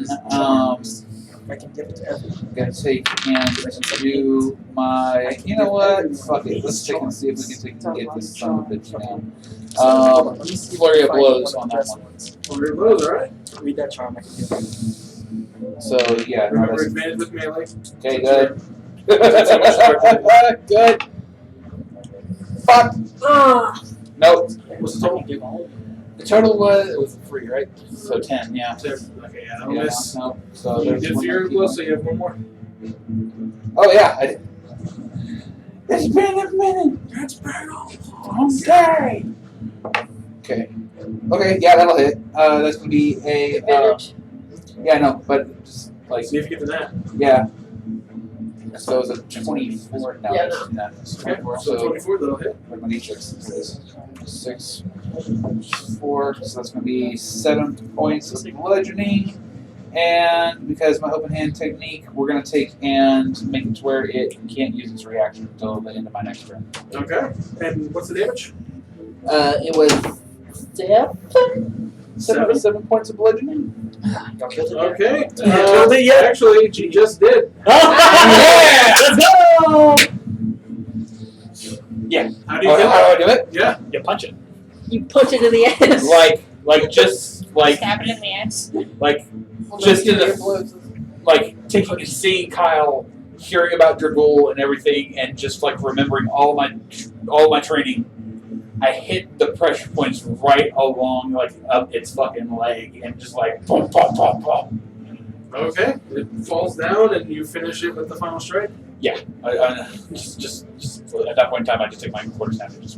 is I can give it to everyone. I'm gonna take and do my. You know what? Fuck it. Let's check and see if we can get this son of a bitch down. Let me see if Flurry I of can find blows one on of that the one. ones. Well, your blows, all right. Read that charm. I can give it. So yeah, no, Remember that's advantage with melee. okay. Good. Good. Good. Fuck. Nope. What's the total? Give all. The total was 3, right? So 10. Yeah. Okay, yeah, that'll Yeah, miss. no. So You there's did one fear more blow, key. so you have one more. Oh yeah, I did. It's been a minute. That's bad. I'm sorry. Okay. Okay. Yeah, that'll hit. That's gonna be a. Advantage. Yeah, no, but just like See if you get the net. yeah. So it's a 24. No, Yeah, it's not. It's Okay, 24. so So 24, that'll hit. what my d6 is 6, 4. So that's gonna be 7 points of bludgeoning. And because my open hand technique, we're gonna take and make it to where it can't use its reaction until the end of my next turn. Okay. And what's the damage? It was 7 points of bludgeoning. Y'all killed it. Okay. Killed it yet? Actually, she just did. Yeah! Let's go! How do you kill How her? do I do it? Yeah. You punch it. You punch it in the ass. Like just like Stab it in the ass. just in the like taking seeing Kyle, hearing about your goal and everything, and just like remembering all my training. I hit the pressure points right along like up its fucking leg and just like boom, boom, boom, boom. Okay. It falls down and you finish it with the final strike. I just at that point in time, I just take my quarter snap and just.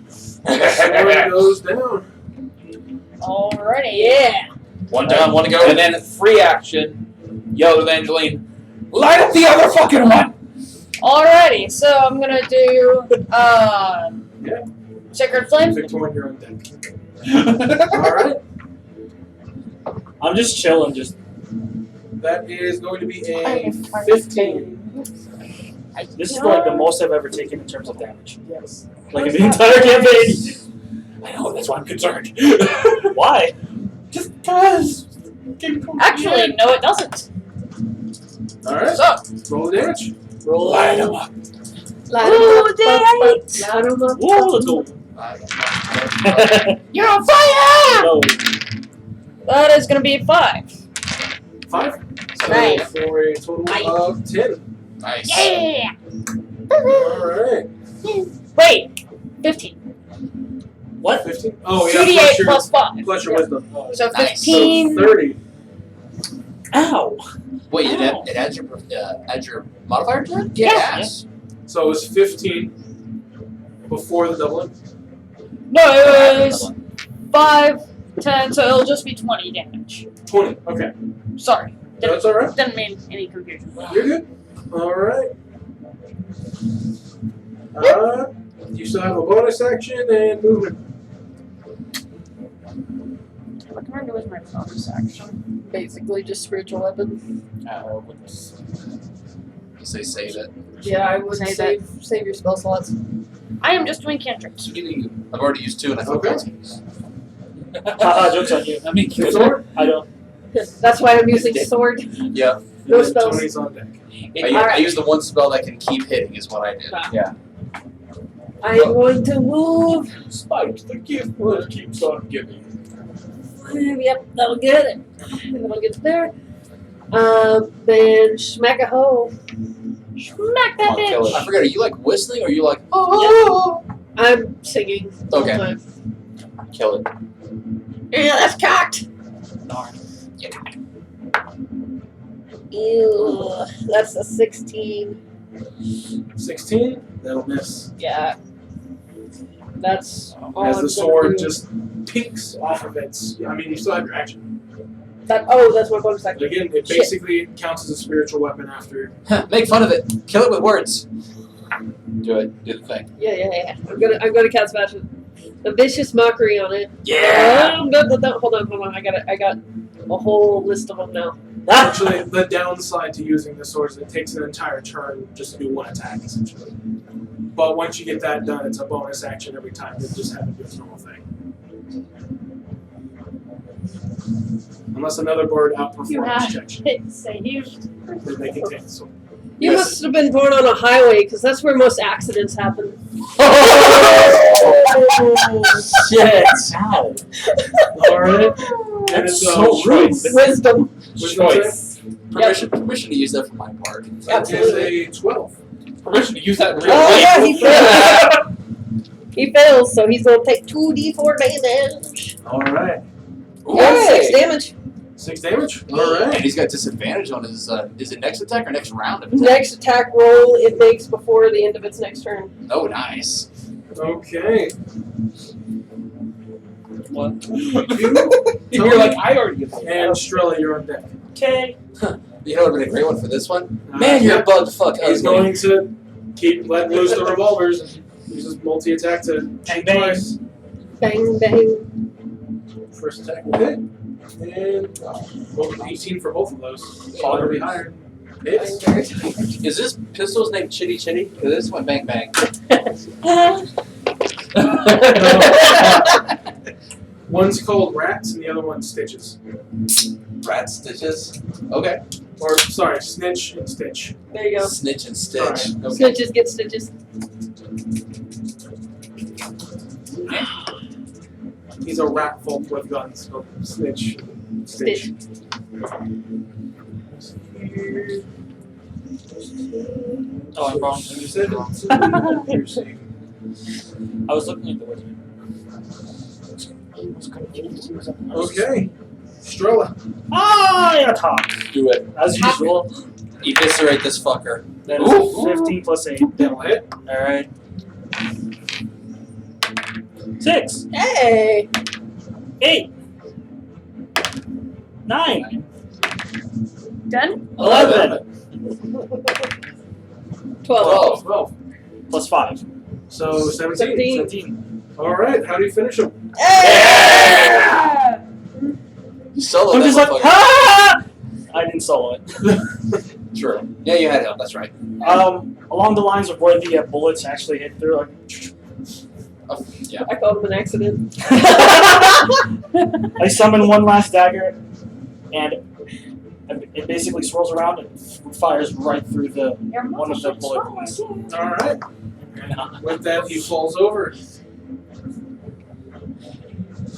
Sword goes down. Alrighty. Yeah. One down, one to go. And then free action, yell to Evangeline, light up the other fucking one! Alrighty. So I'm gonna do Yeah. Sacred Flame. Victor, you're on deck. Alright. I'm just chilling, just That is going to be I a am 15. this is like the most I've ever taken in terms of damage. Yes. Like in the entire campaign. I know, that's why I'm concerned. Why? Just because. Actually, no, it doesn't. Alright. So, Roll the damage. Roll. Light him up. Ooh, Light 'em up. Whoa, let's go. you're on fire! No. That is gonna be 5. 5. So Nice. for a total of 10. Nice. Yeah. Alright. Wait, 15. What? 15. Oh, yeah. 2d8 Plus your, plus 5. plus your wisdom. So Nice. 15. So 30. Ow. Wait, Ow. it adds your modifier to it? Yeah. Yes. So it was 15 before the doubling. No, it was 5, 10, so it'll just be 20 damage. 20. Okay. Sorry. That's alright. Didn't mean any confusion. You're good. Alright. You still have a bonus action and movement. What can I do with my bonus action? Basically, just spiritual weapon. You say save it. Yeah, I would Say save your spell slots. I am just doing cantrips. I've already used 2 and I feel Okay. guilty. Haha, joke's on you. I mean, Your sword? I don't. That's why I'm using sword. Yeah. No And then spells. Tony's on deck. I use the one spell that can keep hitting is what I did. I'm going to move. Spike the gift that keeps on giving. Yep, that'll get it. That'll get there. Then smack a hoe. Smack that Come on, kill bitch. it. I forget, are you like whistling or are you like, oh? I'm singing. the whole Okay. time. Kill it. Yeah, that's cocked. Darn. Ew, that's a 16. 16. That'll miss. Yeah. That's all As I'm the sword gonna do. just peeks off of its. I mean, you still have your action. That's my bonus But action. again, it Shit. basically counts as a spiritual weapon after. Make fun of it. Kill it with words. Do it. Do the thing. Yeah. I'm gonna cast Vicious. A vicious mockery on it. Yeah. Hold on. I got a whole list of them now. Actually, the downside to using the sword is it takes an entire turn just to do one attack, essentially. But once you get that done, it's a bonus action every time. You just have to do its normal thing. Unless another bird You outperforms have check, hit save. then they can take the sword. You must have been born on a highway, because that's where most accidents happen. Shit. Ow. Alright. And That's it's so rude. Wisdom. Choice. Permission to use that for my part. That is a 12. Permission to use that in real Oh, life. yeah, he fails. He fails, so he's going to take 2d4 damage. Alright. Yeah, 6 damage. 6 damage? And Alright. he's got disadvantage on his. Is it next attack or next round of attack? Next attack roll it makes before the end of its next turn. Oh, nice. Okay. What? You're like, I already. And Strella, you're on deck. Okay. You know what would have been a great one for this one? Uh, Man, you're yeah. a bug fuck He's ugly. going to keep letting loose the revolvers and uses multi-attack to shoot bang. twice. Bang, bang. First attack will hit. And roll an 18 for both of those. Already higher. Hits. I'm very tired. Is this pistol's name Chitty Chitty? Because this one bang bang. One's called Rats and the other one's Stitches. Rat stitches. Okay. Or, sorry, Snitch and Stitch. There you go. Snitch and stitch. Alright. Okay. Snitches get stitches. He's a rat folk with guns, so Snitch. Stitch. Oh, I'm wrong. You said it. I was looking at the wizard. Okay. Strella. I attack. Do it. As usual. Eviscerate this fucker. That is Ooh. 15 plus 8. That'll hit. Alright. 6. Hey! 8. 9. 10? 11. 12. 12. Plus 5. So 17. 17. Alright, how do you finish him? Hey! Solo. I'm that just like, motherfucker. ah! I didn't solo it. True. Yeah, you had help. That's right. Along the lines of where the bullets actually hit through, like, Oh, yeah. I called him an accident. I summon one last dagger, and it basically swirls around and fires right through the one of the bullet wounds. Alright. With that, he falls over.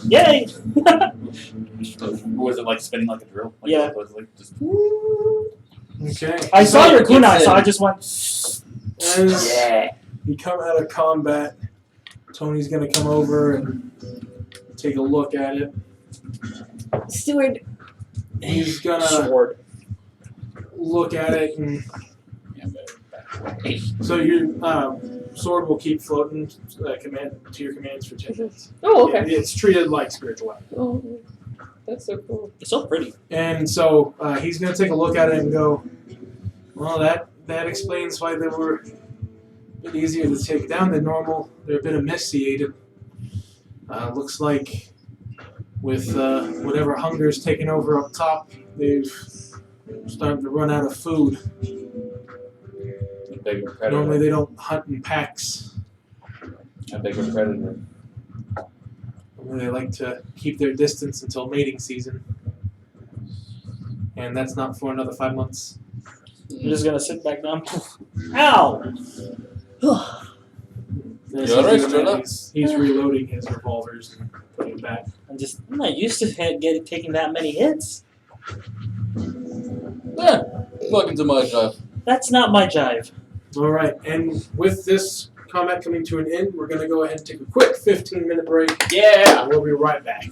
Yay! Was it like spinning like a drill? Like, Yeah. Was it like just Okay. I saw your kunai, It's so in. I just went. As Yeah. you come out of combat, Tony's gonna come over and take a look at it. Steward. He's gonna Sword. look at it, and yeah, but so your sword will keep floating command to your commands for 10 minutes. Oh, okay. Yeah, it's treated like spiritual weapon. Oh, that's so cool. It's so pretty. And so he's gonna take a look at it and go, well, that explains why they were a bit easier to take down than normal. They're a bit emaciated. Looks like with whatever hunger's taken over up top, they've started to run out of food. a bigger predator. Normally they don't hunt in packs. A bigger predator. They like to keep their distance until mating season. And that's not for another 5 months. I'm just gonna sit back down. Ow! As You alright, he's doing that, Strella? he's reloading his revolvers and putting it back. I'm not used to taking that many hits. Yeah. Welcome to my job. That's not my jive. Alright, and with this combat coming to an end, we're going to go ahead and take a quick 15-minute break. Yeah. And we'll be right back.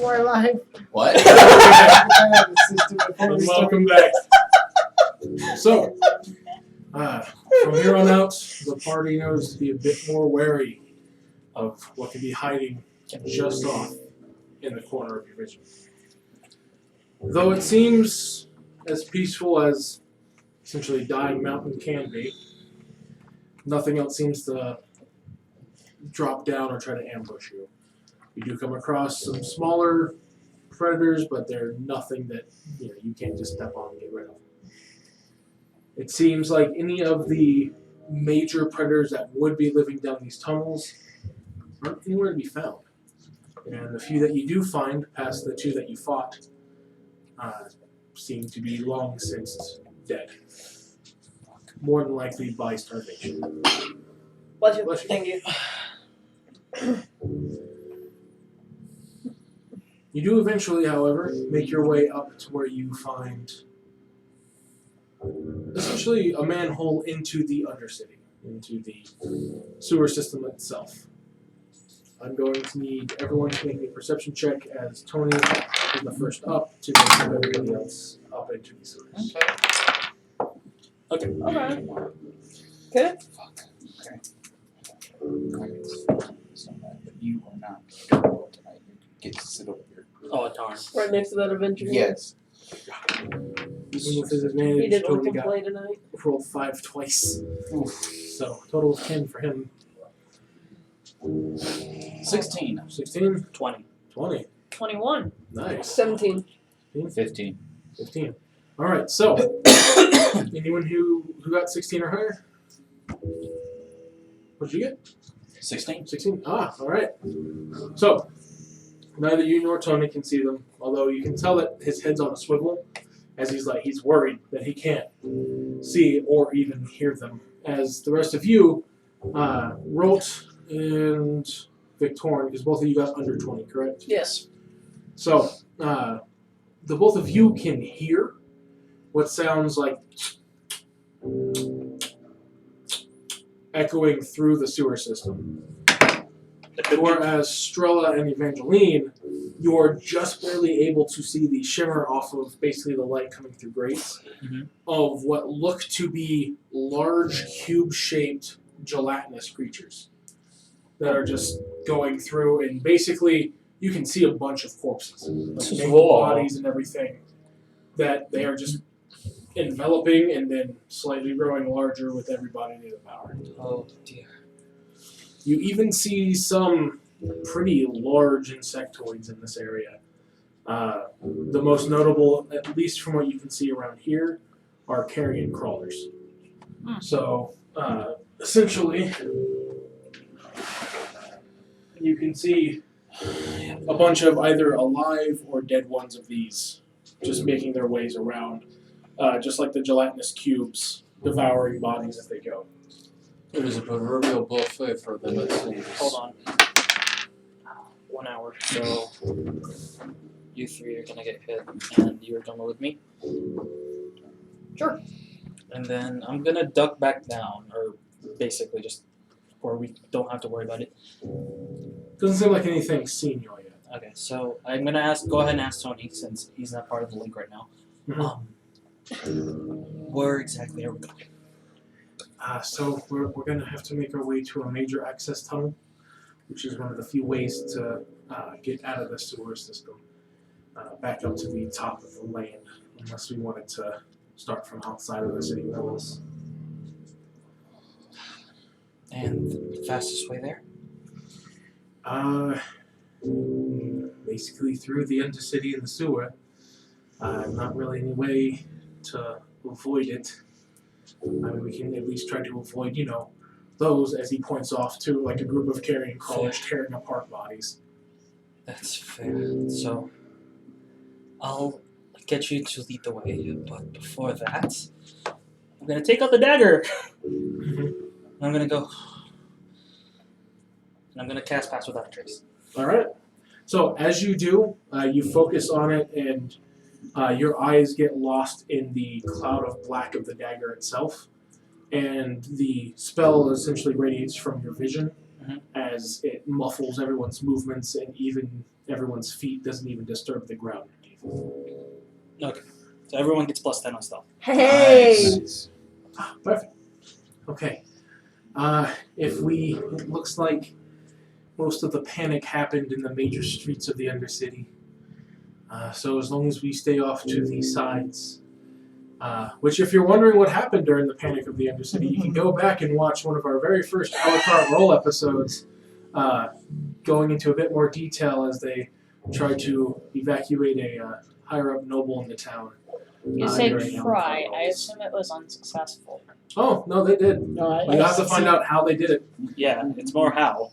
more alive. What? And welcome back. So, from here on out, the party knows to be a bit more wary of what can be hiding just off in the corner of your vision. Though it seems as peaceful as essentially Dying Mountain can be, nothing else seems to drop down or try to ambush you. You do come across some smaller predators, but they're nothing that you can't just step on and get rid of. It seems like any of the major predators that would be living down these tunnels aren't anywhere to be found. And the few that you do find, past the two that you fought, seem to be long since dead. More than likely by starvation. Bless you. Bless you. Thank you. You do eventually, however, make your way up to where you find essentially a manhole into the Undercity, into the sewer system itself. I'm going to need everyone to make a perception check as Tony is the first up to make everybody else up into the sewers. Okay. Okay. Okay. Fuck. Okay. It's not bad, but you are not going to roll tonight. You get to sit over here. Oh darn. Right next to that Avenger. Yes. Even with his He advantage, didn't Tony want to got play tonight. rolled 5 twice. Oof. So, total of 10 for him. 16. 16, 20. 20. 21. Nice. 17. 15. 15. Alright, so, anyone who got 16 or higher? What'd you get? 16. 16? Ah, alright. So, neither you nor Tony can see them, although you can tell that his head's on a swivel, as he's worried that he can't see or even hear them. As the rest of you, Rolt and Victorian, because both of you got under 20, correct? Yes. So, the both of you can hear what sounds like echoing through the sewer system. Whereas Strella and Evangeline, you're just barely able to see the shimmer off of basically the light coming through grates of what look to be large cube-shaped gelatinous creatures that are just going through, and basically you can see a bunch of corpses, like mangled bodies and everything, that they are just enveloping and then slightly growing larger with every body they devour. Oh dear. You even see some pretty large insectoids in this area. The most notable, at least from what you can see around here, are carrion crawlers. So, essentially, you can see a bunch of either alive or dead ones of these just making their ways around, just like the gelatinous cubes devouring bodies as they go. It is a proverbial buffet for the listeners. Hold on. 1 hour. So you three are gonna get hit, and you're done with me. Sure. And then I'm gonna duck back down, or basically just where we don't have to worry about it. Doesn't seem like anything's seen you yet. Okay, so I'm gonna go ahead and ask Tony since he's not part of the link right now. Where exactly are we going? So we're going to have to make our way to a major access tunnel, which is one of the few ways to get out of the sewer system, back up to the top of the land, unless we wanted to start from outside of the city walls. And the fastest way there? Basically through the Undercity and the sewer. Not really any way to avoid it. I mean, we can at least try to avoid, those, as he points off to like a group of carrion crawlers tearing apart bodies. That's fair. So I'll get you to lead the way, but before that, I'm gonna take out the dagger. And I'm gonna go. And I'm gonna cast Pass Without a Trace. Alright. So as you do, you focus on it, and your eyes get lost in the cloud of black of the dagger itself, and the spell essentially radiates from your vision as it muffles everyone's movements and even everyone's feet doesn't even disturb the ground underneath. So everyone gets +10 on stealth. Hey! Nice. Perfect. Okay. It looks like most of the panic happened in the major streets of the Undercity. So as long as we stay off to the sides, which if you're wondering what happened during the panic of the Undercity, you can go back and watch one of our very first a la carte roll episodes, going into a bit more detail as they tried to evacuate a higher up noble in the town. You say during a la try. carte I rolls. assume it was unsuccessful. Oh, no, they did. No, You have to find out how they did it. Yeah, it's more how.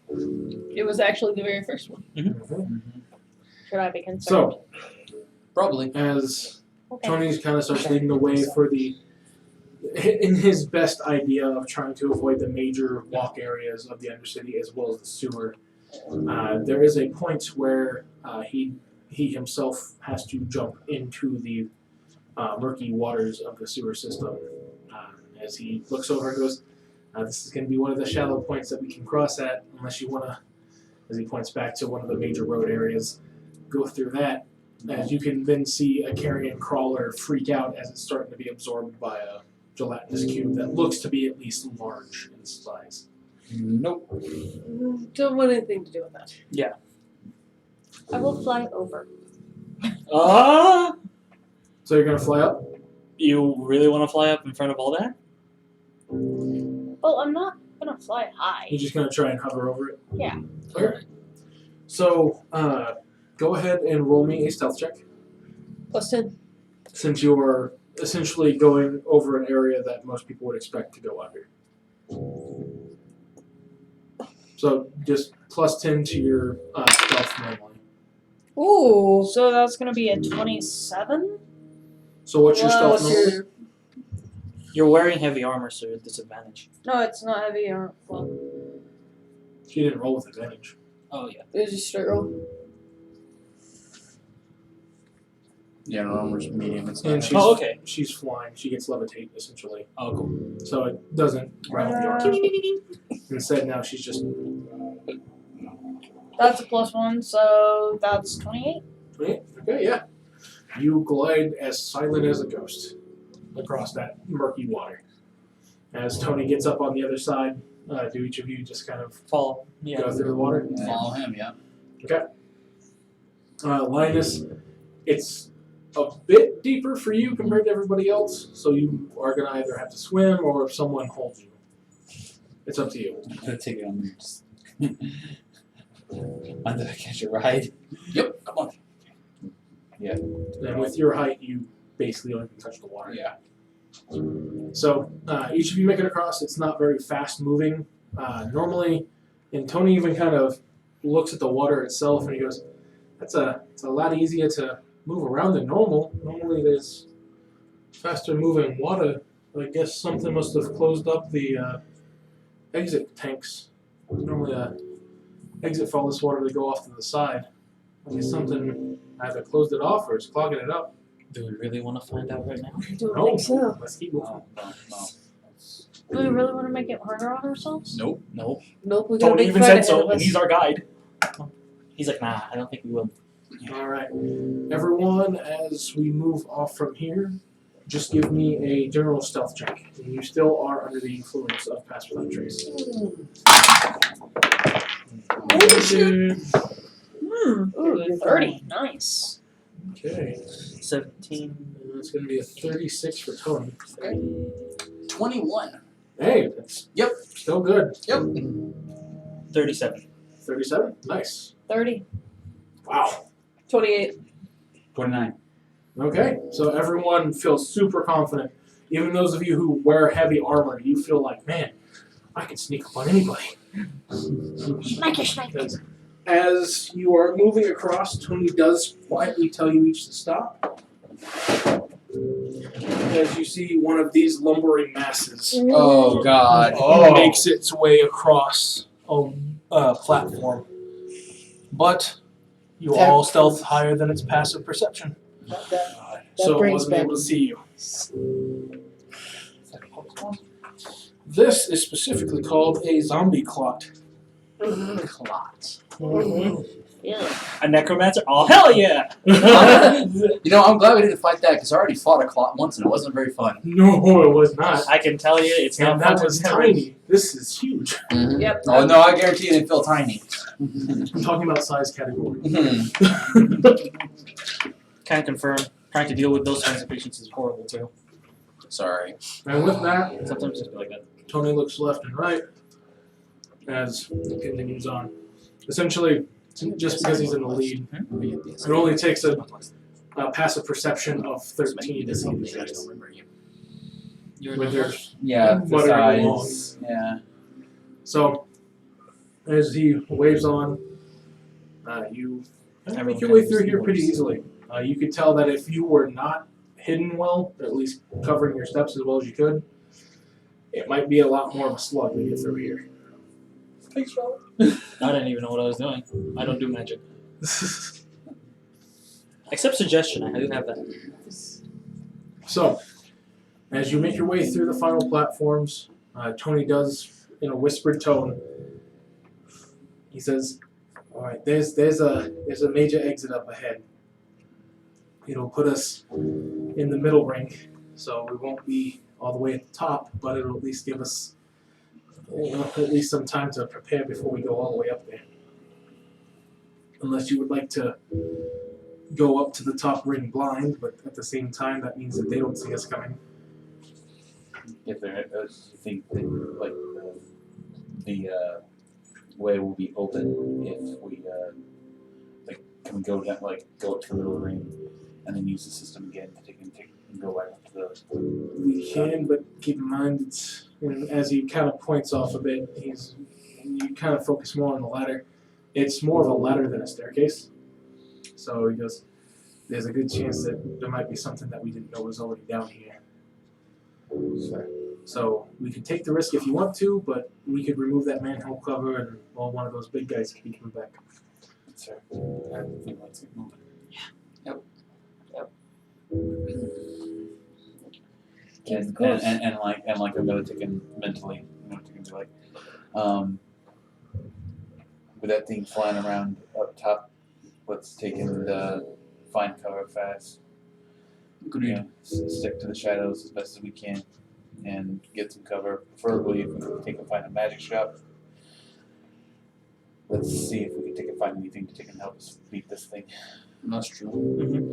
It was actually the very first one. Should I be concerned? So, Probably. as Okay. Tony's kind of starts leading the way for in his best idea of trying to avoid the major walk areas of the Undercity as well as the sewer, there is a point where he himself has to jump into the murky waters of the sewer system. As he looks over and goes, this is going to be one of the shallow points that we can cross at, unless you want to, as he points back to one of the major road areas, go through that. As you can then see a carrion crawler freak out as it's starting to be absorbed by a gelatinous cube that looks to be at least large in size. Nope. Don't want anything to do with that. I will fly over. So you're going to fly up? You really want to fly up in front of all that? Well, I'm not gonna fly high. You're just going to try and hover over it? Yeah. Okay. So go ahead and roll me a stealth check. +10. Since you're essentially going over an area that most people would expect to go under. So just +10 to your stealth normally. Ooh. So that's gonna be a 27. So what's your stealth What's normally? your- You're wearing heavy armor, so you're at disadvantage. No, it's not heavy or well. She didn't roll with advantage. Oh, yeah. It was just straight roll. Yeah, her armor's medium. It's And not. she's, Oh, okay. she's flying. She gets levitate essentially. Oh, cool. So it doesn't round the armor. Instead now she's just That's a +1, so that's 28. okay, yeah. You glide as silent as a ghost across that murky water. As Tony gets up on the other side, do each of you just kind of Follow. Yeah. go through the water? Follow him, yeah. Linus, it's a bit deeper for you compared to everybody else, so you are going to either have to swim or if someone holds you. It's up to you. I'm gonna take it on me. Just under the catch a ride. Yep, come on. And with your height, you basically only can touch the water. Yeah. So each of you make it across. It's not very fast moving. Normally, and Tony even kind of looks at the water itself and he goes, it's a lot easier to move around than normal. Normally there's faster moving water. I guess something must have closed up the exit tanks. There's normally a exit for all this water to go off to the side. I guess something either closed it off or is clogging it up. Do we really want to find out right now? I don't No, think so. let's keep moving. No. Do we really want to make it harder on ourselves? Nope. Nope. Nope, we got a Tony big even fight said ahead so, of and us. he's our guide. He's like, nah, I don't think we will. All right, everyone, as we move off from here, just give me a general stealth check. And you still are under the influence of Pass Without Trace. Ooh, 30. Nice. Okay, 17. and it's going to be a 36 for Tony. 21. Hey, that's still good. 37. 37, nice. 30. Wow. 28. 29. Okay, so everyone feels super confident. Even those of you who wear heavy armor, you feel like, man, I can sneak up on anybody. Snake. As you are moving across, Tony does quietly tell you each to stop. As you see one of these lumbering masses Oh, God. makes its way across a platform. But you That- all stealth higher than its passive perception, That so it brings wasn't back able to see you. This is specifically called a zombie clot. Clot. Yeah. A necromancer? Oh, hell yeah! You know, I'm glad we didn't fight that because I already fought a clot once and it wasn't very fun. No, it was not. I can tell you, it's not And fun that to was cover. tiny. This is huge. Mm-hmm. Yep. Oh no, I guarantee it didn't feel tiny. I'm talking about size category. Can confirm. Trying to deal with those kinds of patients is horrible too. Sorry. And with that, Sometimes just be like that. Tony looks left and right as it continues on. Essentially, just because he's in the lead, it only takes a passive perception of 13 to see these guys. With their Yeah, the muttering size. Yeah. So, as he waves on, you make your way through here pretty easily. You could tell that if you were not hidden well, or at least covering your steps as well as you could, it might be a lot more of a slug to get through here. Thanks, Robert. I didn't even know what I was doing. I don't do magic. Except suggestion, I do have that. So, as you make your way through the final platforms, Tony does, in a whispered tone, he says, "All right, there's a major exit up ahead. It'll put us in the middle ring, so we won't be all the way at the top, but it'll at least give us at least some time to prepare before we go all the way up there. Unless you would like to go up to the top ring blind, but at the same time, that means that they don't see us coming." If there, you think that like the way will be open if we like can go down, like go up to the middle ring, and then use the system again to take and go back up to the. We can, but keep in mind, it's, and as he kind of points off a bit, you kind of focus more on the ladder. It's more of a ladder than a staircase. So he goes, there's a good chance that there might be something that we didn't know was already down here. So we could take the risk if you want to, but we could remove that manhole cover and one of those big guys could be coming back. Sir, I think let's keep moving. And like I'm gonna take in mentally, I'm gonna take into like, with that thing flying around up top, let's take in the find cover fast. Agreed. You know, stick to the shadows as best as we can, and get some cover. Preferably, if we can take and find a magic shop. Let's see if we can take and find anything to take and help us beat this thing. That's true.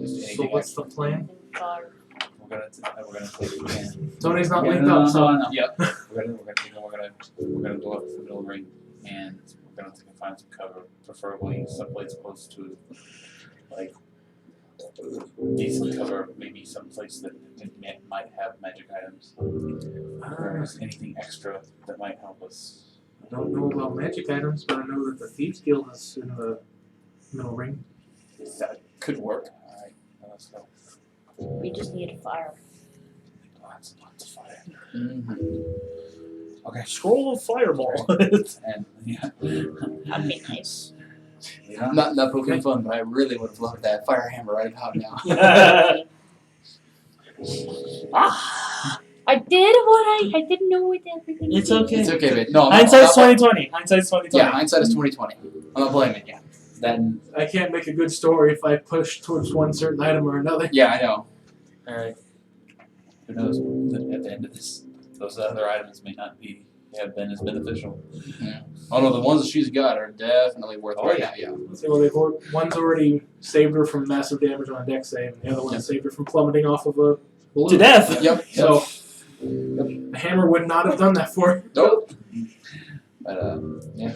Just So anything. what's the plan? We're gonna take and Tony's not Yeah, linked no, up, so no. Yep. We're gonna go up to the middle ring, and we're gonna take and find some cover, preferably someplace close to, like, decent cover, maybe someplace that might have magic items, or anything extra that might help us. I don't know about magic items, but I know that the Thieves Guild is in the middle ring. That could work. All right, let's go. We just need a fire. Lots and lots of fire. Okay. Scroll of fireball. And yeah, That'd be nice. yeah. Not poking fun, but I really would have loved that fire hammer right about now. I did what I didn't know what everything. It's okay. It's okay, babe. No, Hindsight's 2020. Hindsight's 2020. Yeah, hindsight is 2020. I'm not blaming you. Then I can't make a good story if I push towards one certain item or another. Yeah, I know. Alright. who knows? At the end of this, those other items may not have been as beneficial. Oh no, the ones that she's got are definitely worth Oh, right yeah. now. Yeah. Let's see, well, one's already saved her from massive damage on a deck save, and the other one saved her from plummeting off of a balloon. To death! Yep. So, the hammer would not have done that for her. Nope. But yeah.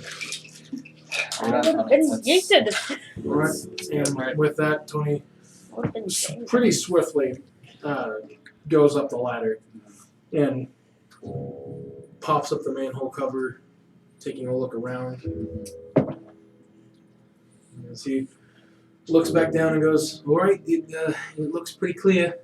I would have been yeeted. Right. And with that, Tony Would have been saved. pretty swiftly goes up the ladder and pops up the manhole cover, taking a look around. As he looks back down and goes, "All right, it looks pretty clear."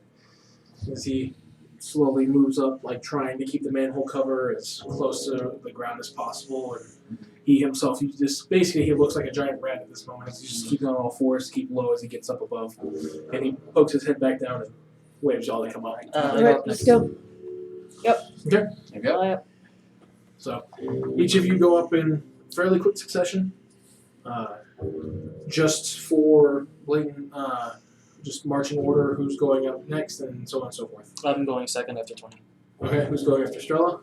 As he slowly moves up, like trying to keep the manhole cover as close to the ground as possible, and he himself, he looks like a giant rat at this moment. He just keeps on all fours to keep low as he gets up above, and he pokes his head back down and waves y'all to come up. Alright, let's go. There you go. So each of you go up in fairly quick succession. Just for blatant, just marching order, who's going up next, and so on and so forth. I'm going second after 20. Okay, who's going after Strella?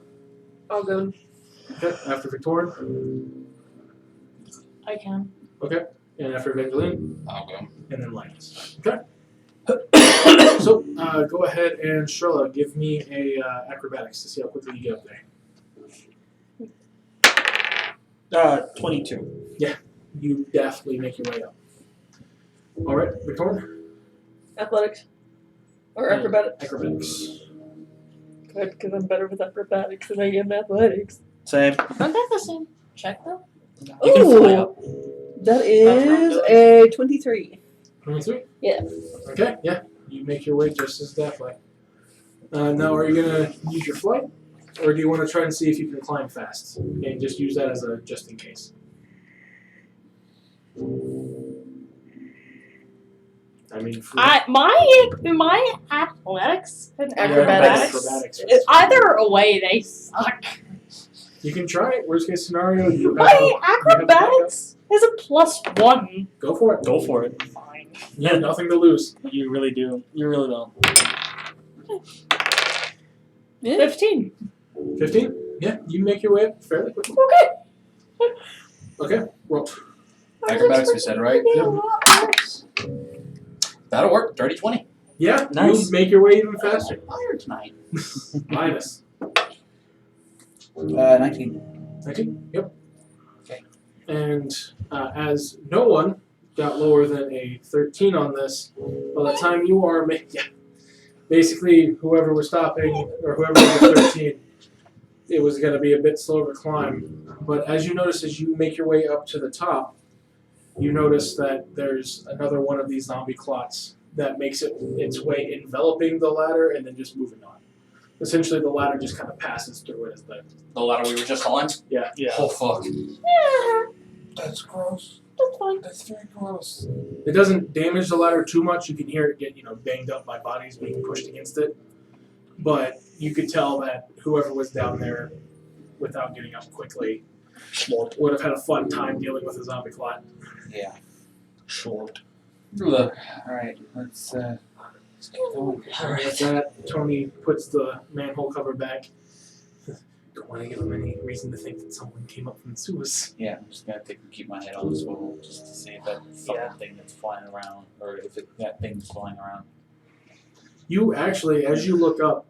I'll go. Okay, after Victorin. I can. Okay, and after Evangeline, I'll go. and then Linus. Okay. So, go ahead and Strella, give me a acrobatics to see how quickly you get up there. 22. You definitely make your way up. All right, Victorin. Athletics. Or acrobatics. Acrobatics. Good, because I'm better with acrobatics than I am athletics. Same. Aren't they the same check though? You can fly up. That is a 23. 23? Yeah. Okay, yeah. You make your way just as deftly. Now, are you going to use your flight? Or do you want to try and see if you can climb fast? And just use that as a just in case. I mean, My athletics and acrobatics. acrobatics. Either way, they suck. You can try it. Worst case scenario, you have My a acrobatics is a +1. Go for it. Go for it. Fine. You have nothing to lose. You really do. You really don't. 15. 15? Yeah, you make your way up fairly quickly. Okay. Okay, roll. Acrobatics, we said, right? That'll work. Dirty 20. Yeah, Nice. you make your way even faster. Fire tonight. Minus. 19. 19? Yep. Okay. And as no one got lower than a 13 on this, by the time you are basically whoever was stopping or whoever was 13, it was going to be a bit slower climb. But as you notice, as you make your way up to the top, you notice that there's another one of these zombie clots that makes its way enveloping the ladder and then just moving on. Essentially, the ladder just kind of passes through it as The ladder we were just on? Yeah. Oh, fuck. That's gross. That's fine. That's very gross. It doesn't damage the ladder too much. You can hear it get, banged up by bodies being pushed against it. But you could tell that whoever was down there, without getting up quickly, would have had a fun time dealing with a zombie clot. Yeah. Short. Alright, let's get going. With that, Tony puts the manhole cover back. Don't want to give him any reason to think that someone came up from the sewers. Yeah, I'm just gonna keep my head on the swivel just to see if that fucking thing that's flying around, or if that thing's flying around. You actually, as you look up,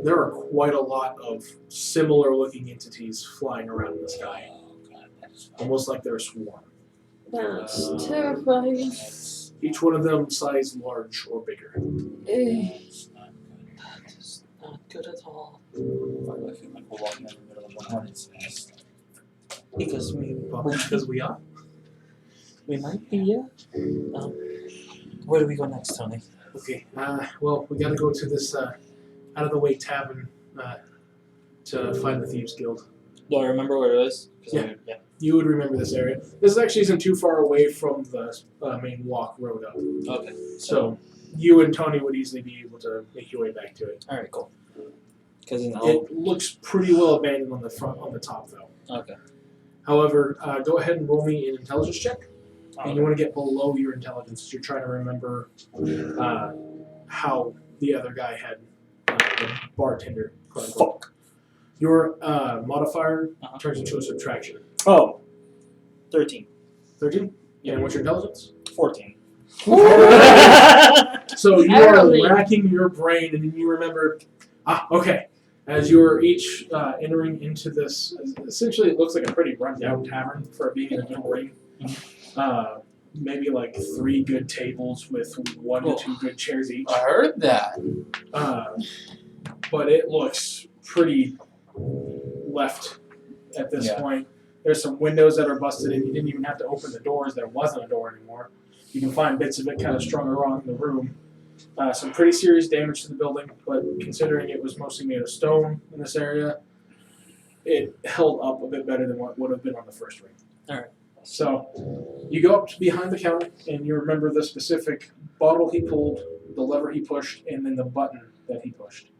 there are quite a lot of similar looking entities flying around in the sky. Oh god, that's Almost like they're a swarm. That's terrifying. Each one of them size large or bigger. that's not good. That is not good at all. I feel like we're walking in the middle of a hornet's nest. Because Probably because we are. we might be, yeah. Where do we go next, Tony? Okay, well, we gotta go to this out of the way tavern to find the Thieves Guild. Do I remember where it is? Yeah. Yeah. You would remember this area. This actually isn't too far away from the main walk road up. Okay. So you and Tony would easily be able to make your way back to it. Alright, cool. Because It looks pretty well abandoned on the top though. Okay. However, go ahead and roll me an intelligence check. And you want to get below your intelligence. You're trying to remember how the other guy had the bartender. quote unquote. Fuck. Your modifier Uh-huh. turns into a subtraction. Oh. 13. 13? Yeah. And what's your intelligence? 14. So you Barely. are racking your brain, and then you remember. Okay. As you're each entering into this, essentially it looks like a pretty run-down tavern for being in a middle ring. Maybe like 3 good tables with 1 to 2 good chairs each. I heard that. But it looks pretty left at this Yeah. point. There's some windows that are busted in. You didn't even have to open the doors. There wasn't a door anymore. You can find bits of it kind of strung around the room. Some pretty serious damage to the building, but considering it was mostly made of stone in this area, it held up a bit better than what would have been on the first ring. Alright. So you go up to behind the counter and you remember the specific bottle he pulled, the lever he pushed, and then the button that he pushed.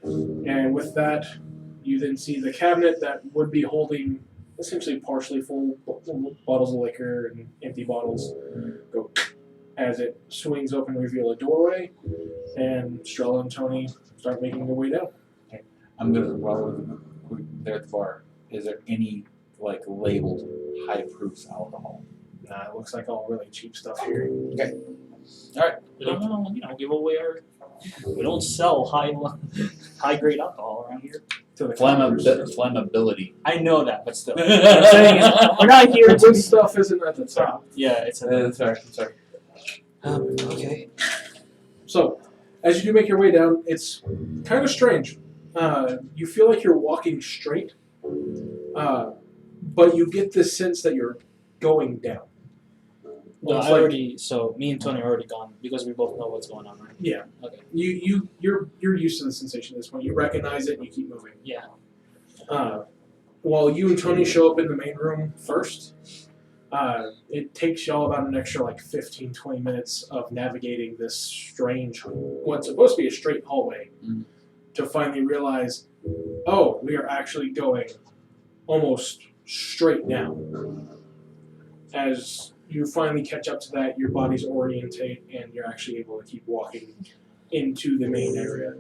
And with that, you then see the cabinet that would be holding essentially partially full bottles of liquor and empty bottles go as it swings open to reveal a doorway, and Strella and Tony start making their way down. I'm gonna while we're there at the bar. Is there any like labeled high proof alcohol? It looks like all really cheap stuff here. We don't, give away our. We don't sell high grade alcohol around here. To the customers. Flammability. I know that, but still, what I'm saying is, we're not here The to. good stuff isn't at the top. Yeah, it's a. Sorry. Okay. So, as you do make your way down, it's kind of strange. You feel like you're walking straight, but you get this sense that you're going down. No, Almost I like- already. So me and Tony are already gone because we both know what's going on, right? Yeah. Okay. You're used to the sensation at this point. You recognize it and you keep moving. Yeah. While you and Tony show up in the main room first, it takes y'all about an extra like 15, 20 minutes of navigating this strange, what's supposed to be a straight hallway, to finally realize, oh, we are actually going almost straight down. As you finally catch up to that, your bodies orientate and you're actually able to keep walking into the main area.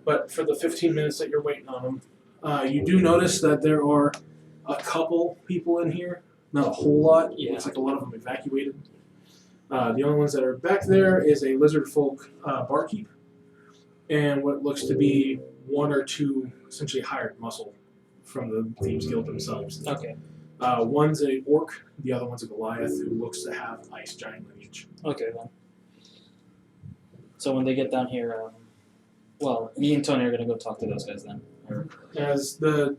But for the 15 minutes that you're waiting on them, you do notice that there are a couple people in here. Not a whole lot. Yeah. Looks like a lot of them evacuated. The only ones that are back there is a lizard folk barkeep and what looks to be one or two essentially hired muscle from the Thieves Guild themselves. Okay. One's a orc, the other one's a Goliath who looks to have ice giant lineage. Okay then. So when they get down here, well, me and Tony are gonna go talk to those guys then. As the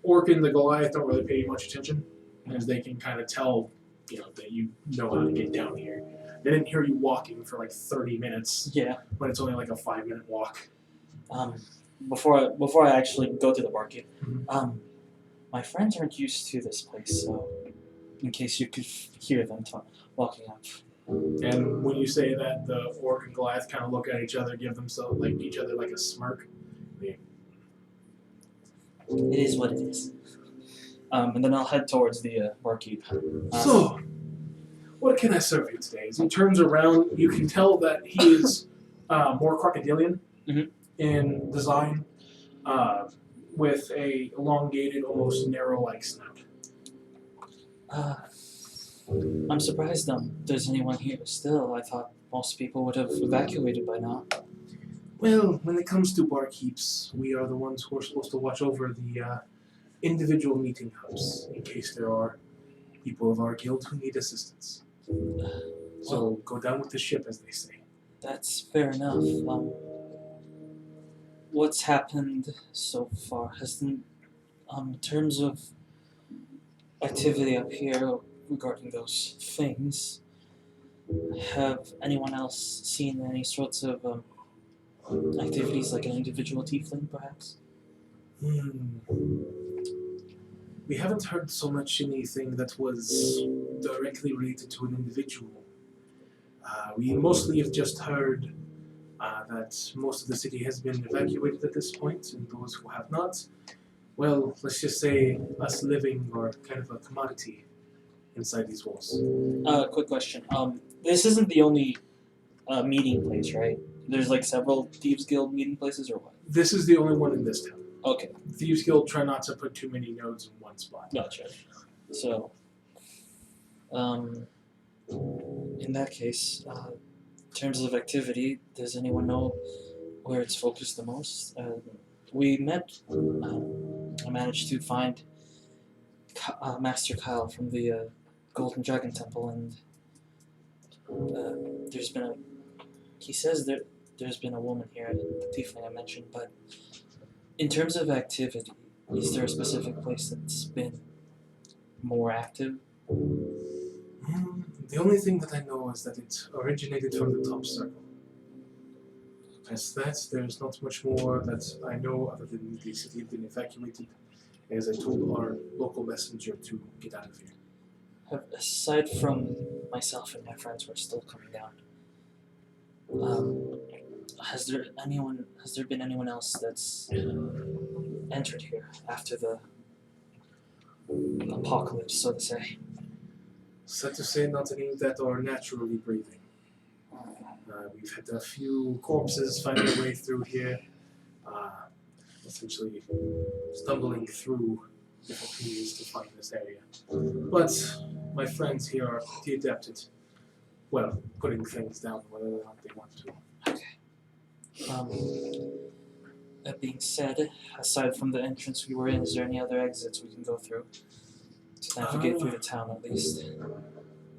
orc and the Goliath don't really pay you much attention, as they can kind of tell, that you know how to get down here. They didn't hear you walking for like 30 minutes Yeah. when it's only like a 5-minute walk. Before I actually go to the barkeep, Mhm. my friends aren't used to this place, so in case you could hear them walking up. And when you say that, the orc and Goliath kind of look at each other, give themselves like each other like a smirk. It is what it is. And then I'll head towards the barkeep. So, what can I serve you today? As he turns around, you can tell that he is more crocodilian Mhm. in design, with a elongated, almost narrow-like snout. I'm surprised there's anyone here still. I thought most people would have evacuated by now. Well, when it comes to barkeeps, we are the ones who are supposed to watch over the individual meeting hubs in case there are people of our guild who need assistance. So go down with the ship, as they say. That's fair enough. What's happened so far? In terms of activity up here regarding those things, have anyone else seen any sorts of activities like an individual tiefling, perhaps? We haven't heard so much anything that was directly related to an individual. We mostly have just heard that most of the city has been evacuated at this point, and those who have not, well, let's just say us living are kind of a commodity inside these walls. Quick question. This isn't the only meeting place, right? There's like several Thieves Guild meeting places, or what? This is the only one in this town. Okay, Thieves Guild try not to put too many nodes in one spot. gotcha. So, in that case, in terms of activity, does anyone know where it's focused the most? We met. I managed to find Master Kyle from the Golden Dragon Temple, and there's been a. He says there's been a woman here, the tiefling I mentioned, but in terms of activity, is there a specific place that's been more active? The only thing that I know is that it originated from the top circle. Past that, there's not much more that I know other than the city had been evacuated, as I told our local messenger to get out of here. Aside from myself and my friends who are still coming down, has there been anyone else that's entered here after the apocalypse, so to say. Sad to say, not any that are naturally breathing. We've had a few corpses find their way through here, essentially stumbling through different communities to find this area. But my friends here are pretty adept at, well, putting things down whether or not they want to. That being said, aside from the entrance we were in, is there any other exits we can go through to navigate through the town at least?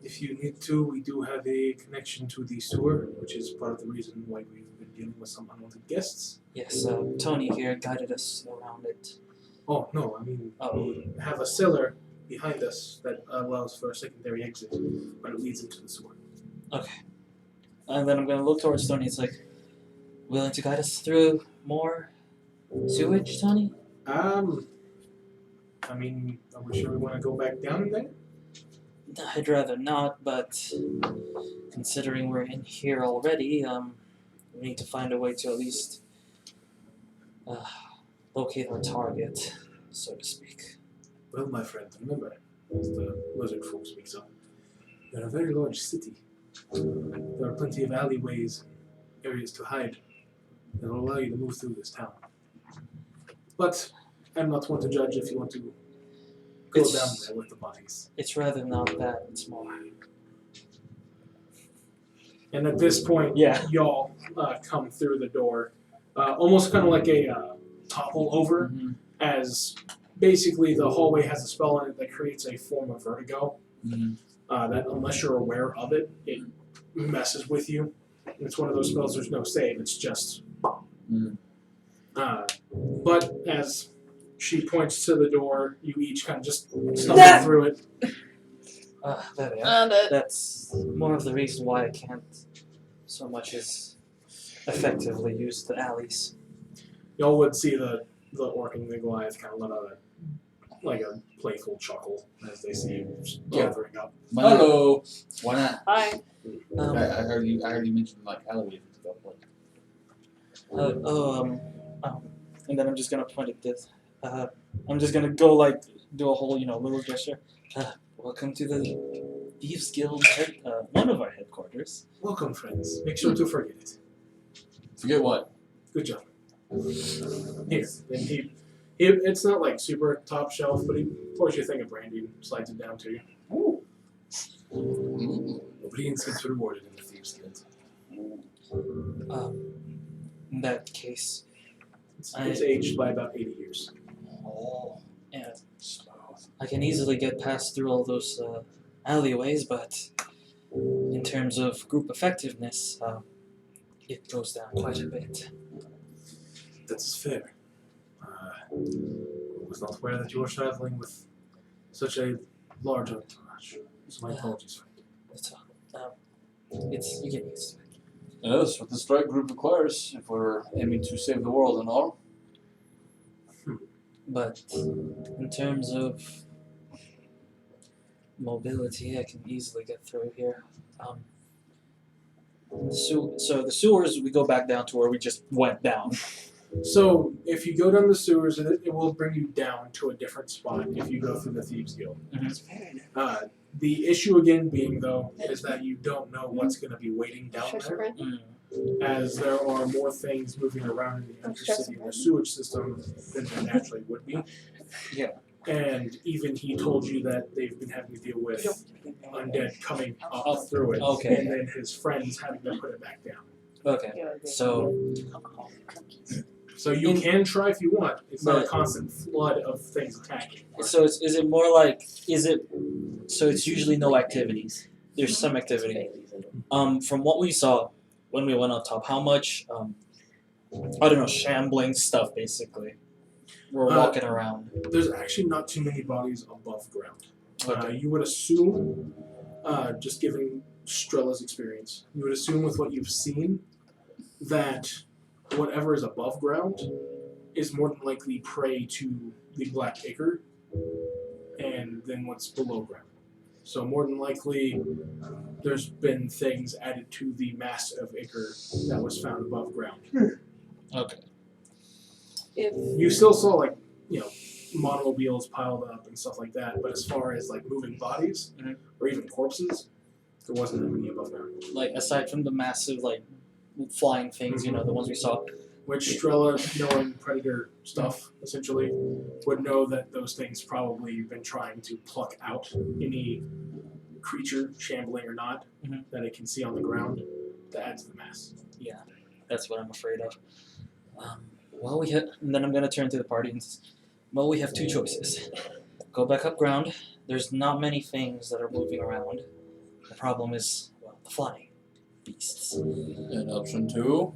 If you need to, we do have a connection to the sewer, which is part of the reason why we've been dealing with some unwanted guests. Yes, Tony here guided us around it. Oh, no, I mean, we have a cellar behind us that allows for a secondary exit, but it leads into the sewer. Okay. And then I'm going to look towards Tony. It's like, willing to guide us through more sewage, Tony? I mean, are we sure we want to go back down there? I'd rather not, but considering we're in here already, we need to find a way to at least locate our target, so to speak. Well, my friend, remember, as the lizard folk speaks up, we're a very large city. There are plenty of alleyways and areas to hide that will allow you to move through this town. But I'm not one to judge if you want to go down there with the bodies. It's rather not that, it's more. And at this point, y'all come through the door, almost kind of like a topple over, as basically the hallway has a spell in it that creates a form of vertigo. That unless you're aware of it, it messes with you. And it's one of those spells, there's no save, it's just... but as she points to the door, you each kind of just stumble through it. There we are. That's more of the reason why I can't so much as effectively use the alleys. Y'all would see the orc and the Goliath kind of let out a playful chuckle as they see you gathering up. Hello. Why not? Hi. I heard you mention like elevators and stuff. And then I'm just gonna point at this. I'm just gonna go like do a whole little gesture. Welcome to the Thieves Guild, one of our headquarters. Welcome, friends. Make sure to forget it. Forget what? Good job. Here, and it's not like super top shelf, but he pours you a thing of brandy and slides it down to you. Ooh. Obedience gets rewarded in the Thieves Guild. In that case, it's aged by about 80 years. Oh, yeah. I can easily get past through all those alleyways, but in terms of group effectiveness, it goes down quite a bit. That's fair. I was not aware that you were traveling with such a large entourage. So my apologies, friend. You get used to it. Yeah, that's what the strike group requires if we're aiming to save the world and all. But in terms of mobility, I can easily get through here. So the sewers, we go back down to where we just went down. So if you go down the sewers, it will bring you down to a different spot if you go through the Thieves Guild. The issue again being, though, is that you don't know what's going to be waiting down there, as there are more things moving around in the intercity and the sewage system than there naturally would be. Yeah. And even he told you that they've been having to deal with undead coming up through it, Okay. and then his friends having to put it back down. Okay. So you can try if you want. It's not a constant flood of things attacking. So is it more like so it's usually no activities. There's some activity. From what we saw when we went on top, how much shambling stuff basically we're walking around. There's actually not too many bodies above ground. Okay. You would assume, just given Strella's experience, you would assume with what you've seen that whatever is above ground is more than likely prey to the Black Ichor and then what's below ground. So more than likely there's been things added to the mass of Ichor that was found above ground. Okay. If You still saw monomobiles piled up and stuff like that. But as far as like moving bodies or even corpses, there wasn't that many above ground. Like aside from the massive like flying things, you know, the ones we saw. Which Strella, knowing predator stuff, essentially, would know that those things probably been trying to pluck out any creature, shambling or not, that it can see on the ground to add to the mass. Yeah, that's what I'm afraid of. Well, and then I'm gonna turn to the party and well, we have two choices. Go back up ground. There's not many things that are moving around. The problem is, well, the flying beasts. And option 2.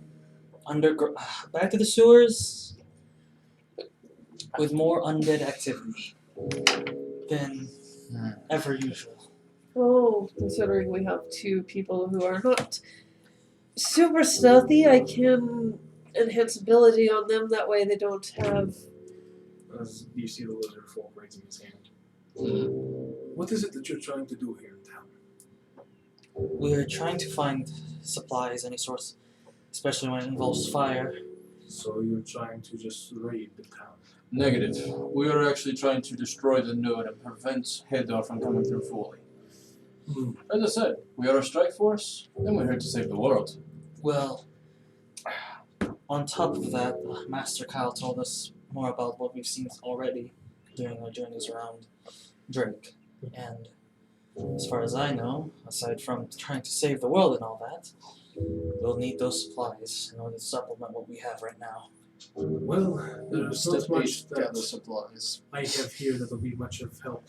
Back to the sewers with more undead activity than ever usual. Oh, considering we have 2 people who are not super stealthy, I can enhance ability on them. That way they don't have... As you see the lizard folk raising his hand. What is it that you're trying to do here in town? We're trying to find supplies, any sorts, especially when it involves fire. So you're trying to just raid the town? Negative. We are actually trying to destroy the node and prevent Hadar from coming through fully. As I said, we are a strike force, and we're here to save the world. Well, on top of that, Master Kyle told us more about what we've seen already during our journeys around Drake. And as far as I know, aside from trying to save the world and all that, we'll need those supplies in order to supplement what we have right now. Well, there's not much gather that supplies. I have here that'll be much of help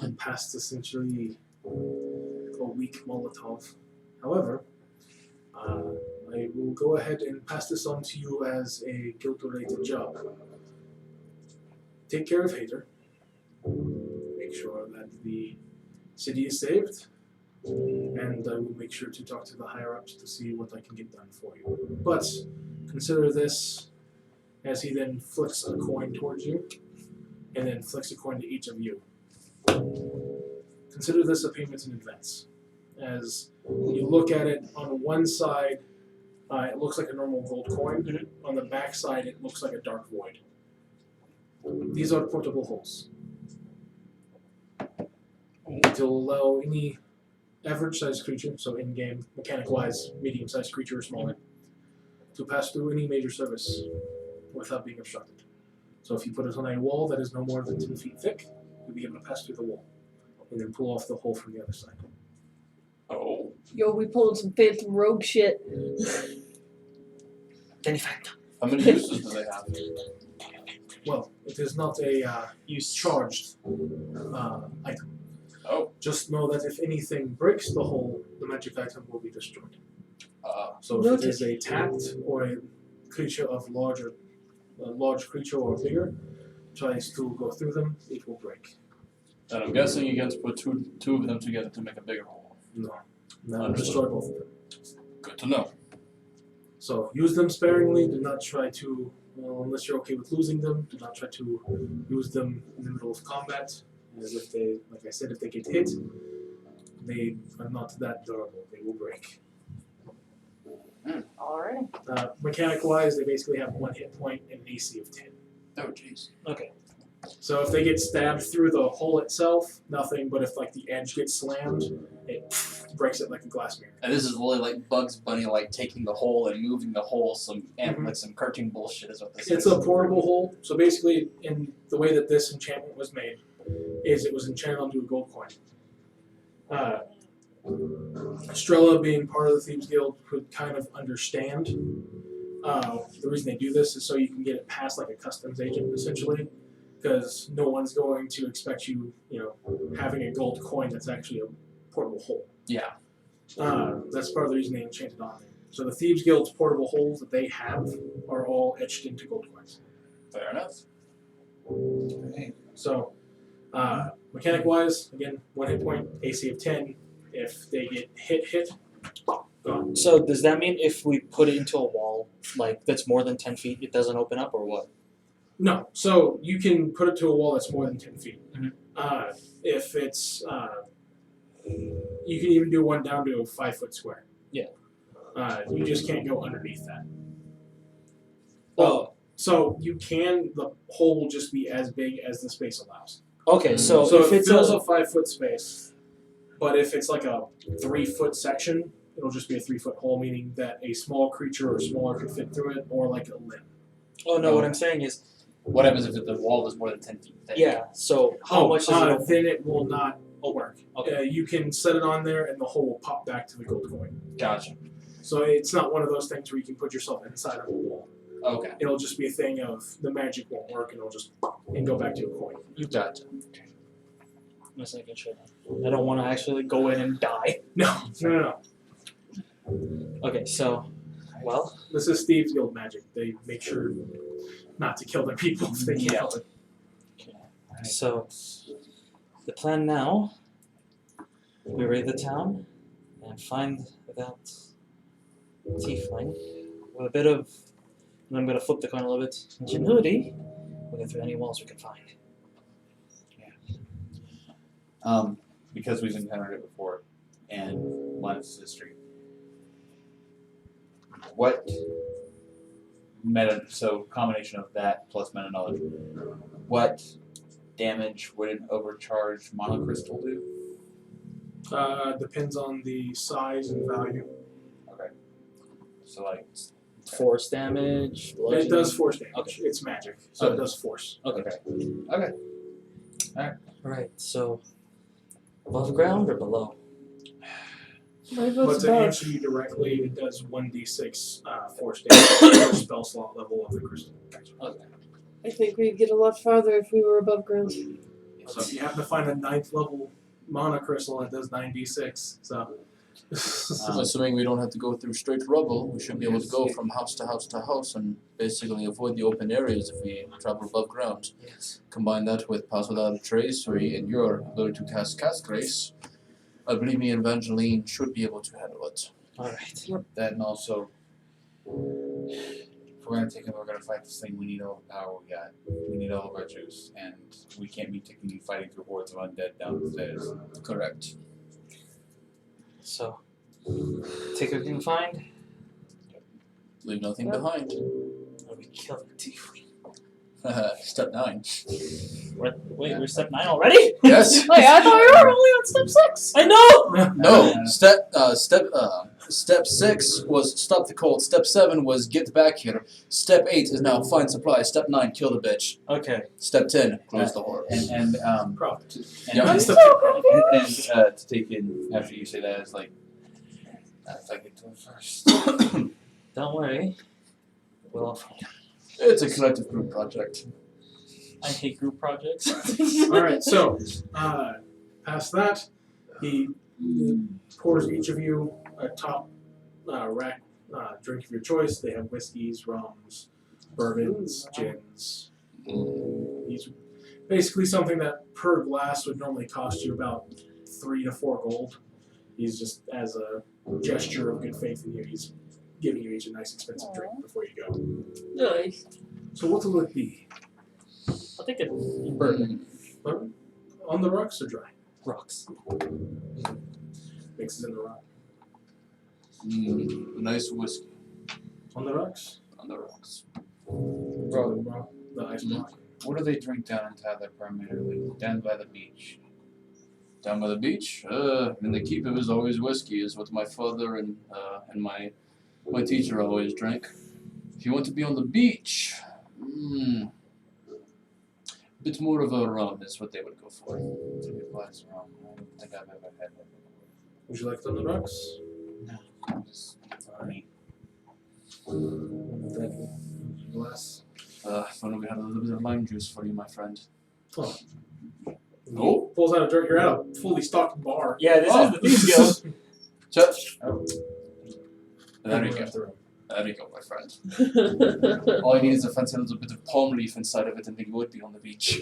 in past essentially a weak Molotov. However, I will go ahead and pass this on to you as a guild-related job. Take care of Hader. Make sure that the city is saved. And I will make sure to talk to the higher-ups to see what I can get done for you. But consider this as he then flicks a coin towards you, and then flicks a coin to each of you. Consider this a payment in advance. As you look at it, on one side, it looks like a normal gold coin. On the back side, it looks like a dark void. These are portable holes. To allow any average-sized creature, so in-game, mechanic-wise, medium-sized creature or smaller, to pass through any major service without being obstructed. So if you put it on a wall that is no more than 10 feet thick, you'll be able to pass through the wall, and then pull off the hole from the other side. Oh. Yo, we pulling some Phantom Rogue shit. How many uses do they have? Well, it is not a charged item. Oh. Just know that if anything breaks the hole, the magic item will be destroyed. So if Noted. it is a tapped or a creature of large creature or bigger tries to go through them, it will break. And I'm guessing you get to put two of them together to make a bigger hole. No, Understood. destroy both of them. Good to know. So use them sparingly. Do not try to, unless you're okay with losing them, do not try to use them in the middle of combat. As if they, like I said, if they get hit, they are not that durable. They will break. Alright. Mechanic-wise, they basically have 1 hit point and an AC of 10. Oh, jeez. Okay. So if they get stabbed through the hole itself, nothing. But if like the edge gets slammed, it breaks it like a glass mirror. And this is really like Bugs Bunny, like taking the hole and moving the hole, like some cartoon bullshit is what this It's is. a portable hole. So basically, in the way that this enchantment was made, is it was enchanted onto a gold coin. Strella, being part of the Thieves Guild, could kind of understand. The reason they do this is so you can get it past like a customs agent, essentially, because no one's going to expect you, having a gold coin that's actually a portable hole. Yeah. That's part of the reason they enchanted on there. So the Thieves Guild's portable holes that they have are all etched into gold coins. Fair enough. Okay. So, mechanic-wise, again, 1 hit point, AC of 10. If they get hit, gone. So does that mean if we put it into a wall, like that's more than 10 feet, it doesn't open up, or what? No. So you can put it to a wall that's more than 10 feet. Mhm. If it's, you can even do one down to a 5 foot square. Yeah. You just can't go underneath that. Oh. So you can. The hole will just be as big as the space allows. Okay, so So if it it's fills a a 5-foot space, but if it's like a 3-foot section, it'll just be a 3-foot hole, meaning that a small creature or smaller could fit through it, or like a limb. oh no, what I'm saying is What happens if the wall is more than 10 feet thick? yeah. So how much does it open? Then it will not work. Okay. You can set it on there, and the hole will pop back to the gold coin. Gotcha. So it's not one of those things where you can put yourself inside of a wall. Okay. It'll just be a thing of the magic won't work, and it'll just and go back to a coin. Gotcha. Just making sure. I don't want to actually go in and die. No. Okay, so well, This is Thieves Guild magic. They make sure not to kill their people if they can help it. so the plan now: we raid the town and find that tiefling with a bit of. And I'm going to flip the coin a little bit. Ingenuity. We'll get through any walls we can find. Because we've encountered it before, and Linus' history. What meta? So combination of that plus meta knowledge. What damage would an overcharged monocrystal do? Depends on the size and value. Okay. So like. Force damage. It bludgeoning. does force damage. Okay. It's magic, so it does force. Okay. Okay. Right. So above ground or below? My But vote's to above. answer you directly, it does 1d6 force damage at the spell slot level of the crystal. Okay. I think we'd get a lot farther if we were above ground. So if you happen to find a 9th level mana crystal, it does 9d6. So. Assuming we don't have to go through straight rubble, we should be able to go from house to house to house and basically avoid the open areas if we travel above ground. Yes. Combine that with Pass Without a Trace or in your ability to cast Grace, I believe me and Evangeline should be able to handle it. All right. That and also, if we're gonna take it, we're gonna fight this thing. We need all the power we got. We need all of our juice, and we can't be taking fighting through hordes of undead down the stairs. Correct. So take everything we find. Leave nothing Yep. behind. Or we kill the tiefling. Step 9. We're step 9 already? Yes. Wait, I thought we were only on step 6. I know. No. Step 6 was stop the cold. Step 7 was get back here. Step 8 is now find supply. Step 9 kill the bitch. Okay. Step 10 close the door. And Profit. Yeah. That's the to take in after you say that is like, if I get to it first. Don't worry. We'll all find out. It's a collective group project. I hate group projects. Alright, so, past that, he pours each of you a top rack drink of your choice. They have whiskeys, rums, bourbons, gins. He's basically something that per glass would normally cost you about 3 to 4 gold. He's just, as a gesture of good faith in you, he's giving you each a nice expensive drink before you go. Nice. So what will it be? I'll take it. Bourbon. Bourbon? On the rocks or dry? Rocks. Mixes in the rock. Nice whiskey On the rocks? on the rocks. Bro, the ice block. What do they drink down in Tyler primarily? Down by the beach. Down by the beach? In the keep it was always whiskey, is what my father and my teacher always drank. If you want to be on the beach, a bit more of a rum is what they would go for. It's a good glass of rum. I don't think I've ever had that before. Would you like it on the rocks? I'm just funny. Glass. If only we had a little bit of lime juice for you, my friend. Oh. Oh. Pulls out a drink. You're at a fully stocked bar. Yeah, this is the Thieves Guild. So, there you go. There you go, my friend. All you need is a fancy little bit of palm leaf inside of it, and then you would be on the beach.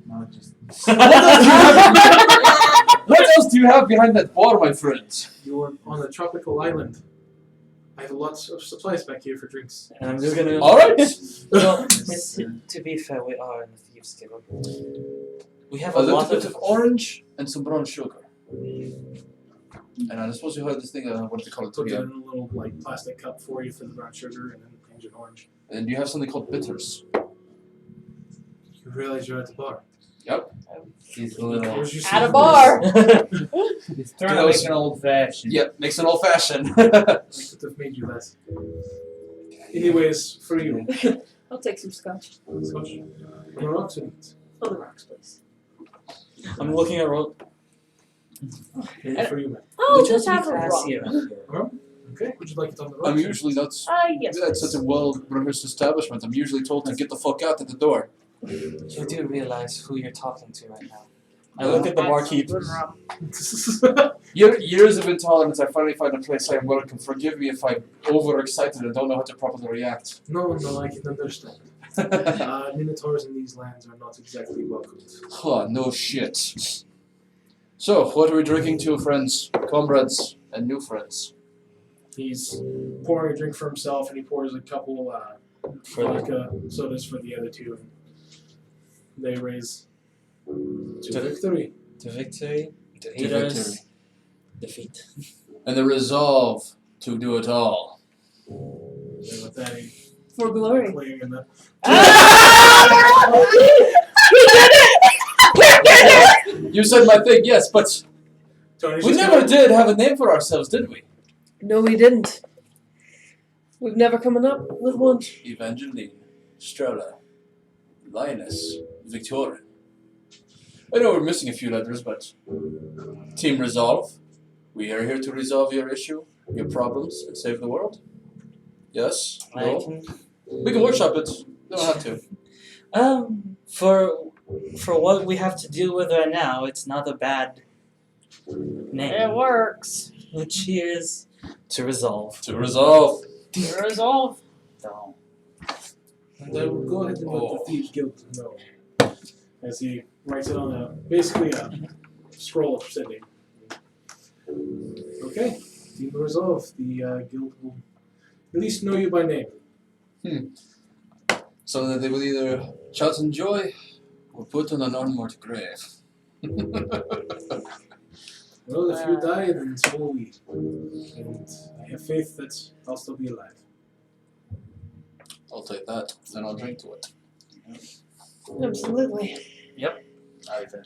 No, just What else do you have behind that bar, my friend? You're on a tropical island. I have lots of supplies back here for drinks. And I'm just gonna. All right. Well, to be fair, we are in the Thieves Guild. We have A a little lot bit of. of orange and some brown sugar. And I suppose you heard this thing. What do they call it? Put it in a little like plastic cup for you for the brown sugar, and then Agent Orange. And you have something called bitters. You realize you're at the bar. He's a little. Where's your At a secret? bar. He's trying to make an old fashioned. Yep, makes an old fashioned. I could have made you less. Anyways, for you. I'll take some scotch. Scotch. On the rocks or neat? On the rocks, please. I'm looking at roll. Maybe for you, man. Oh, We just try to have be a rock. classy around here. Okay, would you like it on the rocks? I'm usually not Yes. at such a well-rehearsed establishment. I'm usually told to get the fuck out at the door. You do realize who you're talking to right now. I look at the barkeep. Years of intolerance, I finally find a place I am welcome. Forgive me if I'm overexcited and don't know how to properly react. No, I can understand. Minotaurs in these lands are not exactly welcomed. Huh, no shit. So, what are we drinking to, friends, comrades, and new friends? He's pouring a drink for himself, and he pours a couple vodka sodas for the other two. And they raise to victory. To victory, to To haters, victory. defeat. And the resolve to do it all. And with that, he For glory. playing in the You said my thing, yes, but Tony's we just never going, did have a name for ourselves, did we? No, we didn't. We've never come up with one. Evangeline, Strella, Linus, Victorian. I know we're missing a few letters, but Team Resolve. We are here to resolve your issue, your problems, and save the world. Yes? I No? can, We can workshop it. You don't have to. for what we have to deal with right now, it's not a bad name. It works. Cheers to resolve. To resolve. Resolve. So, and I will go ahead and let Oh. the Thieves Guild know. As he writes it on basically a scroll of sending. Okay, Team Resolve, the guild will at least know you by name. So that they will either shout in joy or put on an unmarked grave. Well, if you die, then so will we. And I have faith that I'll still be alive. I'll take that, and I'll drink to it. Absolutely.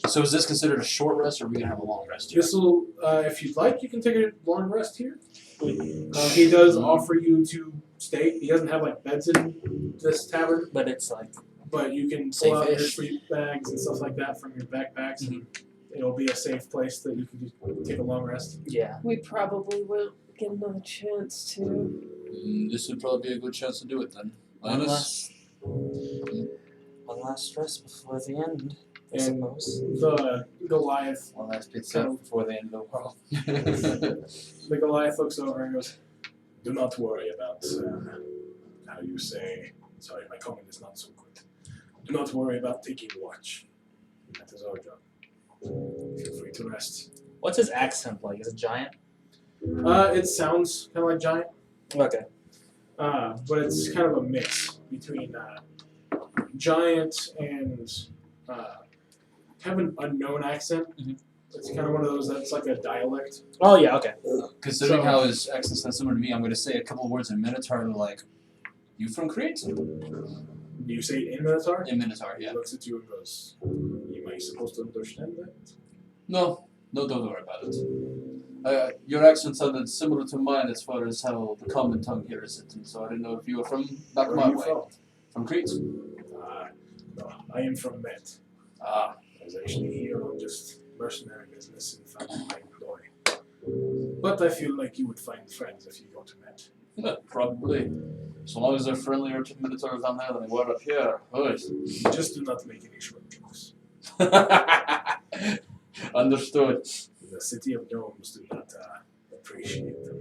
So is this considered a short rest, or are we going to have a long rest here? This will, if you'd like, you can take a long rest here. He does offer you to stay. He doesn't have like beds in this tavern, but it's like but you can pull out your Safe-ish. sleep bags and stuff like that from your backpacks, and it'll be a safe place that you can just take a long rest. yeah. We probably won't get another chance to. This would probably be a good chance to do it then. One Linus? last rest before the end, I And suppose. the Goliath, One last pizza before the end of the world. the Goliath looks over and goes, "Do not worry about how you say. Sorry, my comment is not so good. Do not worry about taking watch. That is our job. Feel free to rest." What's his accent like? Is it giant? It sounds kind of like giant, Okay. but it's kind of a mix between giant and kind of an unknown accent. Mhm. It's kind of one of those that's like a dialect. Oh yeah. Okay. Considering So- how his accent sounds similar to me, I'm going to say a couple of words in Minotaur, like, you from Crete? Do you say it in Minotaur? In Minotaur, yeah. He looks at you and goes, "Am I supposed to understand that?" No, don't worry about it. Your accent sounded similar to mine as far as how the common tongue hears it, and so I didn't know if you were from back Where my are you way. from? From Crete? No, I am from Met. Ah, I was actually here on just mercenary business and found my employ. But I feel like you would find friends if you go to Met. yeah, probably. So long as they're friendlier to Minotaurs down there than they were up here. Good. Just do not make any short jokes. Understood. The city of gnomes do not appreciate them.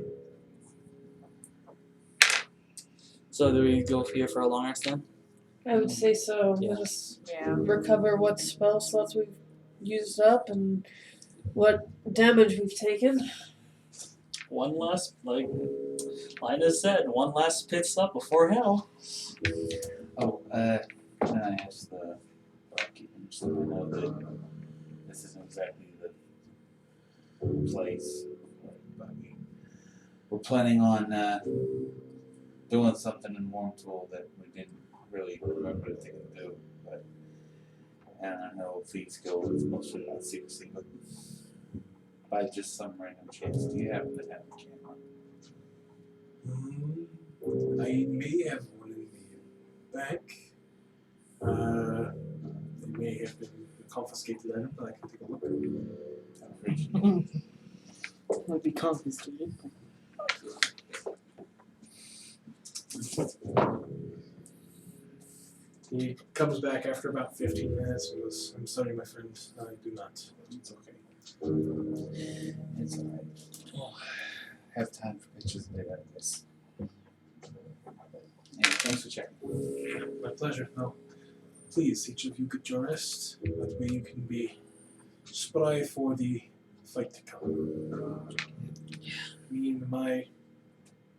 So do we go here for a long rest then? I would say so. Yeah. Let us Yeah. recover what spell slots we've used up and what damage we've taken. One last, like Linus said, one last pit stop before hell. Oh, can I ask the barkeep just so I know that this isn't exactly the place, but we're planning on doing something in Warm Tool that we didn't really remember to do. But and I know Thieves Guild is mostly about secrecy, but by just some random chance, do you happen to have a camera? I may have one in the back. It may have been a confiscated item, but I can take a look. I appreciate it. Might be confiscated. He comes back after about 15 minutes and goes, "I'm sorry, my friend. I do not. It's okay." It's alright. Oh, have time for pictures later like this. Yeah, thanks for checking. My pleasure. No, please, each of you get your rest. That way you can be spry for the fight to come. Me and my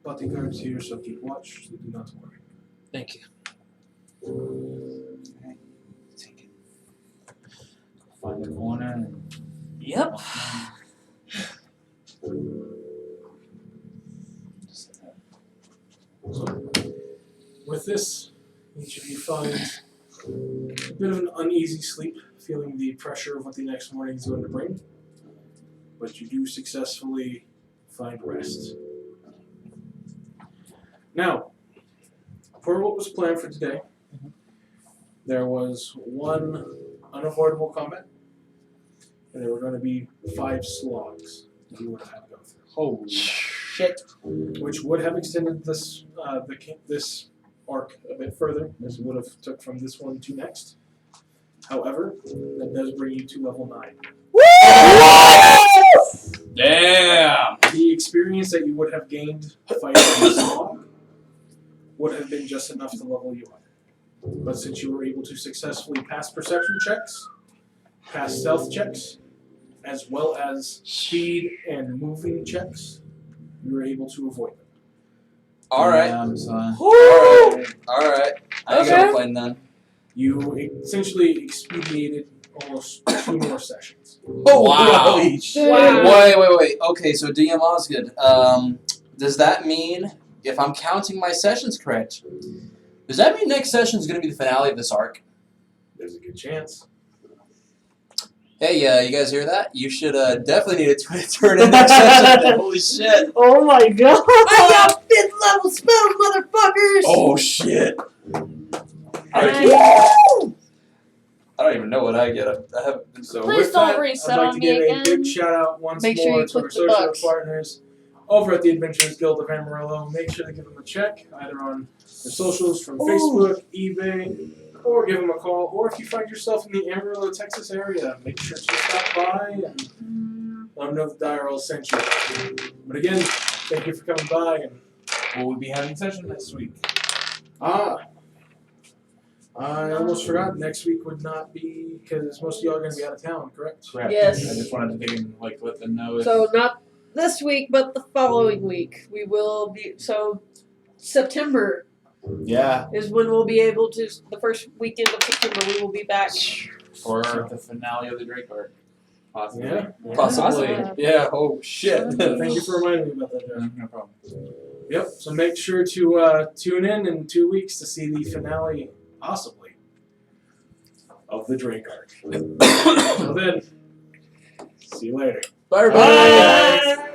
bodyguards here shall keep watch, so do not worry. Thank you. Okay, take it. Find the corner and Yep. So, with this, each of you find a bit of an uneasy sleep, feeling the pressure of what the next morning is going to bring. But you do successfully find rest. Now, for what was planned for today, there was one unavoidable combat, and there were going to be 5 slogs that you would have had to go through. holy shit. Which would have extended this this arc a bit further, as it would have took from this one to next. However, that does bring you to level 9. Damn! The experience that you would have gained fighting this slog would have been just enough to level you up. But since you were able to successfully pass perception checks, pass stealth checks, as well as speed and moving checks, you were able to avoid them. Alright. Son. Alright. I ain't gonna play none. You essentially expedited almost 2 more sessions. Oh, wow. Holy shit. Wow. Wait. Okay, so DM Osgood, does that mean, if I'm counting my sessions correct, does that mean next session is going to be the finale of this arc? There's a good chance. Hey, you guys hear that? You should definitely need to turn in next session. Holy shit. Oh my god! I got 5th level spells, motherfuckers! Oh, shit. I don't even know what I get. I haven't been So Please with don't that, reset I'd like on to me give again. a big shout out once Make sure more you to our click the social bucks. partners over at the Adventurers Guild of Amarillo. Make sure to give them a check, either on the socials from Facebook, eBay, or give them a call. Or if you find yourself in the Amarillo, Texas area, make sure to stop by and let them know that Diarl sent you. But again, thank you for coming by. And Will we be having session next week? I almost forgot. Next week would not be, because most of y'all are going to be out of town, correct? Correct. Yes. I just wanted to dig in, like, let them know if So not this week, but the following week. We will be, so September yeah, is when we'll be able to, the first weekend of September we will be back. for the finale of the Drake arc. Possibly. Yeah. Possibly. Yeah, oh, shit. Thank you for reminding me about that, Josh. No problem. Yep, so make sure to tune in 2 weeks to see the finale, possibly, of the Drake arc. Until then, see you later. Bye, everybody. Bye.